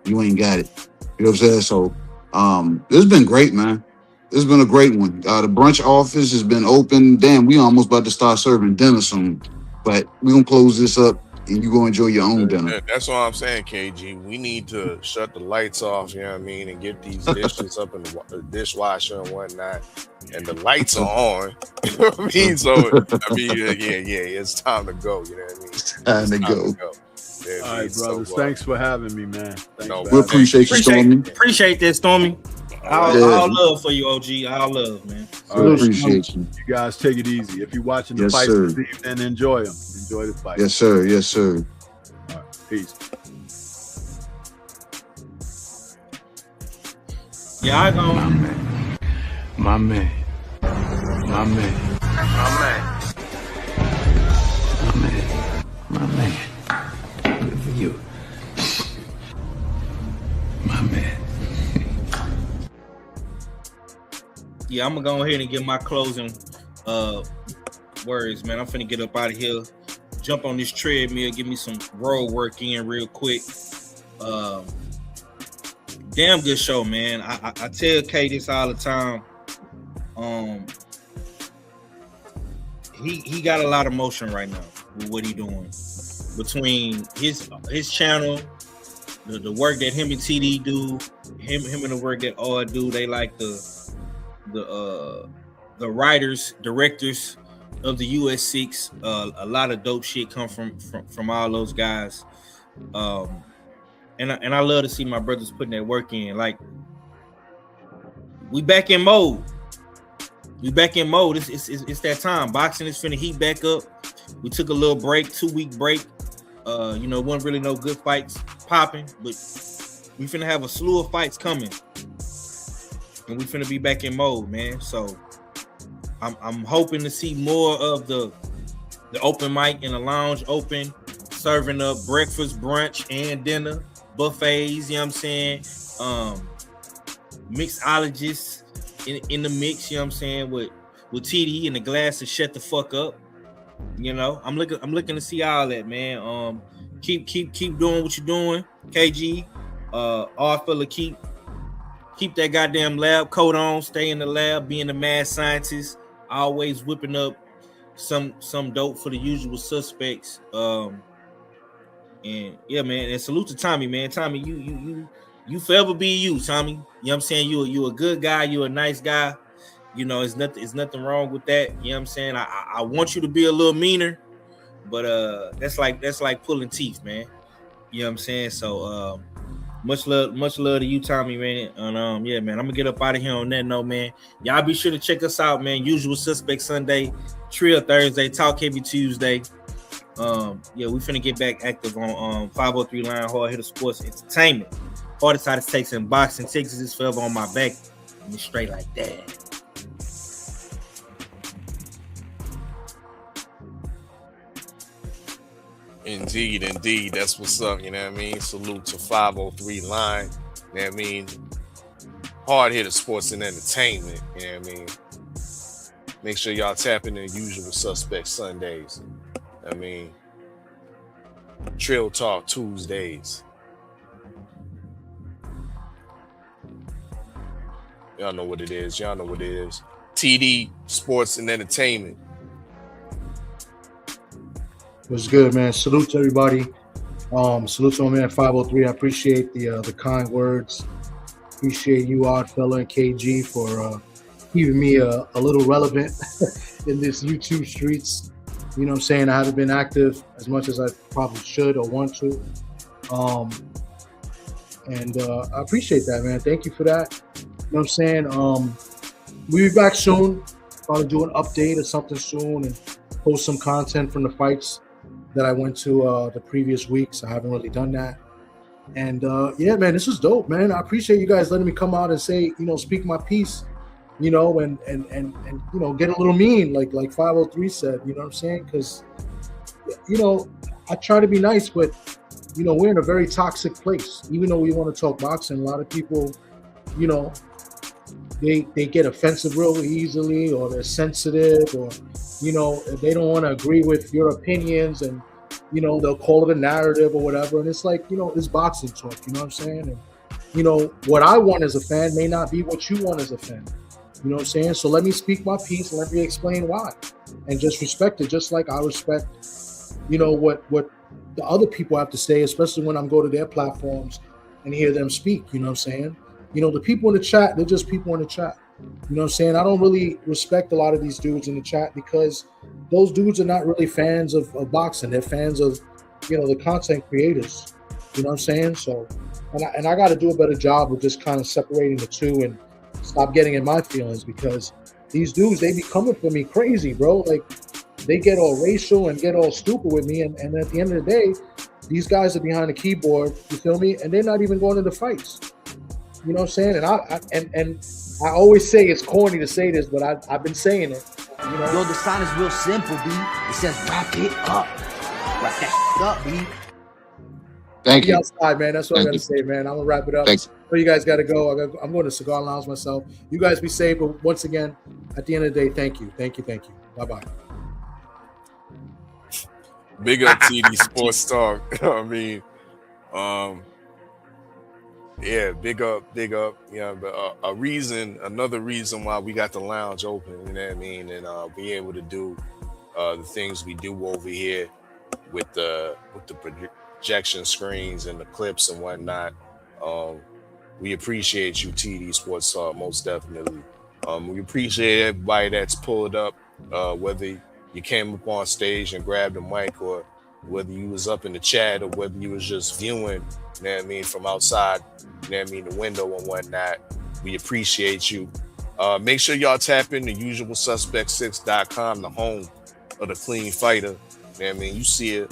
you ain't got it. You know what I'm saying? So, this has been great, man. This has been a great one. The brunch office has been open. Damn, we almost about to start serving dinner soon. But we're going to close this up and you go enjoy your own dinner. That's what I'm saying, KG. We need to shut the lights off, you know what I mean, and get these dishes up in the dishwasher and whatnot. And the lights are on. You know what I mean? So, it's time to go. You know what I mean? It's time to go. Yeah, all right, brothers. Thanks for having me, man. We appreciate you, Stormy. Appreciate that, Stormy. All love for you, OG. All love, man. I appreciate you. You guys take it easy. If you're watching the fight this evening, enjoy them. Enjoy the fight. Yes, sir. Yes, sir. All right. Peace. Yeah, I go. My man. Good for you. My man. Yeah, I'm gonna go ahead and get my closing words, man. I'm finna get up out of here, jump on this treadmill, give me some road work in real quick. Damn good show, man. I tell Kay this all the time. he got a lot of motion right now with what he doing between his channel, the work that him and TD do, him and the work that all do. They like the writers, directors of the US6. A lot of dope shit come from all those guys. And I love to see my brothers putting that work in. Like, we back in mode. It's that time. Boxing is finna heat back up. We took a little break, 2-week break. Wasn't really no good fights popping, but we finna have a slew of fights coming, and we finna be back in mode, man. So I'm hoping to see more of the open mic in the lounge open, serving up breakfast, brunch, and dinner buffets. You know what I'm saying? Mixologists in the mix. You know what I'm saying? With TD and the glass to shut the fuck up. I'm looking to see all that, man. Keep doing what you're doing, KG. All fella, keep that goddamn lab coat on. Stay in the lab, being the mad scientist. Always whipping up some dope for the usual suspects. And yeah, man. And salute to Tommy, man. Tommy, you forever be you, Tommy. You know what I'm saying? You a good guy. You a nice guy. It's nothing wrong with that. You know what I'm saying? I want you to be a little meaner, but that's like pulling teeth, man. You know what I'm saying? So much love to you, Tommy, man. And yeah, man, I'm gonna get up out of here on that note, man. Y'all be sure to check us out, man. Usual Suspect Sunday, Trill Thursday, Talk Heavy Tuesday. Yeah, we finna get back active on 503 Line Hard Hitter Sports Entertainment. Hardest hottest takes in boxing. Texas is forever on my back. And it's straight like that. Indeed. That's what's up. You know what I mean? Salute to 503 Line. You know what I mean? Hard Hitter Sports and Entertainment. You know what I mean? Make sure y'all tap into Usual Suspect Sundays. I mean, Trill Talk Tuesdays. Y'all know what it is. TD Sports and Entertainment. What's good, man? Salute to everybody. Salute to my man 503. I appreciate the kind words. Appreciate you, Odd Fella, and KG for keeping me a little relevant in this YouTube streets. You know what I'm saying? I haven't been active as much as I probably should or want to. And I appreciate that, man. Thank you for that. You know what I'm saying? We'll be back soon. Probably do an update or something soon and post some content from the fights that I went to the previous weeks. I haven't really done that. And yeah, man, this is dope, man. I appreciate you guys letting me come out and say, speak my piece, and get a little mean, like 503 said, you know what I'm saying? Because, I try to be nice, but, we're in a very toxic place. Even though we want to talk boxing, a lot of people, they get offensive real easily, or they're sensitive, or, they don't want to agree with your opinions, and, they'll call it a narrative or whatever. And it's like, it's boxing talk, you know what I'm saying? And, what I want as a fan may not be what you want as a fan. You know what I'm saying? So let me speak my piece and let me explain why. And just respect it, just like I respect, what the other people have to say, especially when I'm going to their platforms and hear them speak, you know what I'm saying? The people in the chat, they're just people in the chat. You know what I'm saying? I don't really respect a lot of these dudes in the chat because those dudes are not really fans of boxing. They're fans of, the content creators. You know what I'm saying? So, and I got to do a better job of just kind of separating the two and stop getting in my feelings, because these dudes, they be coming for me crazy, bro. Like, they get all racial and get all stupid with me. And at the end of the day, these guys are behind the keyboard, you feel me? And they're not even going to the fights. You know what I'm saying? And I always say it's corny to say this, but I've been saying it. Yo, the sign is real simple, B. It says wrap it up. Wrap that up, B. Thank you. Outside, man. That's what I got to say, man. I'm going to wrap it up. Thanks. So you guys got to go. I'm going to Cigar Lounge myself. You guys be safe. But once again, at the end of the day, thank you. Thank you. Bye-bye. Big up TD Sports Talk. I mean, yeah, big up. Yeah, but another reason why we got the lounge open, you know what I mean, and be able to do the things we do over here with the projection screens and the clips and whatnot. We appreciate you, TD Sports Talk, most definitely. We appreciate everybody that's pulled up, whether you came up on stage and grabbed the mic, or whether you was up in the chat, or whether you was just viewing, you know what I mean, from outside, you know what I mean, the window and whatnot. We appreciate you. Make sure y'all tap in to usualsuspect6.com, the home of the clean fighter. You know what I mean? You see it.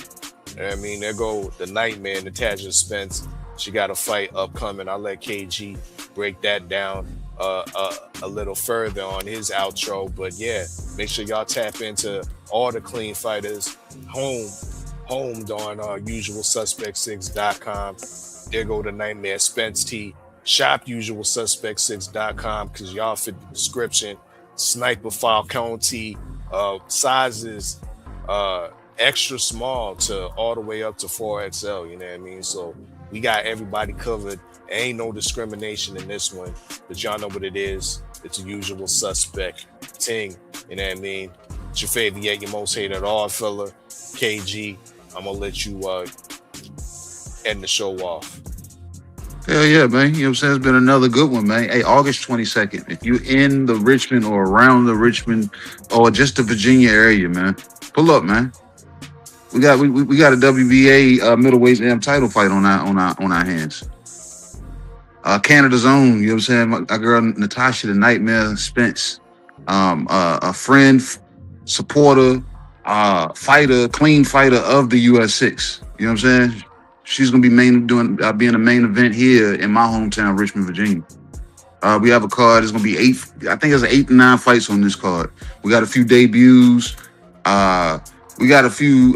You know what I mean? There go the Nightmare, Natasha Spence. She got a fight upcoming. I'll let KG break that down a little further on his outro. But yeah, make sure y'all tap into all the clean fighters, homed on usualsuspect6.com. There go the Nightmare Spence T. Shop usualsuspect6.com because y'all fit the description. Sniper Falcone T, sizes extra small to all the way up to 4XL, you know what I mean? So we got everybody covered. Ain't no discrimination in this one, but y'all know what it is. It's a usual suspect ting, you know what I mean? It's your favorite yet your most hated all fella, KG. I'm gonna let you end the show off. Hell yeah, man. You know what I'm saying? It's been another good one, man. Hey, August 22nd. If you're in the Richmond or around the Richmond or just the Virginia area, man, pull up, man. We got a WBA middleweight title fight on our hands. Canada's own, you know what I'm saying? My girl Natasha the Nightmare Spence, a friend, supporter, fighter, clean fighter of the US6. You know what I'm saying? She's gonna be being a main event here in my hometown, Richmond, Virginia. We have a card. It's gonna be 8. I think there's 8 to 9 fights on this card. We got a few debuts. We got 2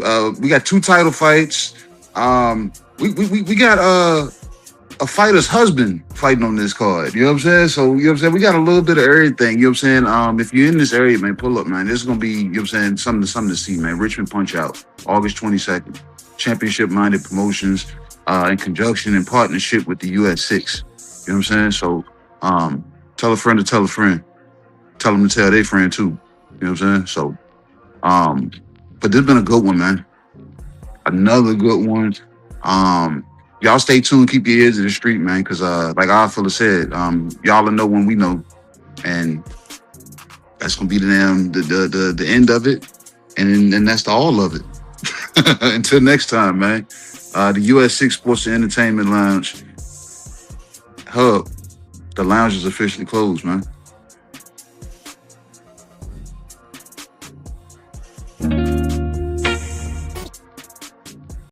title fights. We got a fighter's husband fighting on this card. You know what I'm saying? So, you know what I'm saying? We got a little bit of everything. You know what I'm saying? If you're in this area, man, pull up, man. This is gonna be, you know what I'm saying, something to see, man. Richmond Punch Out, August 22nd. Championship-minded promotions in conjunction and partnership with the US6. You know what I'm saying? So, tell a friend to tell a friend. Tell them to tell their friend too. You know what I'm saying? So, but this has been a good one, man. Another good one. Y'all stay tuned. Keep your ears to the street, man, because like our fella said, y'all will know when we know, and that's gonna be the end of it, and that's the all of it. Until next time, man. The US6 Sports and Entertainment Lounge Hub. The lounge is officially closed, man.